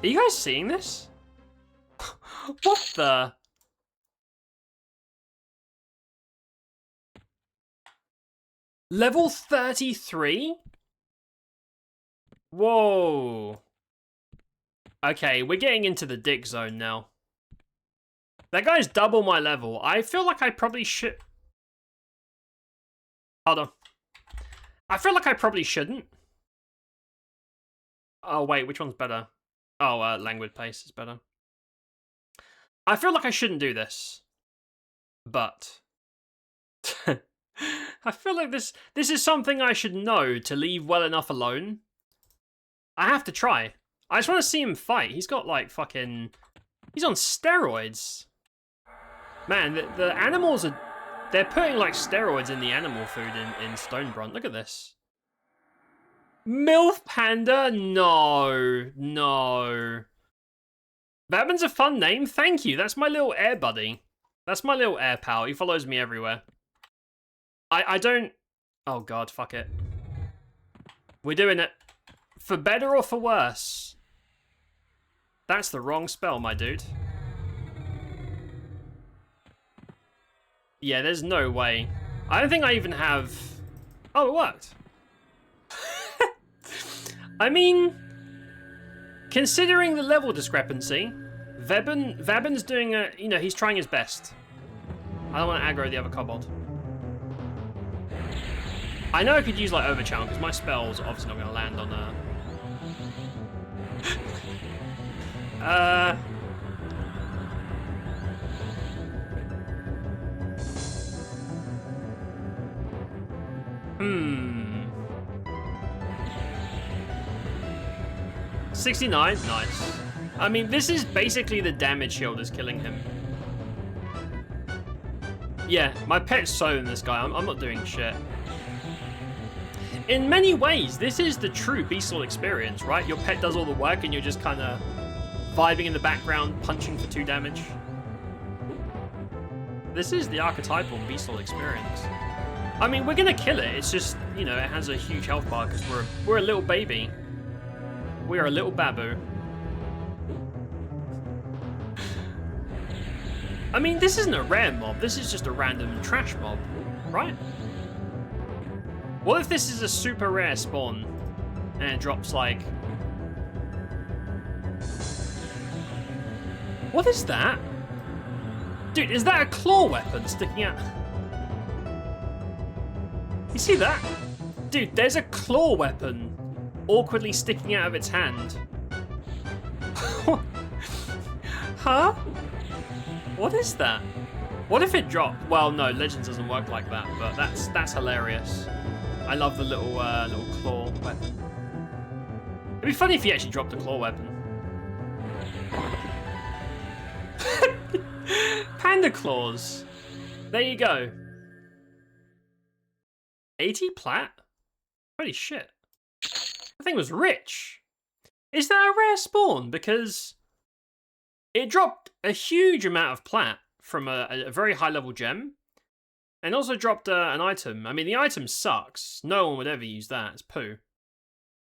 Are you guys seeing this? What the? Level 33? Whoa. Okay, we're getting into the dick zone now. That guy's double my level. I feel like I probably should... Hold on. I feel like I probably shouldn't. Oh, wait, which one's better? Oh, languid pace is better. I feel like I shouldn't do this. But... I feel like this is something I should know to leave well enough alone. I have to try. I just want to see him fight. He's got, like, fucking... He's on steroids. Man, the animals are... They're putting, like, steroids in the animal food in Stonebrunt. Look at this. MILF Panda? No. No. Batman's a fun name. Thank you. That's my little air buddy. That's my little air pal. He follows me everywhere. I don't... Oh, God. Fuck it. We're doing it. For better or for worse? That's the wrong spell, my dude. Yeah, there's no way. I don't think I even have... Oh, it worked. I mean... Considering the level discrepancy, Vebin's doing a... You know, he's trying his best. I don't want to aggro the other kobold. I know I could use, like, Overchannel, because my spell's obviously not going to land on Hmm. 69? Nice. I mean, this is basically the damage shield is killing him. Yeah, my pet's sewing this guy. I'm not doing shit. In many ways, this is the true Beastlaw experience, right? Your pet does all the work and you're just kind of vibing in the background, punching for 2 damage. This is the archetypal Beastlaw experience. I mean, we're gonna kill it. It's just, you know, it has a huge health bar because we're a little baby. We are a little babu. I mean, this isn't a rare mob. This is just a random trash mob, right? What if this is a super rare spawn and it drops like... What is that? Dude, is that a claw weapon sticking out? You see that? Dude, there's a claw weapon awkwardly sticking out of its hand. Huh? What is that? What if it dropped? Well, no, Legends doesn't work like that, but that's hilarious. I love the little little claw weapon. It'd be funny if he actually dropped a claw weapon. Panda claws. There you go. 80 plat? Holy shit. That thing was rich. Is that a rare spawn? Because it dropped a huge amount of plat from a very high level gem. And also dropped an item. I mean, the item sucks. No one would ever use that. It's poo.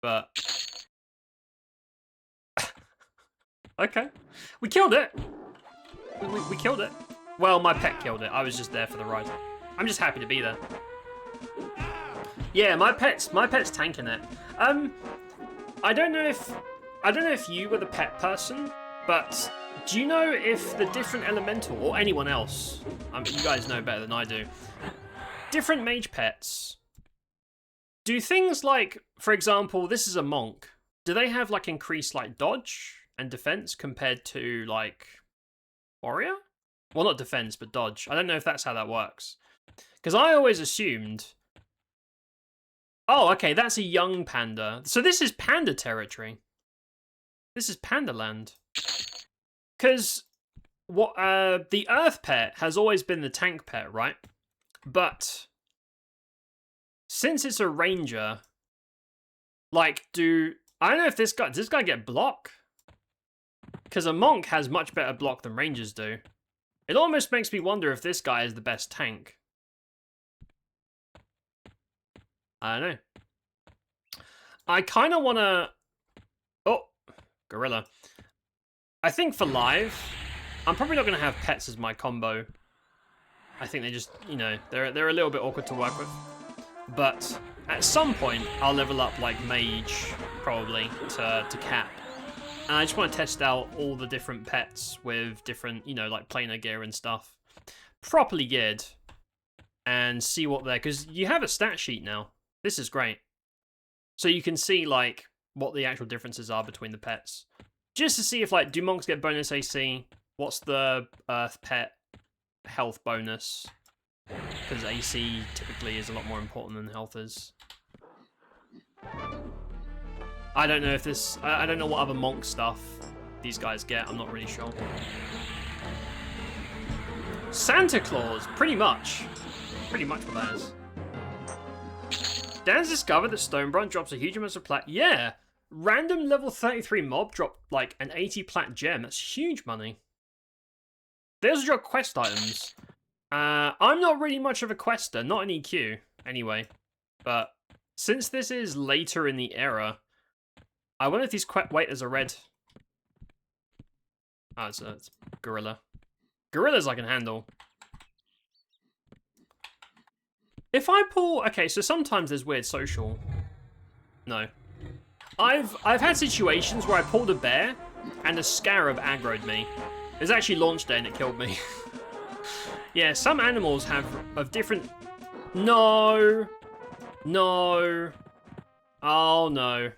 But... Okay. We killed it. We killed it. Well, my pet killed it. I was just there for the ride. I'm just happy to be there. Yeah, my pet's tanking it. I don't know if you were the pet person, but do you know if the different elemental, or anyone else, I mean, you guys know better than I do, different mage pets, do things like, for example, this is a monk, do they have like increased like dodge and defense compared to like warrior? Well, not defense, but dodge. I don't know if that's how that works. Because I always assumed... Oh, okay, that's a young panda. So this is panda territory. This is Panda Land. Because what the Earth pet has always been the tank pet, right? But since it's a ranger, like, I don't know if does this guy get block? Because a monk has much better block than rangers do. It almost makes me wonder if this guy is the best tank. I don't know. I kind of want to... Oh, gorilla. I think for live, I'm probably not going to have pets as my combo. I think they just, you know, they're a little bit awkward to work with. But at some point, I'll level up like mage, probably, to cap. And I just want to test out all the different pets with different, you know, like planar gear and stuff. Properly geared. And see what they're... Because you have a stat sheet now. This is great. So you can see, like, what the actual differences are between the pets. Just to see if, like, do monks get bonus AC? What's the earth pet health bonus? Because AC typically is a lot more important than health is. I don't know if this... I don't know what other monk stuff these guys get. I'm not really sure. Santa Claus, pretty much. Pretty much what that is. Dan's discovered that Stonebrand drops a huge amount of plat. Yeah! Random level 33 mob dropped like an 80 plat gem. That's huge money. They also drop quest items. I'm not really much of a quester, not an EQ, anyway. But since this is later in the era, I wonder if these wait, there's a red. Oh, it's gorilla. Gorillas I can handle. If I pull... Okay, so sometimes there's weird social. No. I've had situations where I pulled a bear and a scarab aggroed me. It was actually launch day and it killed me. Yeah, some animals have different... No. No. Oh, no.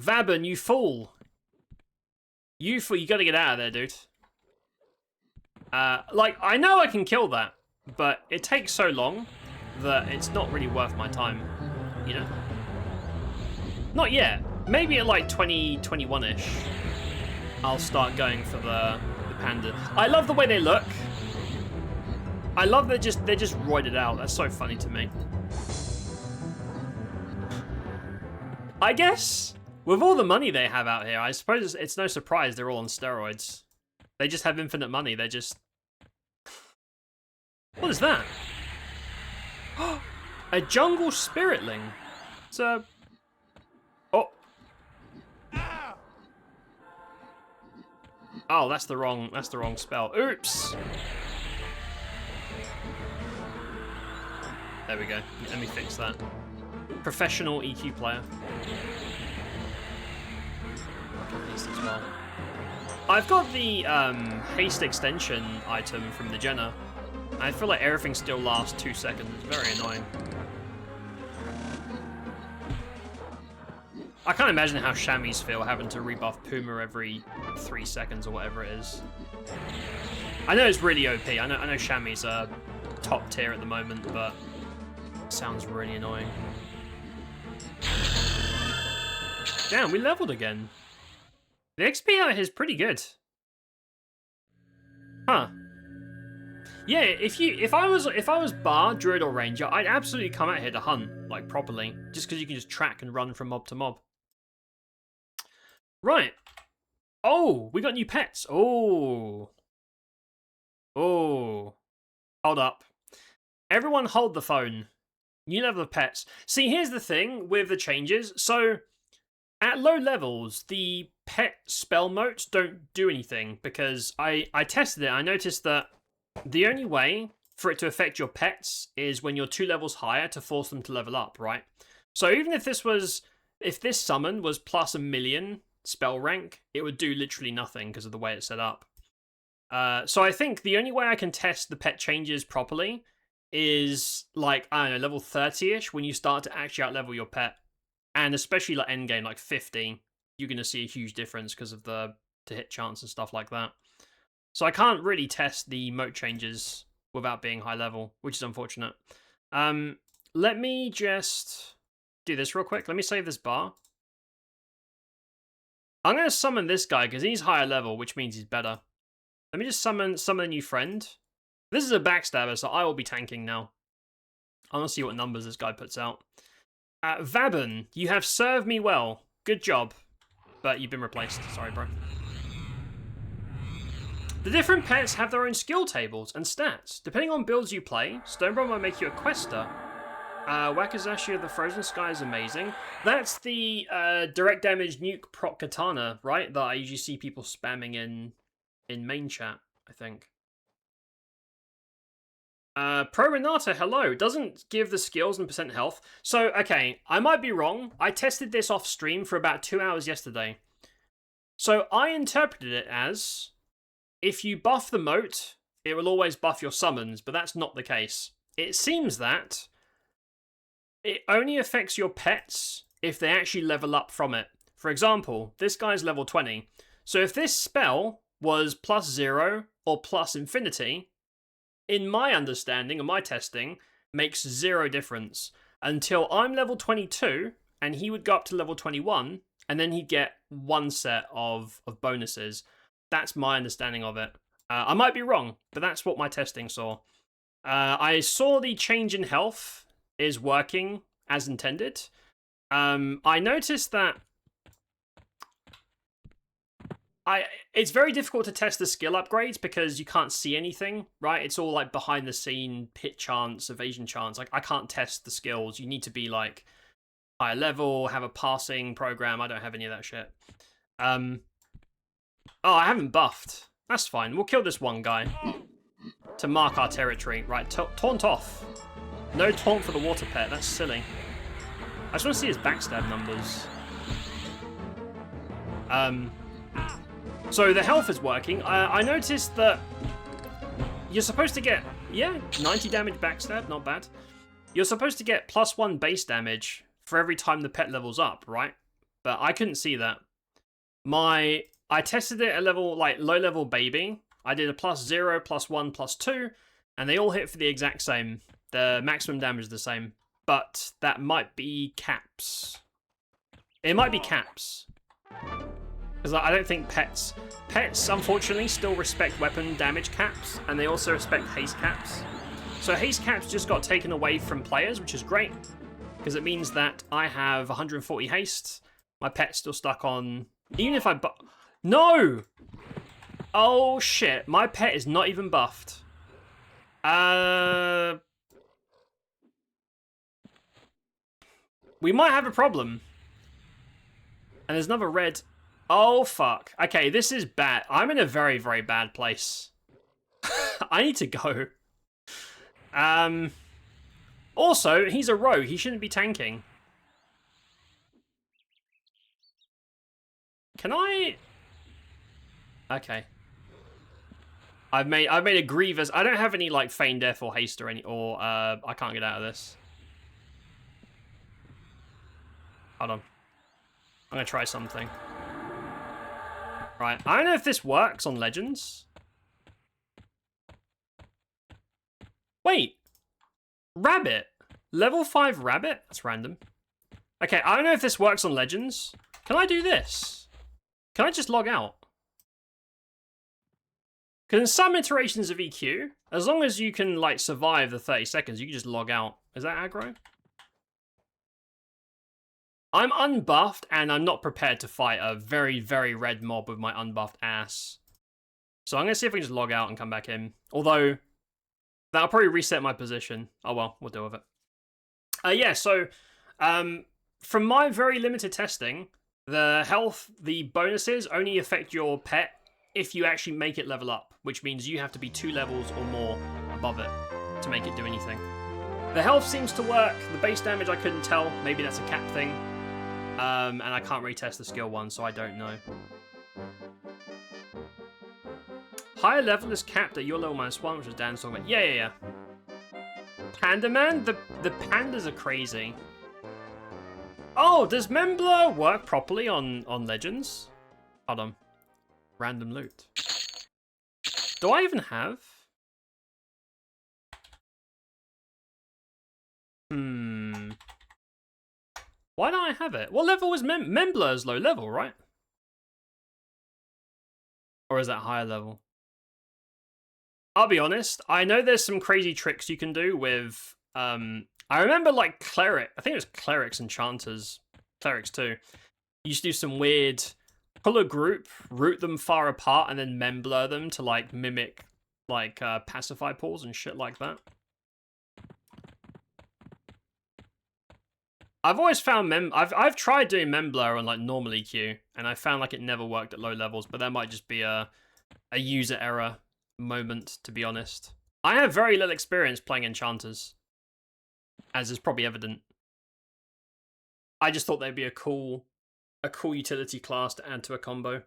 Vabon, you fool. You fool. You gotta get out of there, dude. Like, I know I can kill that, but it takes so long that it's not really worth my time, you know? Not yet. Maybe at like 2021-ish, I'll start going for the panda. I love the way they look. I love they're just roided out. That's so funny to me. I guess with all the money they have out here, I suppose it's no surprise they're all on steroids. They just have infinite money. They're just... What is that? A jungle spiritling. It's a... Oh. Oh, that's the wrong spell. Oops. There we go. Let me fix that. Professional EQ player. Haste as well. I've got the haste extension item from the Jenna. I feel like everything still lasts 2 seconds. It's very annoying. I can't imagine how chamois feel having to rebuff Puma every 3 seconds or whatever it is. I know it's really OP. I know chamois are top tier at the moment, but it sounds really annoying. Damn, we leveled again. The XP out here is pretty good. Huh. Yeah, if I was Bard, Druid, or Ranger, I'd absolutely come out here to hunt, like, properly. Just because you can just track and run from mob to mob. Right. Oh, we got new pets. Oh. Oh. Hold up. Everyone hold the phone. New level of pets. See, here's the thing with the changes. So, at low levels, the pet spell motes don't do anything because I tested it. I noticed that the only way for it to affect your pets is when you're 2 levels higher to force them to level up, right? So even if this summon was plus 1,000,000 spell rank, it would do literally nothing because of the way it's set up. So I think the only way I can test the pet changes properly is like, I don't know, level 30-ish when you start to actually outlevel your pet. And especially like endgame, like 50, you're going to see a huge difference because of the to-hit chance and stuff like that. So I can't really test the mote changes without being high level, which is unfortunate. Let me just do this real quick. Let me save this bar. I'm going to summon this guy because he's higher level, which means he's better. Let me just summon a new friend. This is a backstabber, so I will be tanking now. I want to see what numbers this guy puts out. Vabon, you have served me well. Good job. But you've been replaced. Sorry, bro. The different pets have their own skill tables and stats. Depending on builds you play, Stonebrand might make you a quester. Wakizashi of the Frozen Sky is amazing. That's the direct damage nuke proc katana, right? That I usually see people spamming in main chat, I think. Pro Renata, hello. Doesn't give the skills and percent health. So, okay, I might be wrong. I tested this off stream for about 2 hours yesterday. So I interpreted it as, if you buff the moat, it will always buff your summons, but that's not the case. It seems that it only affects your pets if they actually level up from it. For example, this guy's level 20. So if this spell was +0 or +infinity, in my understanding and my testing, makes 0 difference until I'm level 22 and he would go up to level 21 and then he'd get 1 set of bonuses. That's my understanding of it. I might be wrong, but that's what my testing saw. I saw the change in health is working as intended. I noticed that it's very difficult to test the skill upgrades because you can't see anything, right? It's all like behind the scene hit chance, evasion chance. Like I can't test the skills. You need to be like higher level, have a passing program. I don't have any of that shit. Oh, I haven't buffed. That's fine. We'll kill this one guy to mark our territory. Right, taunt off. No taunt for the water pet. That's silly. I just want to see his backstab numbers. So the health is working. I noticed that you're supposed to get, 90 damage backstab, not bad. You're supposed to get +1 base damage for every time the pet levels up, right? But I couldn't see that. I tested it at level, like, low-level baby. I did a +0, +1, +2, and they all hit for the exact same. The maximum damage is the same. But that might be caps. It might be caps. Because I don't think pets, unfortunately, still respect weapon damage caps, and they also respect haste caps. So haste caps just got taken away from players, which is great, because it means that I have 140 haste, my pet's still stuck on, even if I no! Oh shit, my pet is not even buffed. We might have a problem. And there's another red. Oh, fuck. Okay, this is bad. I'm in a very, very bad place. I need to go. Also, he's a rogue. He shouldn't be tanking. Can I... Okay. I've made a grievous... I don't have any, like, feign death or haste or any... Or, I can't get out of this. Hold on. I'm gonna try something. Right, I don't know if this works on Legends. Wait. Rabbit. Level 5 rabbit? That's random. Okay, I don't know if this works on Legends. Can I do this? Can I just log out? Because in some iterations of EQ, as long as you can, like, survive the 30 seconds, you can just log out. Is that aggro? I'm unbuffed, and I'm not prepared to fight a very, very red mob with my unbuffed ass. So I'm going to see if we can just log out and come back in. Although, that'll probably reset my position. Oh well, we'll deal with it. Yeah, so, from my very limited testing, the health, the bonuses only affect your pet if you actually make it level up, which means you have to be 2 levels or more above it to make it do anything. The health seems to work. The base damage I couldn't tell. Maybe that's a cap thing. And I can't retest the skill one, so I don't know. Higher level is capped at your level -1, which is Dan's talking about. Yeah. Panda Man? The pandas are crazy. Oh, does Membler work properly on Legends? Hold on. Random loot. Do I even have? Why don't I have it? What level was Membler is low level, right? Or is that higher level? I'll be honest, I know there's some crazy tricks you can do with, I remember like Cleric, I think it was Clerics, Enchanters, Clerics too. You used to do some weird, pull a group, root them far apart, and then Membler them to like mimic like pacify pools and shit like that. I've always found I've tried doing Memblur on like normal EQ, and I found like it never worked at low levels. But that might just be a user error moment, to be honest. I have very little experience playing enchanters, as is probably evident. I just thought they'd be a cool utility class to add to a combo.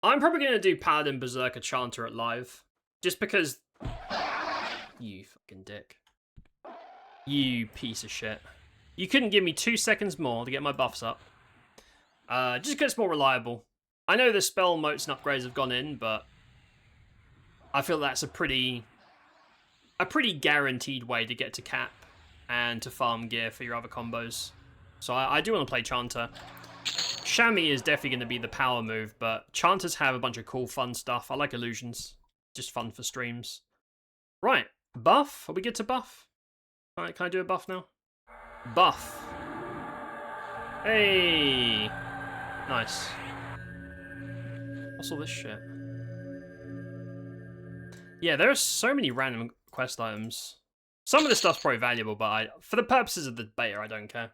I'm probably going to do Paladin, Berserker, Chanter at live. Just because... You fucking dick. You piece of shit. You couldn't give me 2 seconds more to get my buffs up. Just because it's more reliable. I know the spell motes and upgrades have gone in, but... I feel that's a pretty guaranteed way to get to cap and to farm gear for your other combos. So I do want to play Chanter. Chamois is definitely going to be the power move, but Chanters have a bunch of cool, fun stuff. I like illusions. Just fun for streams. Right, buff? Are we good to buff? Alright, can I do a buff now? Buff. Hey! Nice. What's all this shit? Yeah, there are so many random quest items. Some of this stuff's probably valuable, but for the purposes of the beta, I don't care.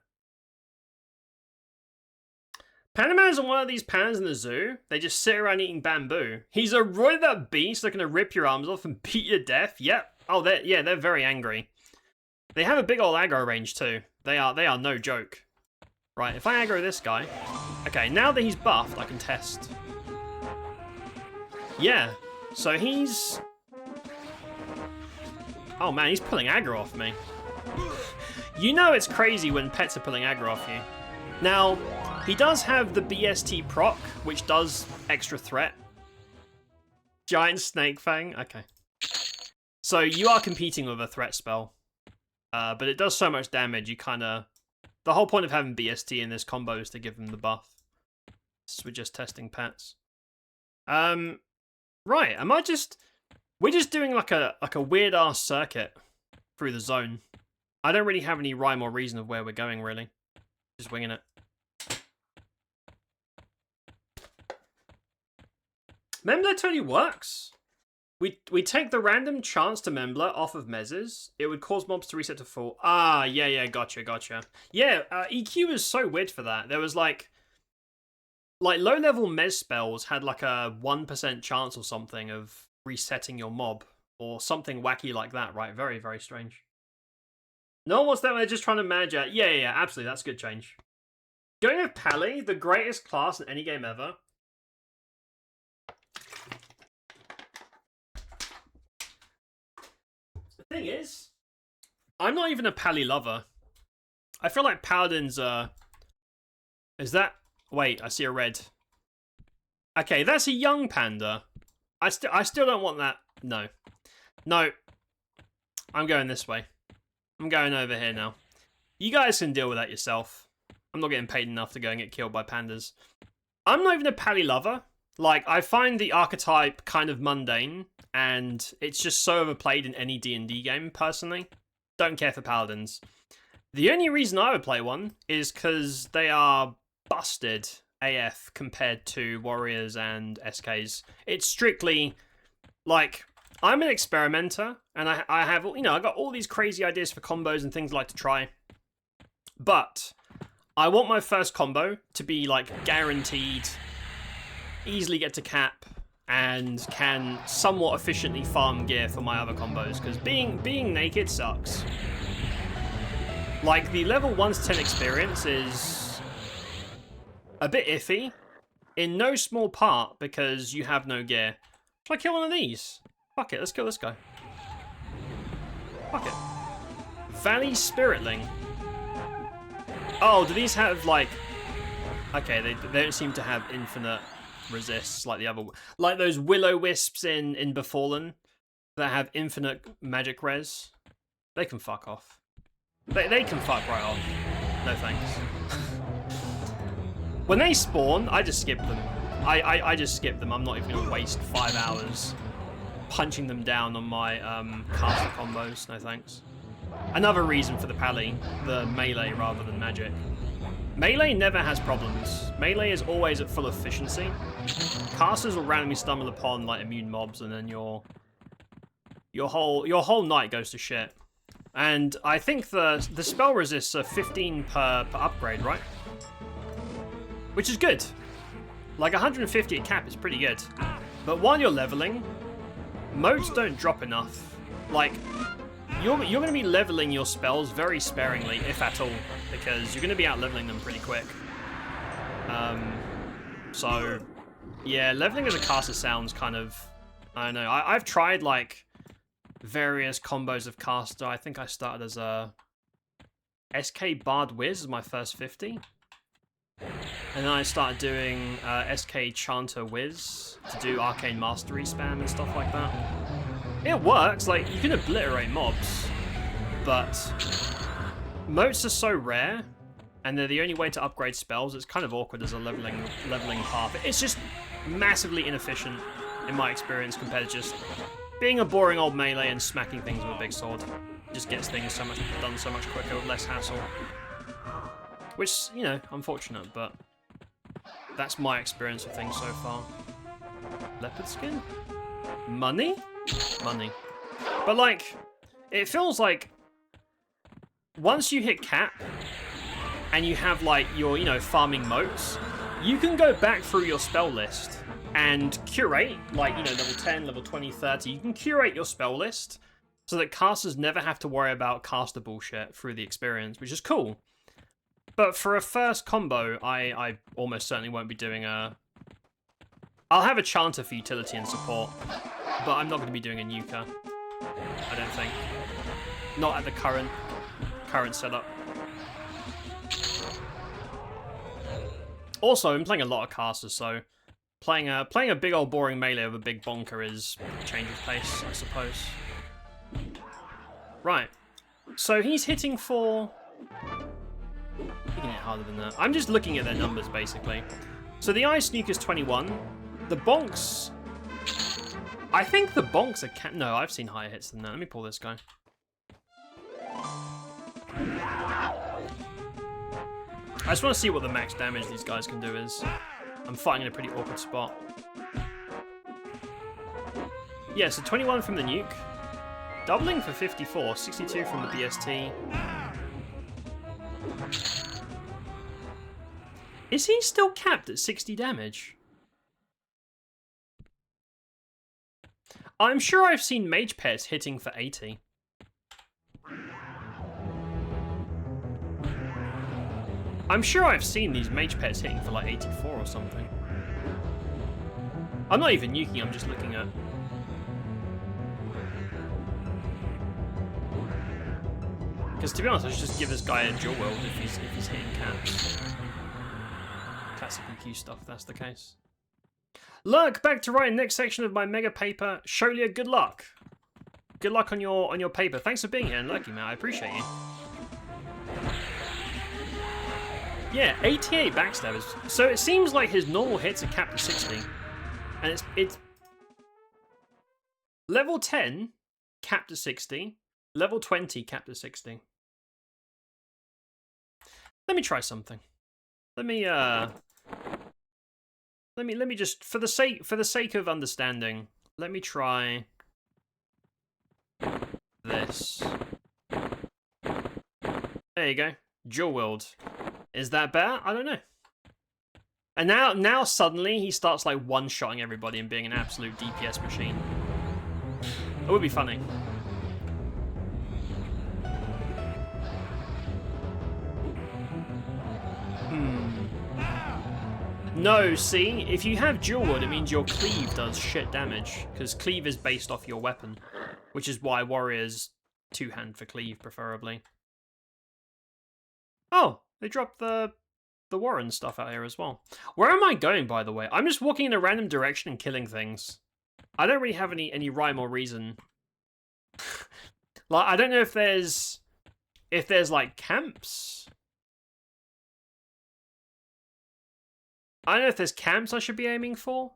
Panda Man isn't one of these pandas in the zoo. They just sit around eating bamboo. He's a roided up beast looking to rip your arms off and beat you to death. Yep. Oh, they're very angry. They have a big old aggro range too. They are no joke. Right, if I aggro this guy... Okay, now that he's buffed, I can test. Yeah, so he's... Oh man, he's pulling aggro off me. You know it's crazy when pets are pulling aggro off you. Now, he does have the BST proc, which does extra threat. Giant Snake Fang? Okay. So you are competing with a threat spell. But it does so much damage, you kind of... The whole point of having BST in this combo is to give him the buff. So we're just testing pets. Right, am I just... We're just doing like a weird-ass circuit through the zone. I don't really have any rhyme or reason of where we're going, really. Just winging it. Membler totally works. We take the random chance to Membler off of Mezzes. It would cause mobs to reset to full. Ah, yeah, gotcha. Yeah, EQ is so weird for that. There was like low-level Mez spells had like a 1% chance or something of resetting your mob. Or something wacky like that, right? Very, very strange. No one wants that, they're just trying to manage it. Yeah, absolutely, that's a good change. Going with Pally, the greatest class in any game ever. The thing is, I'm not even a Pally lover. I feel like Paladins are... Is that... Wait, I see a red. Okay, that's a young panda. I still don't want that. No. I'm going this way. I'm going over here now. You guys can deal with that yourself. I'm not getting paid enough to go and get killed by pandas. I'm not even a Pally lover. Like, I find the archetype kind of mundane, and it's just so overplayed in any D&D game, personally. Don't care for Paladins. The only reason I would play one is because they are busted AF compared to Warriors and SKs. It's strictly, like, I'm an experimenter, and I have, you know, I got all these crazy ideas for combos and things I like to try. But I want my first combo to be, like, guaranteed, easily get to cap, and can somewhat efficiently farm gear for my other combos, because being naked sucks. Like, the level 1 to 10 experience is a bit iffy, in no small part because you have no gear. Should I kill one of these? Fuck it, let's kill this guy. Fuck it. Valley Spiritling. Oh, do these have, like... Okay, they don't seem to have infinite resists like the other... Like those Will-O-Wisps in Befallen that have infinite magic res. They can fuck off. They can fuck right off. No thanks. When they spawn, I just skip them. I just skip them. I'm not even going to waste 5 hours punching them down on my caster combos. No thanks. Another reason for the Pally, the melee rather than magic. Melee never has problems. Melee is always at full efficiency. Casters will randomly stumble upon like immune mobs, and then your whole night goes to shit. And I think the spell resists are 15 per upgrade, right? Which is good. Like 150 at cap is pretty good. But while you're leveling, motes don't drop enough. Like, you're going to be leveling your spells very sparingly, if at all, because you're going to be out leveling them pretty quick. So, yeah, leveling as a caster sounds kind of, I don't know. I've tried like various combos of caster. I think I started as a SK Bard Wiz as my first 50. And then I started doing SK Chanter Wiz to do Arcane Mastery spam and stuff like that. It works, like, you can obliterate mobs, but motes are so rare, and they're the only way to upgrade spells, it's kind of awkward as a leveling path. It's just massively inefficient, in my experience, compared to just being a boring old melee and smacking things with a big sword. It just gets things done so much quicker with less hassle. Which, you know, unfortunate, but that's my experience of things so far. Leopard skin? Money? Money. But, like, it feels like once you hit cap and you have, like, your, you know, farming motes, you can go back through your spell list and curate, like, you know, level 10, level 20, 30. You can curate your spell list so that casters never have to worry about caster bullshit through the experience, which is cool. But for a first combo, I almost certainly won't be doing a... I'll have a chanter for utility and support, but I'm not going to be doing a nuker. I don't think. Not at the current setup. Also, I'm playing a lot of casters, so playing a big old boring melee with a big bonker is a change of pace, I suppose. Right. So he's hitting for... He can hit harder than that. I'm just looking at their numbers, basically. So the Ice Nuke is 21. The Bonks... I think the Bonks are... No, I've seen higher hits than that. Let me pull this guy. I just want to see what the max damage these guys can do is. I'm fighting in a pretty awkward spot. Yeah, so 21 from the Nuke. Doubling for 54. 62 from the BST. Is he still capped at 60 damage? I'm sure I've seen mage pets hitting for 80. I'm sure I've seen these mage pets hitting for like 84 or something. I'm not even nuking, I'm just looking at... Because to be honest, I should just give this guy a dual wield if he's hitting caps. Classic EQ stuff, if that's the case. Lurk, back to writing next section of my mega paper. Sholia, good luck. Good luck on your paper. Thanks for being here and lurking, man. I appreciate you. Yeah, 88 backstabbers. So it seems like his normal hits are capped at 60. And it's level 10 capped at 60. Level 20 capped at 60. Let me try something. Let me just for the sake of understanding, let me try this. There you go. Dual wield. Is that better? I don't know. And now suddenly he starts like one-shotting everybody and being an absolute DPS machine. It would be funny. No, see? If you have dual wield, it means your cleave does shit damage, because cleave is based off your weapon, which is why warriors two-hand for cleave, preferably. Oh, they dropped the Warren stuff out here as well. Where am I going, by the way? I'm just walking in a random direction and killing things. I don't really have any rhyme or reason. Like, I don't know if there's like camps. I don't know if there's camps I should be aiming for.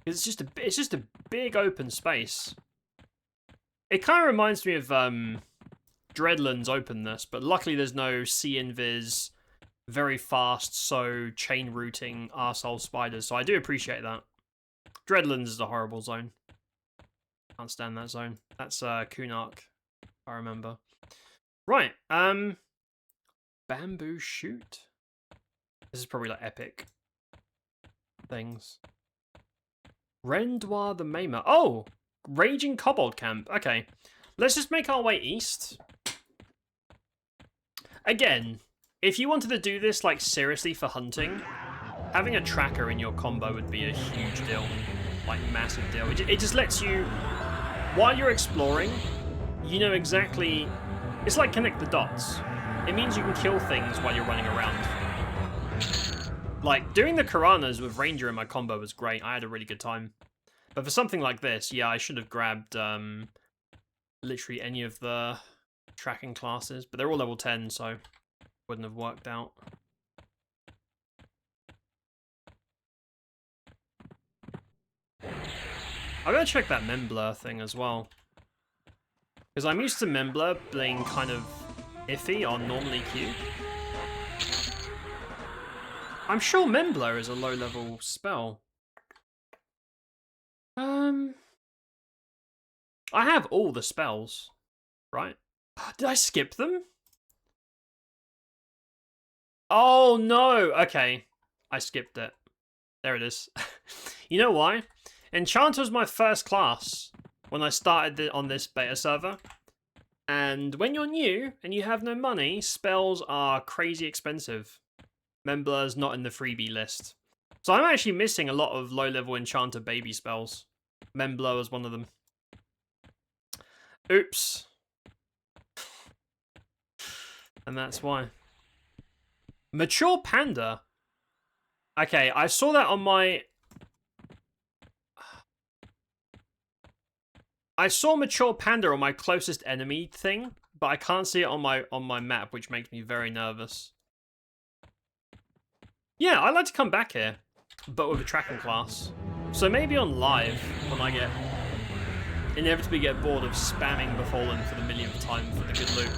It's just a big open space. It kind of reminds me of Dreadland's openness, but luckily there's no C-invis, very fast, so chain routing arsehole spiders, so I do appreciate that. Dreadlands is a horrible zone. Can't stand that zone. That's Kunark I remember. Right, bamboo shoot. This is probably like epic things. Rendoir the Maimer. Oh! Raging Kobold Camp. Okay. Let's just make our way east. Again, if you wanted to do this, like, seriously for hunting, having a tracker in your combo would be a huge deal. Like, massive deal. It just lets you, while you're exploring, you know exactly... It's like connect the dots. It means you can kill things while you're running around. Like, doing the Karanas with Ranger in my combo was great. I had a really good time. But for something like this, yeah, I should have grabbed literally any of the tracking classes. But they're all level 10, so wouldn't have worked out. I'm gonna check that Memblur thing as well. Because I'm used to Memblur being kind of iffy on normally Q. I'm sure Memblur is a low-level spell. I have all the spells, right? Did I skip them? Oh no! Okay, I skipped it. There it is. You know why? Enchanter was my first class when I started on this beta server. And when you're new and you have no money, spells are crazy expensive. Memblur's not in the freebie list. So I'm actually missing a lot of low-level Enchanter baby spells. Memblur was one of them. Oops. And that's why. Mature Panda. Okay, I saw that on my... I saw Mature Panda on my closest enemy thing, but I can't see it on my map, which makes me very nervous. Yeah, I'd like to come back here, but with a tracking class. So maybe on live, when I inevitably get bored of spamming Befallen for the millionth time for the good loot,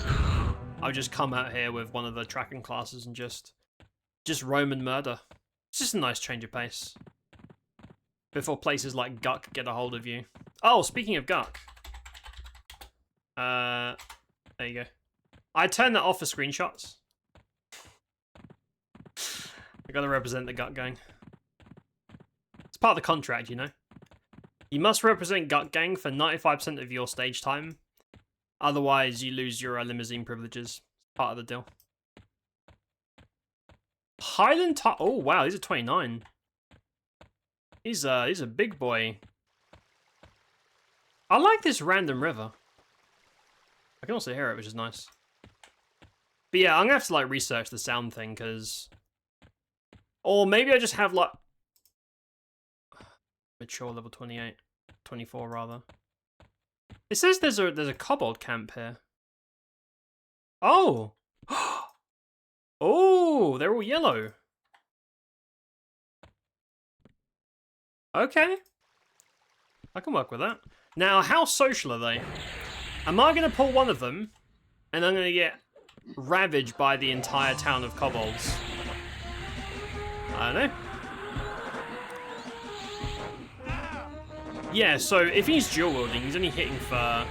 I'll just come out here with one of the tracking classes and just roam and murder. It's just a nice change of pace. Before places like Guck get a hold of you. Oh, speaking of Guck. There you go. I turned that off for screenshots. I gotta represent the Guck gang. It's part of the contract, you know. You must represent Guck gang for 95% of your stage time. Otherwise, you lose your limousine privileges. Part of the deal. Highland... Oh, wow, these are 29. He's a big boy. I like this random river. I can also hear it, which is nice. But yeah, I'm gonna have to like research the sound thing, because... Or maybe I just have like... Mature level 28. 24 rather. It says there's a kobold camp here. Oh! Oh, they're all yellow. Okay. I can work with that. Now, how social are they? Am I going to pull one of them, and I'm going to get ravaged by the entire town of kobolds? I don't know. Yeah, so if he's dual wielding, he's only hitting for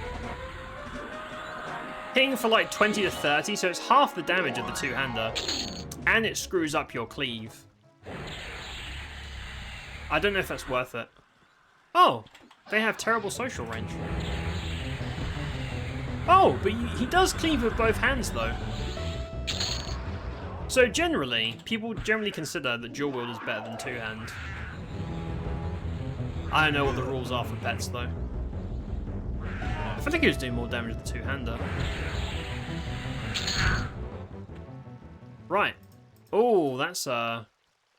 like 20 to 30, so it's half the damage of the two-hander, and it screws up your cleave. I don't know if that's worth it. Oh, they have terrible social range. Oh, but he does cleave with both hands, though. So generally, people generally consider that dual wield is better than two-hand. I don't know what the rules are for pets, though. I feel like he was doing more damage with the two-hander. Right. Oh, that's a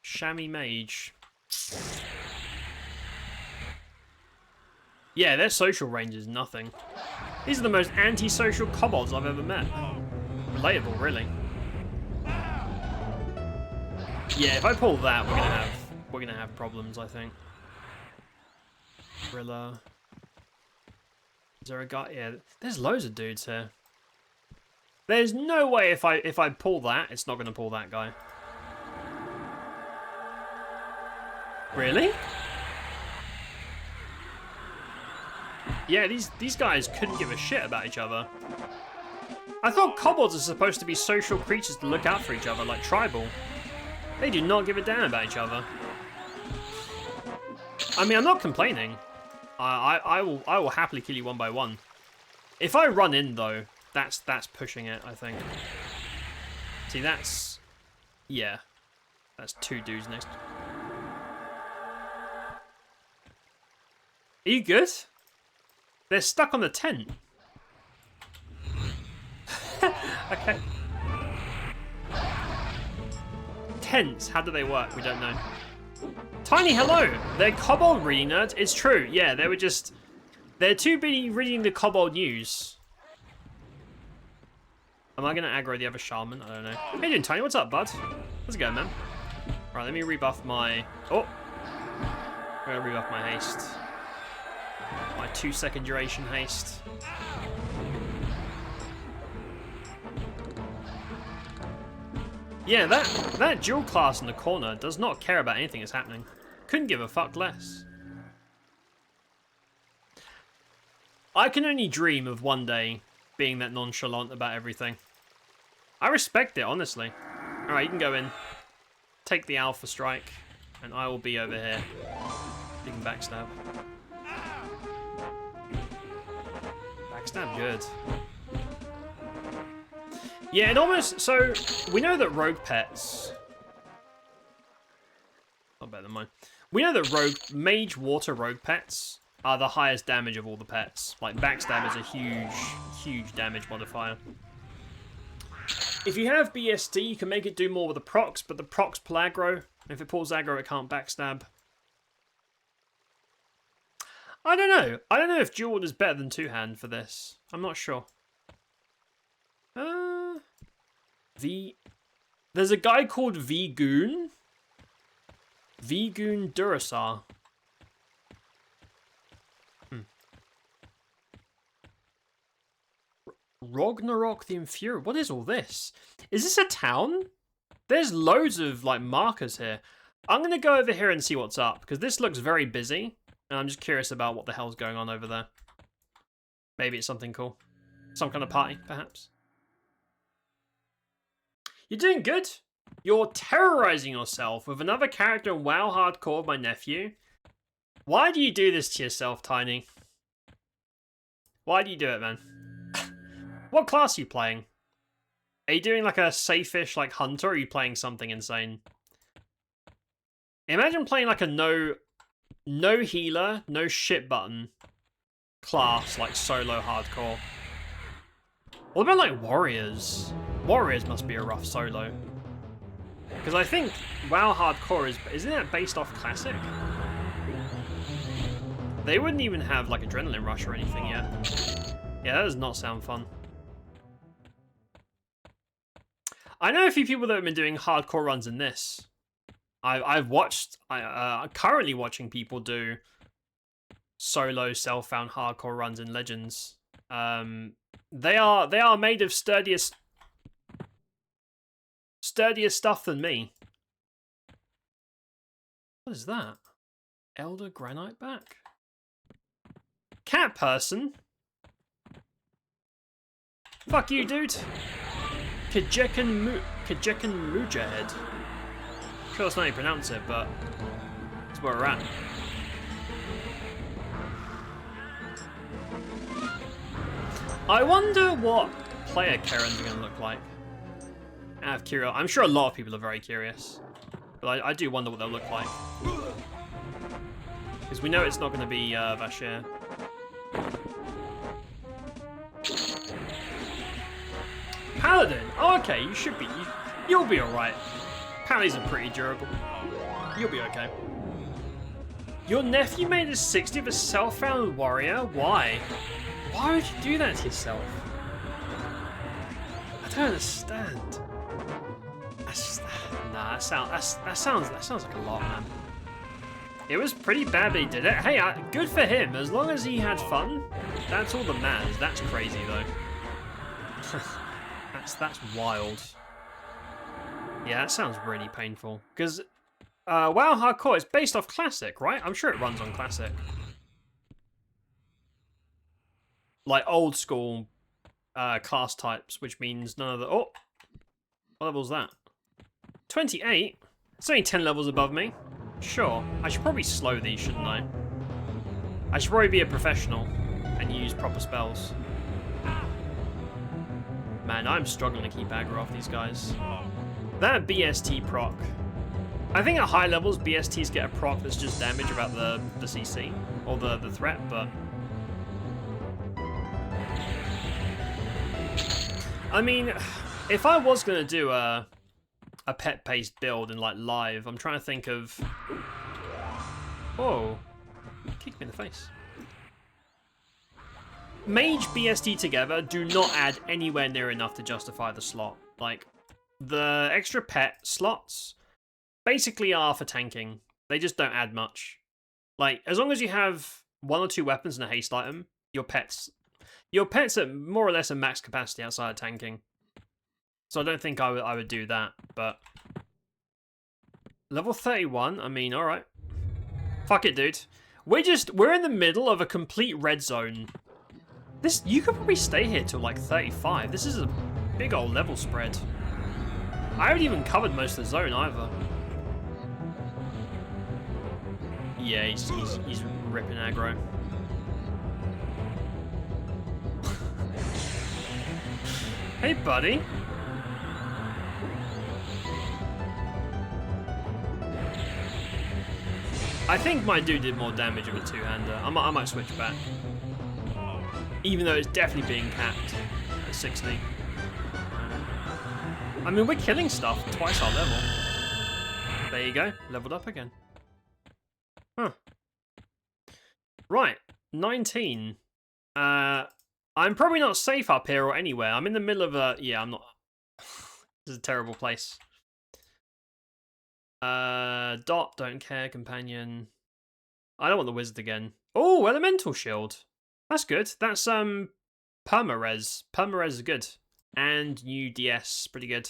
chamois mage. Yeah, their social range is nothing. These are the most antisocial kobolds I've ever met. Relatable, really. Yeah, if I pull that, we're gonna have problems, I think. Gorilla. Is there a guy? Yeah, there's loads of dudes here. There's no way if I pull that, it's not gonna pull that guy. Really? Yeah, these guys couldn't give a shit about each other. I thought kobolds are supposed to be social creatures to look out for each other, like tribal. They do not give a damn about each other. I mean, I'm not complaining. I will happily kill you one by one. If I run in though, that's pushing it, I think. See, that's, yeah, that's 2 dudes next. Are you good? They're stuck on the tent. Okay. Tents, how do they work? We don't know. Tiny, hello! They're kobold reading nerds. It's true, yeah, they were just... They're too busy reading the kobold news. Am I going to aggro the other shaman? I don't know. How you doing, Tiny? What's up, bud? How's it going, man? Right, let me rebuff my... Oh! I'm going to rebuff my haste. My 2-second duration haste. Yeah, that dual class in the corner does not care about anything that's happening. Couldn't give a fuck less. I can only dream of one day being that nonchalant about everything. I respect it, honestly. Alright, you can go in. Take the alpha strike, and I will be over here. You can backstab. Backstab, good. Yeah, it almost... So, we know that rogue pets... Not better than mine. We know that mage water rogue pets are the highest damage of all the pets. Like, backstab is a huge, huge damage modifier. If you have BSD, you can make it do more with the procs, but the procs pull aggro. If it pulls aggro, it can't backstab. I don't know. I don't know if dual is better than two-hand for this. I'm not sure. There's a guy called Vgoon. Vgoon Durasar. Ragnarok the Infuriate. What is all this? Is this a town? There's loads of like markers here. I'm gonna go over here and see what's up because this looks very busy, and I'm just curious about what the hell's going on over there. Maybe it's something cool, some kind of party, perhaps. You're doing good. You're terrorizing yourself with another character in WoW Hardcore of my nephew. Why do you do this to yourself, Tiny? Why do you do it, man? What class are you playing? Are you doing like a safe-ish like hunter, or are you playing something insane? Imagine playing like a no healer, no shit button class, like solo hardcore. What about like warriors? Warriors must be a rough solo. Because I think WoW Hardcore isn't that based off Classic? They wouldn't even have like Adrenaline Rush or anything yet. Yeah, that does not sound fun. I know a few people that have been doing hardcore runs in this. I'm currently watching people do solo self-found hardcore runs in Legends. They are made of sturdier stuff than me. What is that? Elder Granite back? Cat person? Fuck you, dude. Kajekan Mujahid. Sure that's not how you pronounce it, but that's where we're at. I wonder what player Karen's are going to look like. Out of curiosity, I'm sure a lot of people are very curious, but I do wonder what they'll look like. Because we know it's not going to be Vashir. Paladin! Oh, okay, you should be. You'll be alright. Paladins are pretty durable. You'll be okay. Your nephew made a 60th a self-found warrior? Why? Why would you do that to yourself? I don't understand. That's just, nah, that sounds like a lot, man. It was pretty bad that he did it. Hey, good for him. As long as he had fun, that's all that matters. That's crazy though. that's wild. Yeah, that sounds really painful. Because WoW Hardcore is based off Classic, right? I'm sure it runs on Classic. like old school class types, which means none of the. Oh, what level's that? 28. It's only 10 levels above me. Sure, I should probably slow these, shouldn't I? I should probably be a professional and use proper spells. Man, I'm struggling to keep aggro off these guys. That BST proc. I think at high levels, BSTs get a proc that's just damage about the CC, or the threat, but... I mean, if I was going to do a pet-based build in, like, live, I'm trying to think of... Whoa. Kick me in the face. Mage BST together do not add anywhere near enough to justify the slot. Like, the extra pet slots basically are for tanking. They just don't add much. Like, as long as you have 1 or 2 weapons and a haste item, your pet's at more or less a max capacity outside of tanking. So I don't think I would do that, but... Level 31, I mean, alright. Fuck it, dude. We're in the middle of a complete red zone. You could probably stay here till like 35. This is a big old level spread. I haven't even covered most of the zone either. Yeah, he's ripping aggro. Hey, buddy. I think my dude did more damage with a two-hander. I might switch back. Even though it's definitely being capped at 60. I mean, we're killing stuff twice our level. There you go, leveled up again. Huh. Right, 19. I'm probably not safe up here or anywhere. I'm in the middle of a... Yeah, I'm not... This is a terrible place. Dot, don't care, companion. I don't want the wizard again. Oh, elemental shield. That's good. That's perma-res. Perma-res is good. And new DS, pretty good.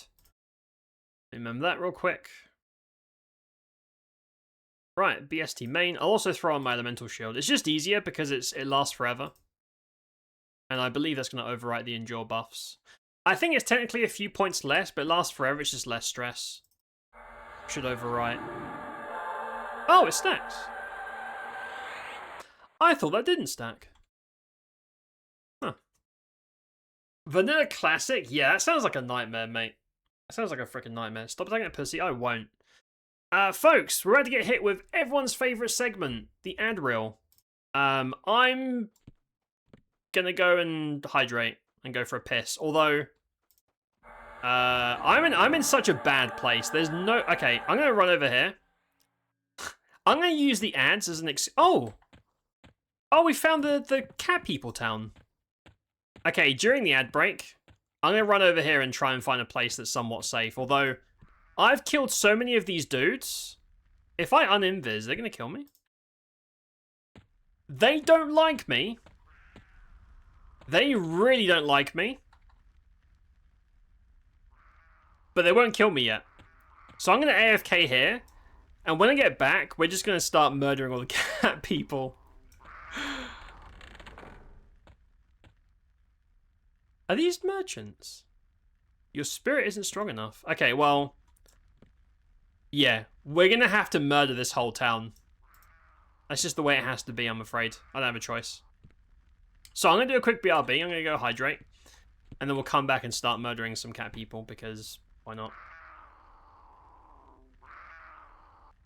Remember that real quick. Right, BST main. I'll also throw on my elemental shield. It's just easier because it lasts forever. And I believe that's going to overwrite the endure buffs. I think it's technically a few points less, but it lasts forever. It's just less stress. Should overwrite. Oh, it stacks. I thought that didn't stack. Huh. Vanilla Classic? Yeah, that sounds like a nightmare, mate. That sounds like a freaking nightmare. Stop attacking a pussy. I won't. Folks, we're about to get hit with everyone's favourite segment, the ad reel. I'm gonna go and hydrate and go for a piss. Although, I'm in such a bad place. There's no... Okay, I'm gonna run over here. I'm gonna use the ads as an Oh, we found the cat people town. Okay, during the ad break, I'm gonna run over here and try and find a place that's somewhat safe. Although, I've killed so many of these dudes. If I uninvis, they're gonna kill me. They don't like me. They really don't like me. But they won't kill me yet. So I'm gonna AFK here. And when I get back, we're just gonna start murdering all the cat people. Are these merchants? Your spirit isn't strong enough. Okay, well... Yeah, we're gonna have to murder this whole town. That's just the way it has to be, I'm afraid. I don't have a choice. So I'm gonna do a quick BRB, I'm gonna go hydrate. And then we'll come back and start murdering some cat people, because why not?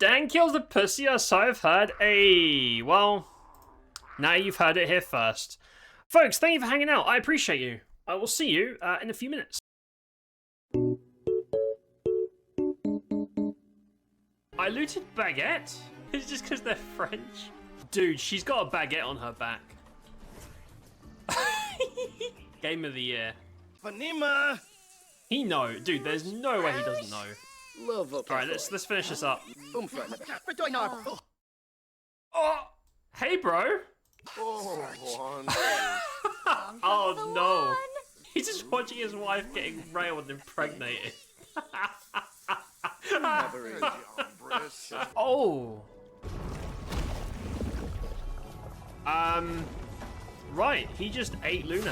Dan kills the pussy, so I've heard. Hey, well, now you've heard it here first. Folks, thank you for hanging out. I appreciate you. I will see you in a few minutes. I looted Baguette? It's just because they're French. Dude, she's got a baguette on her back. Game of the year. Vanima! He know. Dude, there's no way he doesn't know. Alright, let's finish this up. Oh! Hey, bro! Oh, no. He's just watching his wife getting railed and impregnated. Oh. Right, he just ate Lune.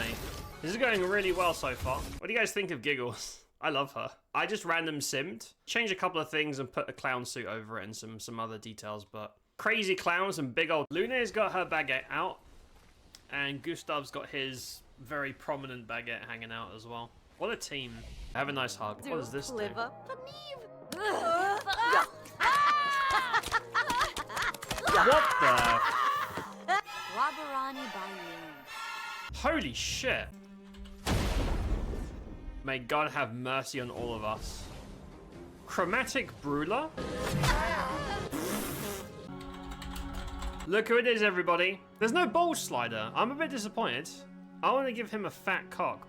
This is going really well so far. What do you guys think of Giggles? I love her. I just random simmed, changed a couple of things and put a clown suit over it and some other details, but crazy clowns and big old... Lune's got her baguette out, and Gustav's got his very prominent baguette hanging out as well. What a team. Have a nice hug. What does this do? What the? Holy shit. May God have mercy on all of us. Chromatic Brûler? Look who it is, everybody. There's no bowl slider. I'm a bit disappointed. I want to give him a fat cock.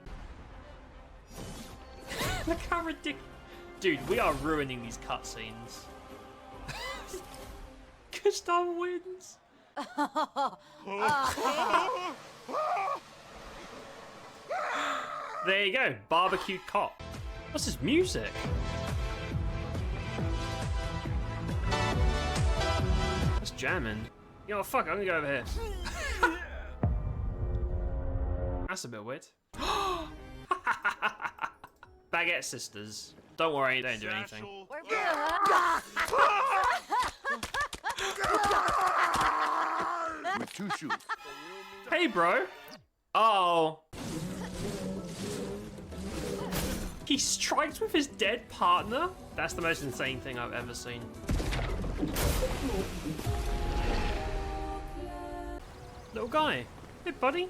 Look how ridiculous. Dude, we are ruining these cutscenes. Gustav wins. There you go, barbecued cock. What's this music? That's jamming. You know what, fuck it, I'm gonna go over here. That's a bit weird. Baguette sisters. Don't worry, don't do anything. With 2 shoes. Hey, bro. Oh. He strikes with his dead partner? That's the most insane thing I've ever seen. Little guy. Hey, buddy.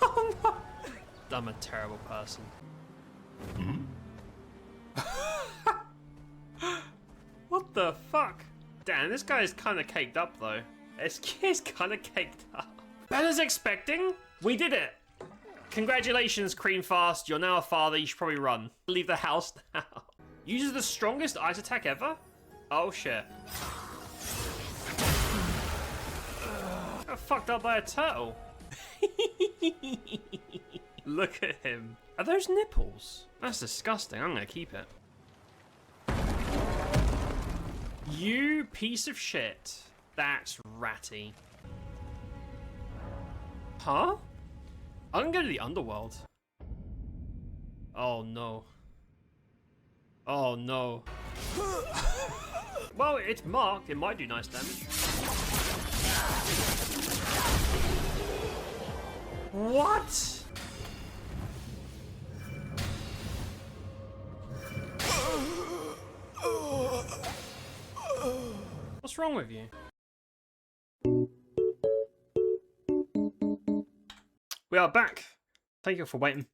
Oh, no. I'm a terrible person. What the fuck? Damn, this guy is kind of caked up, though. He's kind of caked up. Bella's expecting? We did it. Congratulations, Creamfast. You're now a father. You should probably run. Leave the house now. Uses the strongest ice attack ever? Oh, shit. Got fucked up by a turtle. Look at him. Are those nipples? That's disgusting. I'm gonna keep it. You piece of shit. That's ratty. Huh? I'm gonna go to the underworld. Oh no. Oh no. Well, it's marked. It might do nice damage. What? What's wrong with you? We are back. Thank you for waiting.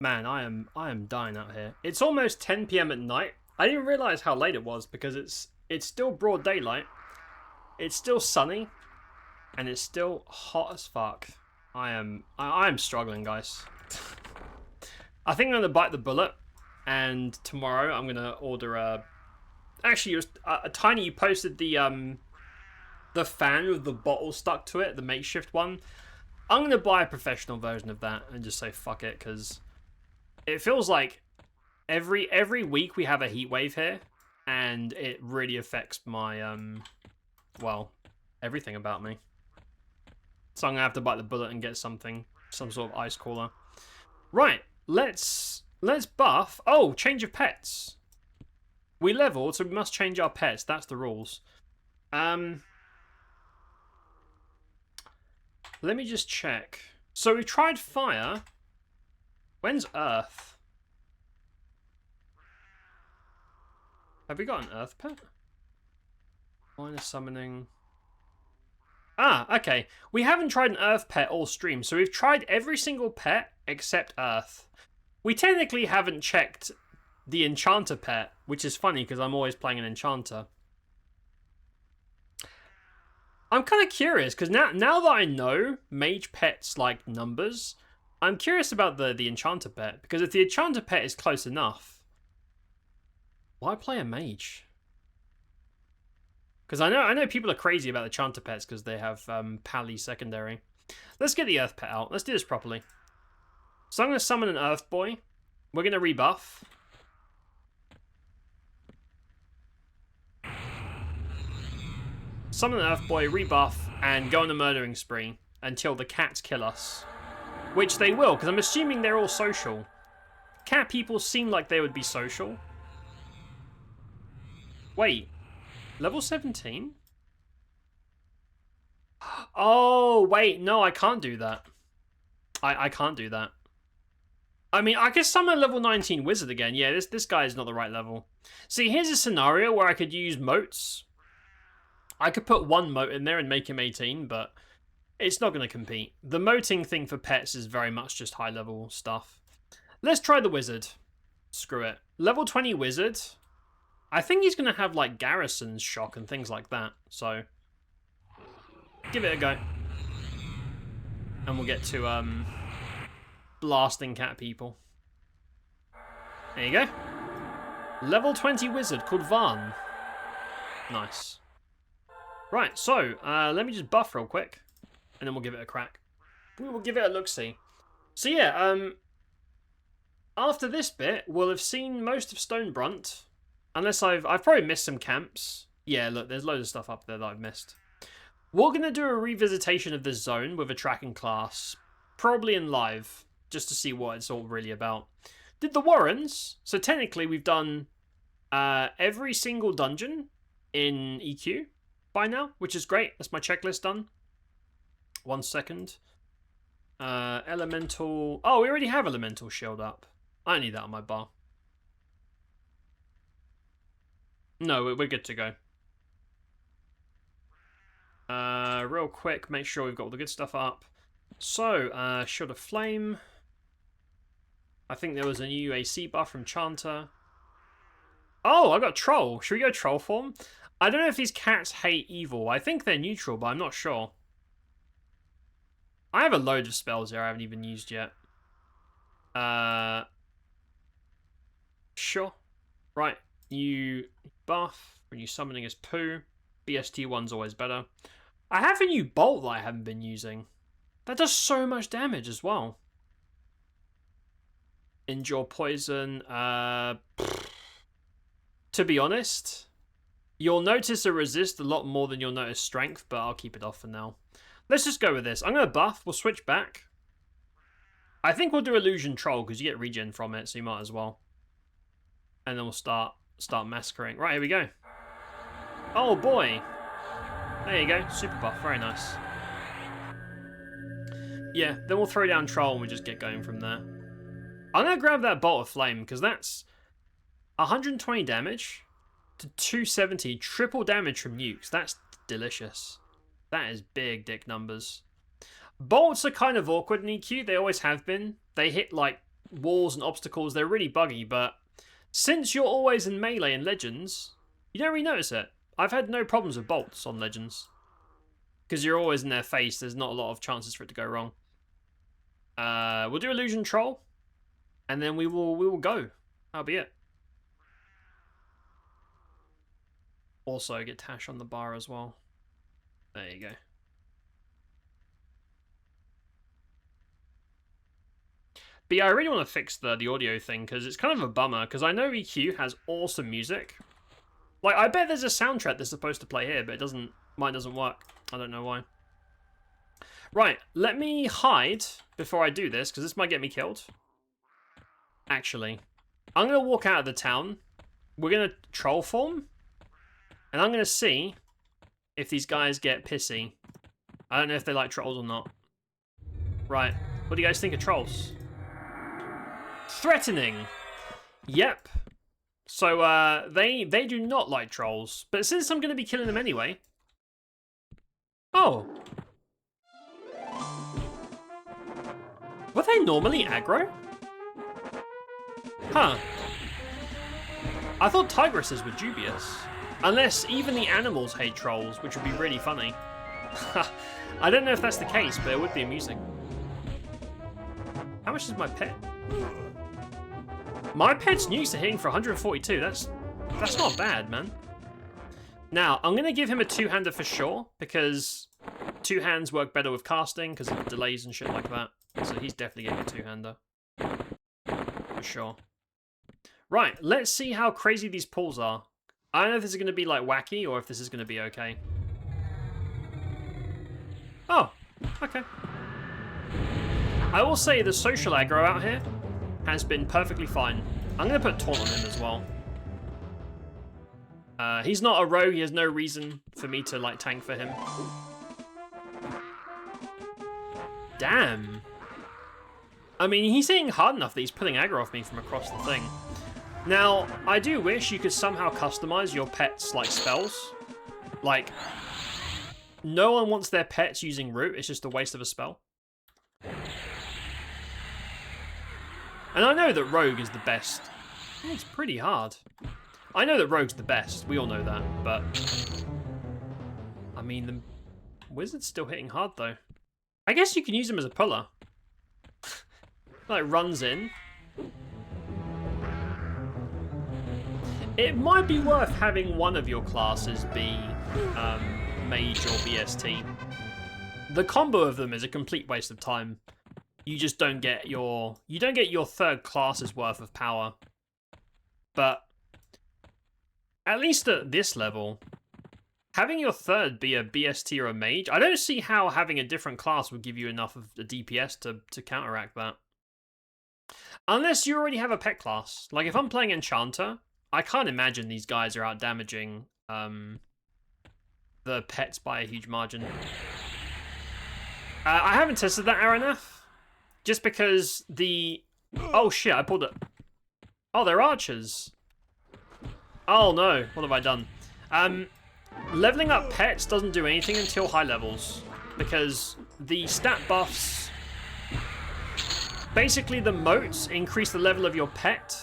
Man, I am dying out here. It's almost 10 PM at night. I didn't realize how late it was because it's still broad daylight. It's still sunny, and it's still hot as fuck. I am struggling, guys. I think I'm gonna bite the bullet, and tomorrow I'm gonna order a. Actually, it was Tiny. You posted the fan with the bottle stuck to it, the makeshift one. I'm gonna buy a professional version of that and just say fuck it, because it feels like every week we have a heat wave here, and it really affects my well, everything about me. So I'm gonna have to bite the bullet and get some sort of ice cooler. Right, let's buff. Oh, change of pets. We leveled, so we must change our pets. That's the rules. Let me just check. So we tried fire. When's earth? Have we got an earth pet? Minus summoning. Ah, okay. We haven't tried an earth pet all stream, so we've tried every single pet except earth. We technically haven't checked the enchanter pet, which is funny because I'm always playing an enchanter. I'm kind of curious because now that I know mage pets like numbers, I'm curious about the enchanter pet, because if the enchanter pet is close enough, why play a mage? Because I know people are crazy about the enchanter pets because they have pally secondary. Let's get the earth pet out. Let's do this properly. So I'm going to summon an earth boy. We're going to rebuff. Summon an Earth Boy, rebuff, and go on a murdering spree until the cats kill us. Which they will, because I'm assuming they're all social. Cat people seem like they would be social. Wait. Level 17? Oh, wait. No, I can't do that. I can't do that. I mean, I could summon a level 19 wizard again. Yeah, this guy is not the right level. See, here's a scenario where I could use moats. I could put one moat in there and make him 18, but it's not going to compete. The moating thing for pets is very much just high-level stuff. Let's try the wizard. Screw it. Level 20 wizard. I think he's going to have, like, garrisons shock and things like that. So, give it a go. And we'll get to, blasting cat people. There you go. Level 20 wizard called Varn. Nice. Right, so, let me just buff real quick. And then we'll give it a crack. We will give it a look-see. So yeah, after this bit, we'll have seen most of Stonebrunt. Unless I've probably missed some camps. Yeah, look, there's loads of stuff up there that I've missed. We're going to do a revisitation of this zone with a tracking class. Probably in live, just to see what it's all really about. Did the Warrens. So technically we've done every single dungeon in EQ by now, which is great. That's my checklist done. 1 second. Elemental. Oh, we already have Elemental Shield up. I don't need that on my bar. No, we're good to go. Real quick, make sure we've got all the good stuff up. So, Shield of Flame. I think there was a new AC buff from Chanter. Oh, I got Troll. Should we go Troll form? I don't know if these cats hate evil. I think they're neutral, but I'm not sure. I have a load of spells here I haven't even used yet. Sure. Right. New buff. When you summoning as poo. BST1's always better. I have a new bolt that I haven't been using. That does so much damage as well. Endure poison. To be honest, you'll notice a resist a lot more than you'll notice strength, but I'll keep it off for now. Let's just go with this. I'm going to buff. We'll switch back. I think we'll do Illusion Troll because you get regen from it, so you might as well. And then we'll start massacring. Right, here we go. Oh, boy. There you go. Super buff. Very nice. Yeah, then we'll throw down Troll and we just get going from there. I'm going to grab that Bolt of Flame because that's 120 damage to 270. Triple damage from nukes. That's delicious. That is big dick numbers. Bolts are kind of awkward in EQ. They always have been. They hit like walls and obstacles. They're really buggy, but since you're always in melee in Legends, you don't really notice it. I've had no problems with bolts on Legends. Because you're always in their face. There's not a lot of chances for it to go wrong. We'll do Illusion Troll. And then we will go. That'll be it. Also get Tash on the bar as well. There you go. But yeah, I really want to fix the audio thing because it's kind of a bummer because I know EQ has awesome music. Like, I bet there's a soundtrack that's supposed to play here, but it doesn't. Mine doesn't work. I don't know why. Right, let me hide before I do this because this might get me killed. Actually, I'm going to walk out of the town. We're going to troll form. And I'm going to see if these guys get pissy. I don't know if they like trolls or not. Right. What do you guys think of trolls? Threatening. Yep. So, they do not like trolls. But since I'm going to be killing them anyway... Oh. Were they normally aggro? Huh. I thought tigresses were dubious. Unless even the animals hate trolls, which would be really funny. I don't know if that's the case, but it would be amusing. How much is my pet? My pet's nukes are hitting for 142. That's not bad, man. Now, I'm going to give him a two-hander for sure, because two hands work better with casting, because of delays and shit like that. So he's definitely getting a two-hander. For sure. Right, let's see how crazy these pulls are. I don't know if this is going to be, like, wacky, or if this is going to be okay. Oh, okay. I will say the social aggro out here has been perfectly fine. I'm going to put Taunt on him as well. He's not a rogue. He has no reason for me to, like, tank for him. Damn. I mean, he's hitting hard enough that he's putting aggro off me from across the thing. Now, I do wish you could somehow customize your pet's, like, spells. Like, no one wants their pets using root. It's just a waste of a spell. And I know that rogue is the best. It's pretty hard. I know that rogue's the best. We all know that, but... I mean, the wizard's still hitting hard, though. I guess you can use him as a puller. Like, runs in. It might be worth having one of your classes be mage or BST. The combo of them is a complete waste of time. You just don't get your third class's worth of power. But at least at this level, having your third be a BST or a mage, I don't see how having a different class would give you enough of the DPS to counteract that. Unless you already have a pet class. Like, if I'm playing Enchanter, I can't imagine these guys are out damaging the pets by a huge margin. I haven't tested that Aranath, just because the... Oh shit, I pulled it. Oh, they're archers. Oh no, what have I done? Leveling up pets doesn't do anything until high levels, because the stat buffs... Basically, the moats increase the level of your pet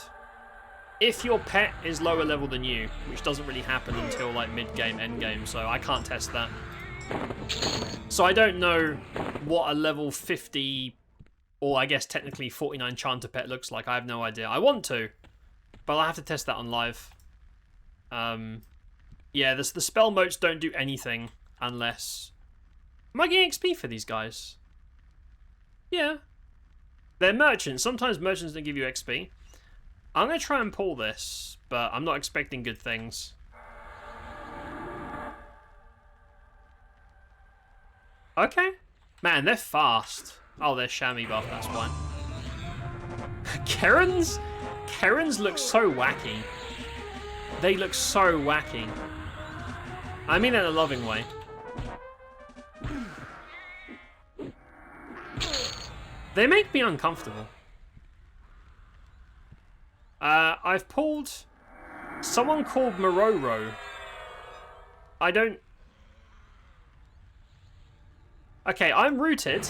if your pet is lower level than you, which doesn't really happen until like mid-game, end-game, so I can't test that. So I don't know what a level 50, or I guess technically 49 Chanter pet looks like. I have no idea. I want to, but I'll have to test that on live. Yeah, the spell moats don't do anything unless... Am I getting XP for these guys? Yeah. They're merchants. Sometimes merchants don't give you XP. I'm going to try and pull this, but I'm not expecting good things. Okay. Man, they're fast. Oh, they're chamois buff, that's why. Kerans? Kerans look so wacky. They look so wacky. I mean that in a loving way. They make me uncomfortable. I've pulled someone called Mororo. I don't... Okay, I'm rooted.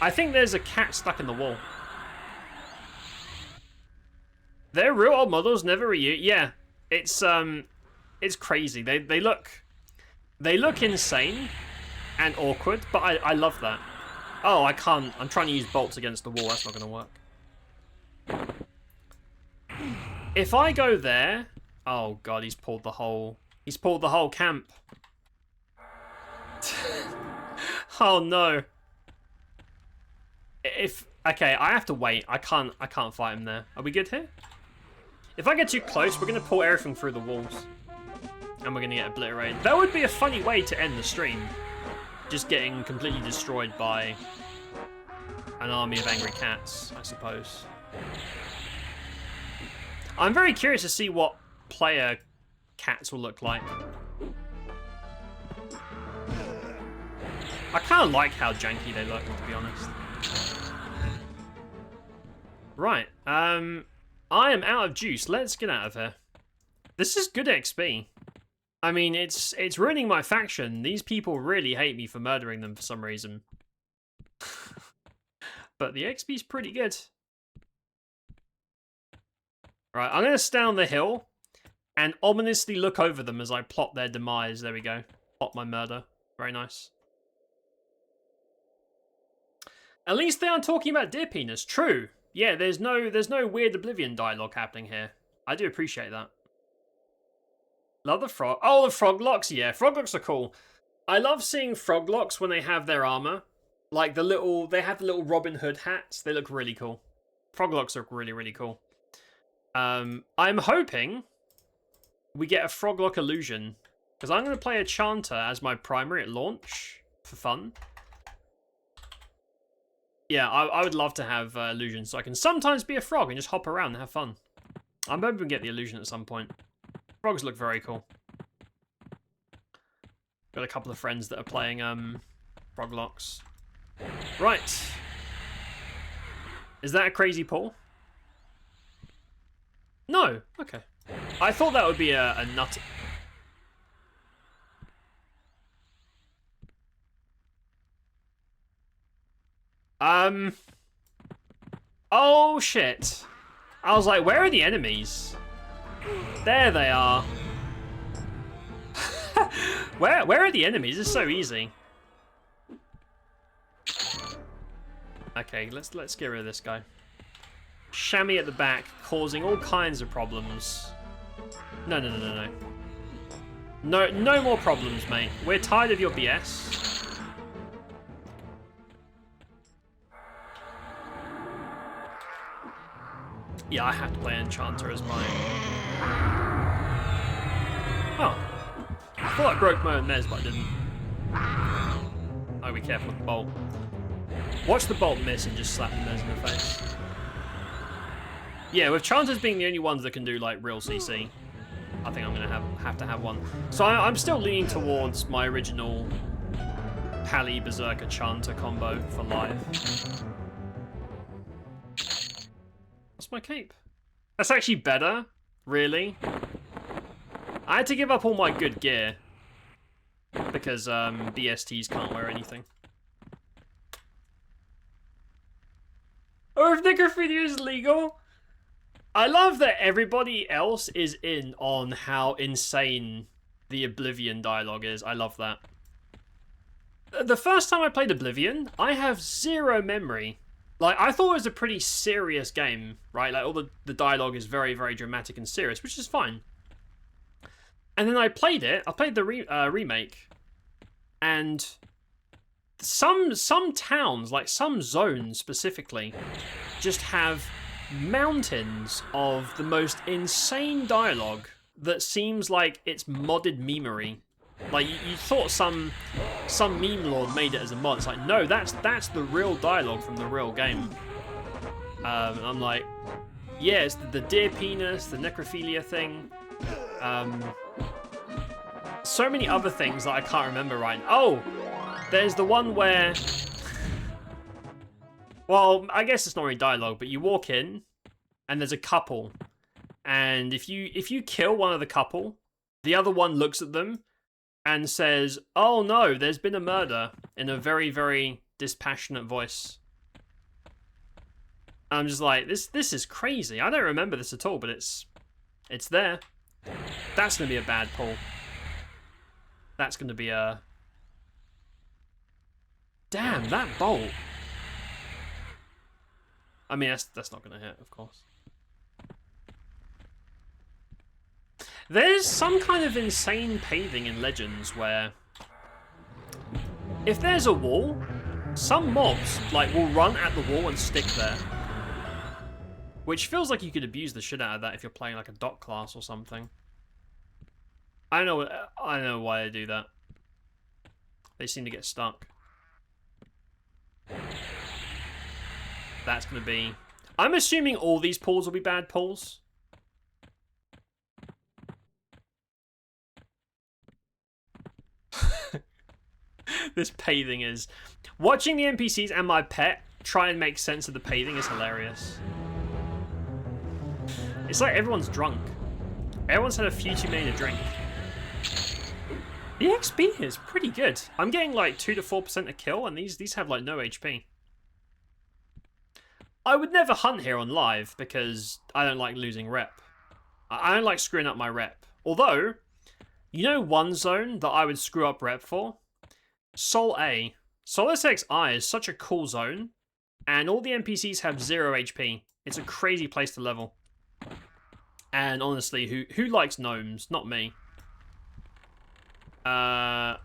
I think there's a cat stuck in the wall. They're real old models, never reuse. Yeah, it's crazy. They look insane and awkward, but I love that. Oh, I can't. I'm trying to use bolts against the wall. That's not going to work. If I go there, oh god, he's pulled the whole camp. Oh no. Okay, I have to wait. I can't fight him there. Are we good here? If I get too close, we're gonna pull everything through the walls. And we're gonna get obliterated. That would be a funny way to end the stream. Just getting completely destroyed by an army of angry cats, I suppose. I'm very curious to see what player cats will look like. I kind of like how janky they look, to be honest. Right, I am out of juice. Let's get out of here. This is good XP. I mean, it's ruining my faction. These people really hate me for murdering them for some reason. But the XP's pretty good. Right, I'm going to stand on the hill and ominously look over them as I plot their demise. There we go. Plot my murder. Very nice. At least they aren't talking about deer penis. True. Yeah, there's no weird Oblivion dialogue happening here. I do appreciate that. Love the frog. Oh, the frog locks. Yeah, frog locks are cool. I love seeing frog locks when they have their armor. Like they have the little Robin Hood hats. They look really cool. Frog locks are really, really cool. I'm hoping we get a frog lock illusion because I'm going to play a Chanter as my primary at launch. for fun. Yeah, I would love to have illusions so I can sometimes be a frog and just hop around and have fun. I'm hoping we get the illusion at some point. Frogs look very cool. Got a couple of friends that are playing Froglocks. Right. Is that a crazy pull? No. Okay. I thought that would be a nut. Oh shit. I was like, where are the enemies? There they are. Where are the enemies? It's so easy. Okay, let's get rid of this guy. Chamois at the back, causing all kinds of problems. No. No more problems, mate. We're tired of your BS. Yeah, I have to play Enchanter as mine. Oh. I thought I broke my own Mez, but I didn't. Oh, be careful with the bolt. Watch the bolt miss and just slap the Mez in the face. Yeah, with Chanters being the only ones that can do, like, real CC, I think I'm going to have to have one. So I'm still leaning towards my original Pally Berserker Chanter combo for live. What's my cape? That's actually better, really. I had to give up all my good gear because BSTs can't wear anything. Or if necrophilia is legal. I love that everybody else is in on how insane the Oblivion dialogue is. I love that. The first time I played Oblivion, I have zero memory. Like, I thought it was a pretty serious game, right? Like, all the dialogue is very, very dramatic and serious, which is fine. And then I played it. I played the remake. And some towns, like some zones specifically, just have mountains of the most insane dialogue that seems like it's modded memery. Like, you thought some meme lord made it as a mod. It's like, no, that's the real dialogue from the real game. I'm like, yeah, it's the deer penis, the necrophilia thing. So many other things that I can't remember right now. Oh, there's the one where... Well, I guess it's not really dialogue, but you walk in, and there's a couple. And if you kill one of the couple, the other one looks at them and says, "Oh no, there's been a murder," in a very, very dispassionate voice. I'm just like, this is crazy. I don't remember this at all, but it's there. That's gonna be a bad pull. That's gonna be a... Damn, that bolt. I mean, that's not gonna hit, of course. There's some kind of insane paving in Legends where if there's a wall, some mobs like will run at the wall and stick there. Which feels like you could abuse the shit out of that if you're playing like a dot class or something. I don't know why they do that. They seem to get stuck. That's gonna be... I'm assuming all these pulls will be bad pulls. This paving is... Watching the NPCs and my pet try and make sense of the paving is hilarious. It's like everyone's drunk. Everyone's had a few too many to drink. The XP here is pretty good. I'm getting like 2 to 4% a kill, and these have like no HP. I would never hunt here on live because I don't like losing rep. I don't like screwing up my rep. Although, you know one zone that I would screw up rep for? Sol A. Solus XI is such a cool zone, and all the NPCs have 0 HP. It's a crazy place to level. And honestly, who likes gnomes? Not me. Oh.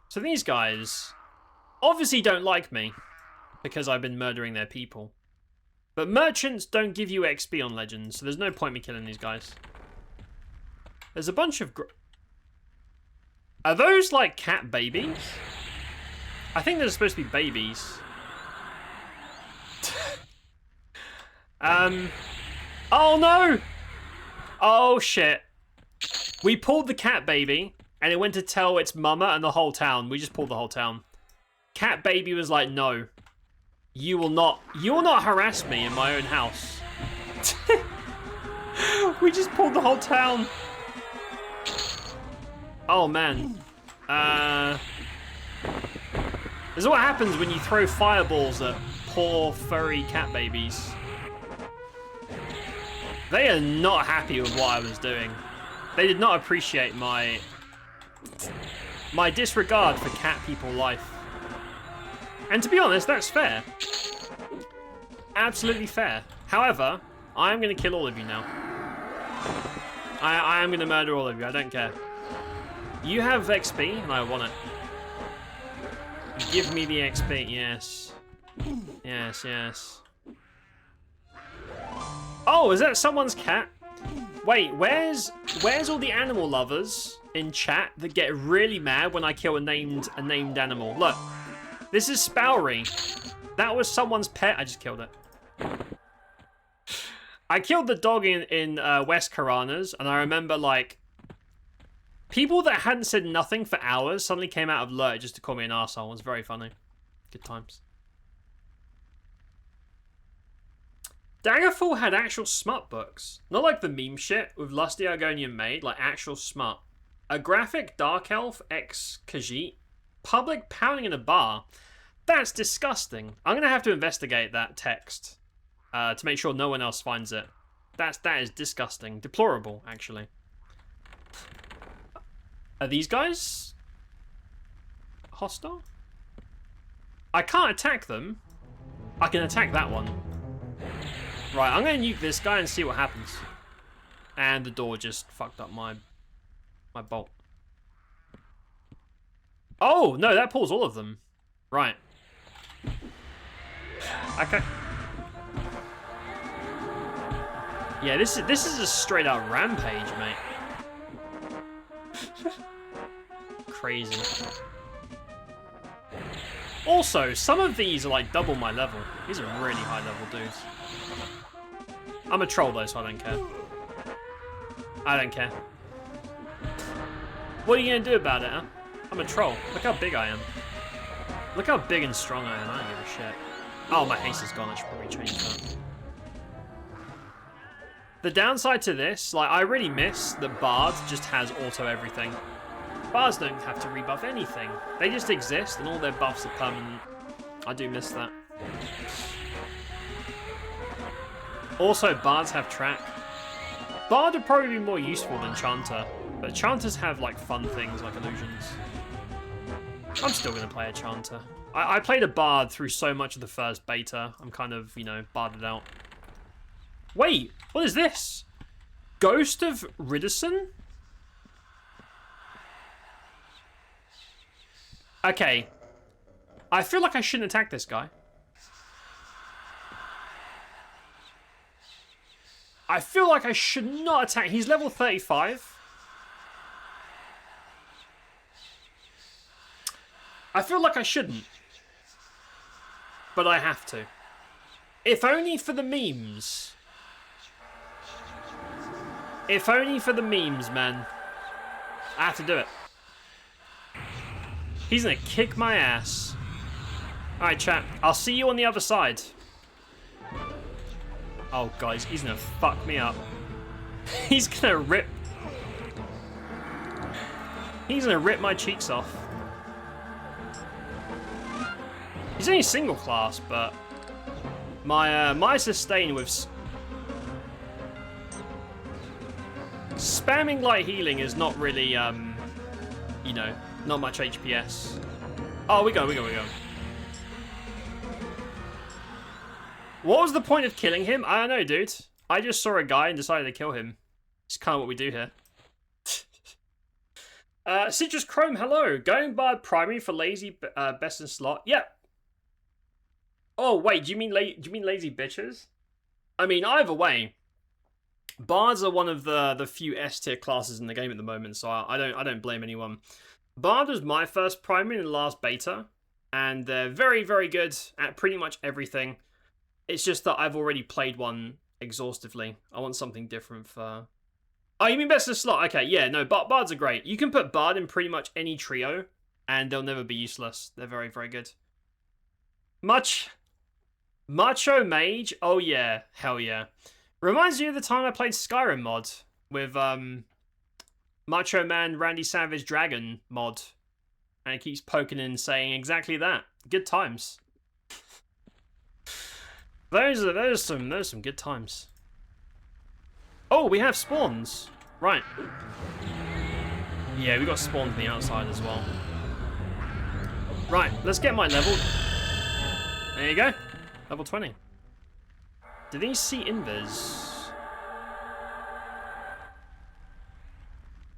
So these guys obviously don't like me because I've been murdering their people. But merchants don't give you XP on Legends, so there's no point me killing these guys. There's a bunch of... Are those, like, cat babies? I think they're supposed to be babies. Oh, no! Oh, shit. We pulled the cat baby, and it went to tell its mama and the whole town. We just pulled the whole town. Cat baby was like, no. You will not harass me in my own house. We just pulled the whole town. Oh, man. This is what happens when you throw fireballs at poor, furry cat babies. They are not happy with what I was doing. They did not appreciate my disregard for cat people life. And to be honest, that's fair. Absolutely fair. However, I am going to kill all of you now. I am going to murder all of you. I don't care. You have XP, and I want it. Give me the XP. Yes. Yes, yes. Oh, is that someone's cat? Wait, where's all the animal lovers in chat that get really mad when I kill a named animal? Look, this is Spowry. That was someone's pet. I just killed it. I killed the dog in West Karanas, and I remember, like, people that hadn't said nothing for hours suddenly came out of lurch just to call me an arsehole. It was very funny. Good times. Daggerfall had actual smut books. Not like the meme shit with Lusty Argonian Maid, like actual smut. A graphic Dark Elf ex Khajiit. Public pounding in a bar. That's disgusting. I'm going to have to investigate that text to make sure no one else finds it. That is disgusting. Deplorable, actually. Are these guys hostile? I can't attack them. I can attack that one. Right, I'm going to nuke this guy and see what happens. And the door just fucked up my bolt. Oh, no, that pulls all of them. Right. Okay. Yeah, this is a straight out rampage, mate. Crazy. Also, some of these are like double my level. These are really high level dudes. I'm a troll though, so I don't care. I don't care. What are you gonna do about it, huh? I'm a troll. Look how big I am. Look how big and strong I am. I don't give a shit. Oh, my haste is gone. I should probably change that. The downside to this, like, I really miss that Bard just has auto everything. Bards don't have to rebuff anything. They just exist and all their buffs are permanent. I do miss that. Also, Bards have track. Bard would probably be more useful than Chanter, but Chanters have, like, fun things like illusions. I'm still going to play a Chanter. I played a Bard through so much of the first beta. I'm kind of, you know, barded out. Wait, what is this? Ghost of Ridderson? Okay. I feel like I shouldn't attack this guy. I feel like I should not attack. He's level 35. I feel like I shouldn't. But I have to. If only for the memes. If only for the memes, man. I have to do it. He's gonna kick my ass. Alright, chat. I'll see you on the other side. Oh, guys, he's gonna fuck me up. He's gonna rip... He's gonna rip my cheeks off. He's only single class, but... My sustain with... Spamming light healing is not really, you know, not much HPS. Oh, we go. What was the point of killing him? I don't know, dude. I just saw a guy and decided to kill him. It's kind of what we do here. Citrus Chrome, hello. Going Bard primary for lazy best in slot. Yeah. Oh wait, do you mean lazy bitches? I mean, either way, Bards are one of the few S tier classes in the game at the moment, so I don't blame anyone. Bard was my first primary in the last beta, and they're very, very good at pretty much everything. It's just that I've already played one exhaustively. I want something different for... Oh, you mean best of slot? Okay, yeah, no, Bards are great. You can put Bard in pretty much any trio, and they'll never be useless. They're very, very good. Macho Mage? Oh yeah, hell yeah. Reminds me of the time I played Skyrim mod with Macho Man Randy Savage Dragon mod. And it keeps poking in saying exactly that. Good times. Those are some good times. Oh, we have spawns. Right. Yeah, we got spawns on the outside as well. Right, let's get my level. There you go. Level 20. Do these see invis?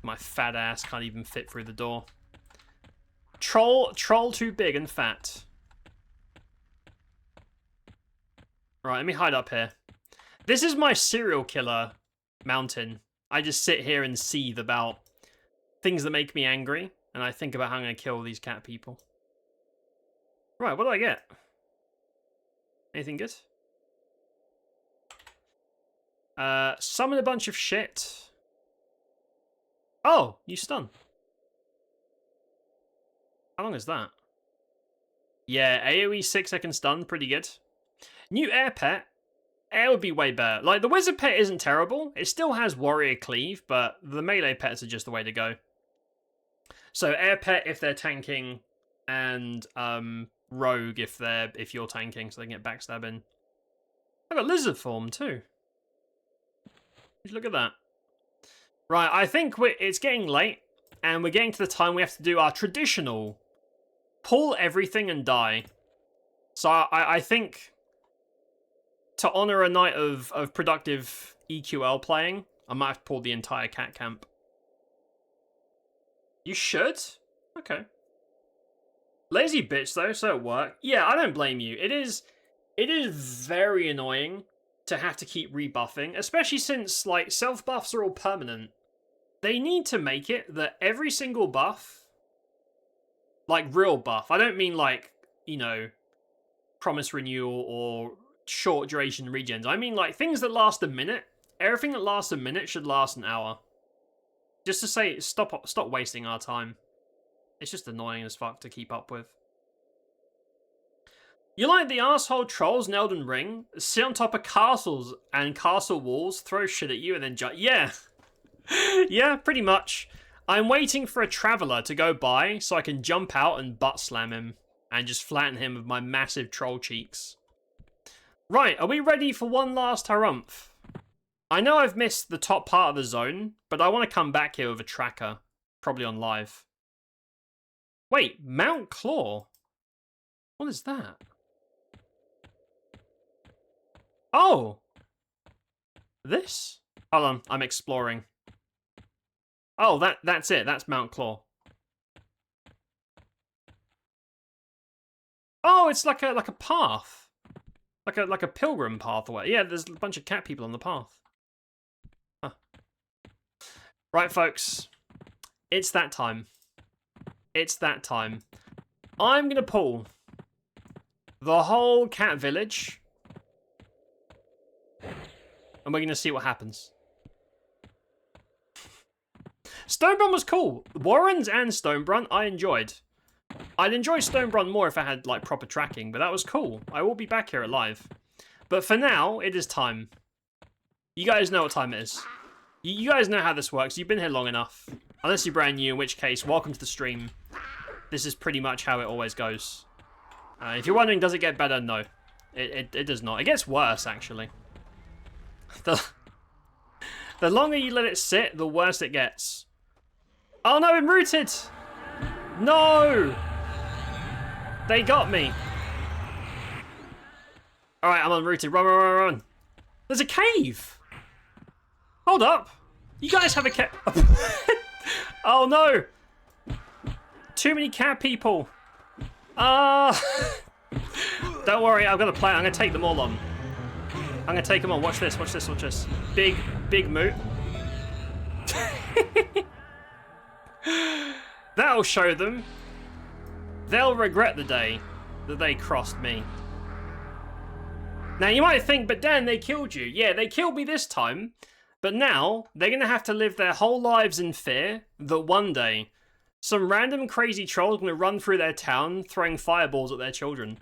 My fat ass can't even fit through the door. Troll too big and fat. Right, let me hide up here. This is my serial killer mountain. I just sit here and seethe about things that make me angry, and I think about how I'm going to kill these cat people. Right, what do I get? Anything good? Summon a bunch of shit. Oh, you stun. How long is that? Yeah, AoE 6-second stun, pretty good. New air pet. Air would be way better. Like, the wizard pet isn't terrible. It still has warrior cleave, but the melee pets are just the way to go. So air pet if they're tanking, and rogue if you're tanking, so they can get backstabbing. I got lizard form too. Look at that. Right, I think it's getting late, and we're getting to the time we have to do our traditional pull everything and die. So I think to honor a night of productive EQL playing, I might have to pull the entire cat camp. You should? Okay. Lazy bitch though, so it worked. Yeah, I don't blame you. It is very annoying to have to keep rebuffing, especially since like self buffs are all permanent. They need to make it that every single buff, like real buff, I don't mean like, you know, promise renewal or short duration regens. I mean like things that last a minute. Everything that lasts a minute should last an hour. Just to say, stop wasting our time. It's just annoying as fuck to keep up with. You like the asshole trolls in Elden Ring? Sit on top of castles and castle walls, throw shit at you, and then yeah. Yeah, pretty much. I'm waiting for a traveller to go by so I can jump out and butt slam him and just flatten him with my massive troll cheeks. Right, are we ready for one last harumph? I know I've missed the top part of the zone, but I want to come back here with a tracker, probably on live. Wait, Mount Claw? What is that? Oh! This? Hold on, I'm exploring. Oh, that's it. That's Mount Claw. Oh, it's like a path. Like a pilgrim path away. Yeah, there's a bunch of cat people on the path. Huh. Right, folks. It's that time. It's that time. I'm gonna pull the whole cat village, and we're gonna see what happens. Stonebrun was cool. Warrens and Stonebrun I enjoyed. I'd enjoy Stonebrun more if I had like proper tracking, but that was cool. I will be back here at live. But for now, it is time. You guys know what time it is. You guys know how this works. You've been here long enough. Unless you're brand new, in which case, welcome to the stream. This is pretty much how it always goes. If you're wondering, does it get better? No. It does not. It gets worse, actually. The longer you let it sit, the worse it gets. Oh no, I'm rooted! No! They got me. Alright, I'm unrooted. Run, run, run, run. There's a cave! Hold up. You guys have a cat. Oh no! Too many cat people. Don't worry, I've got a plan. I'm going to take them all on. I'm gonna take him on. Watch this, watch this, watch this. Big moot. That'll show them. They'll regret the day that they crossed me. Now you might think, but Dan, they killed you. Yeah, they killed me this time. But now, they're gonna have to live their whole lives in fear that one day, some random crazy troll's gonna run through their town throwing fireballs at their children.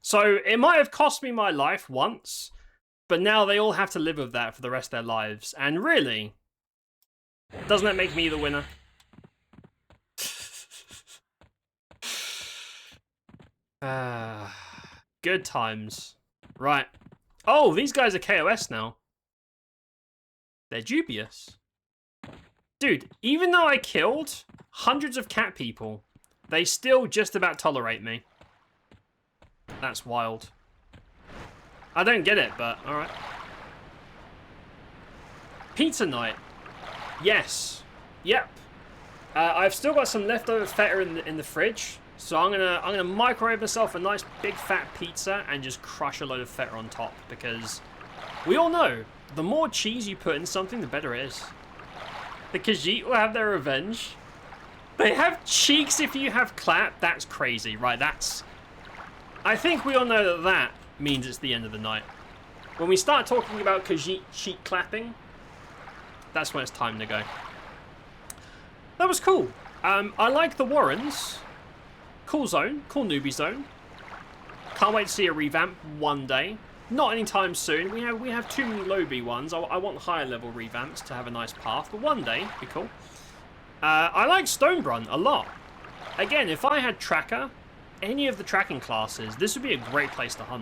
So, it might have cost me my life once, but now they all have to live with that for the rest of their lives. And really, doesn't that make me the winner? Good times. Right. Oh, these guys are KOS now. They're dubious. Dude, even though I killed hundreds of cat people, they still just about tolerate me. That's wild. I don't get it, but alright. Pizza night. Yes. Yep. I've still got some leftover feta in the fridge, so I'm gonna microwave myself a nice big fat pizza and just crush a load of feta on top, because we all know the more cheese you put in something, the better it is. The Khajiit will have their revenge. They have cheeks if you have clap. That's crazy, right? I think we all know that that means it's the end of the night. When we start talking about Khajiit cheek clapping, that's when it's time to go. That was cool. I like the Warrens. Cool zone. Cool newbie zone. Can't wait to see a revamp one day. Not anytime soon. We have too many low B ones. I want higher level revamps to have a nice path, but one day be cool. I like Stonebrun a lot. Again, if I had Tracker, any of the tracking classes, this would be a great place to hunt.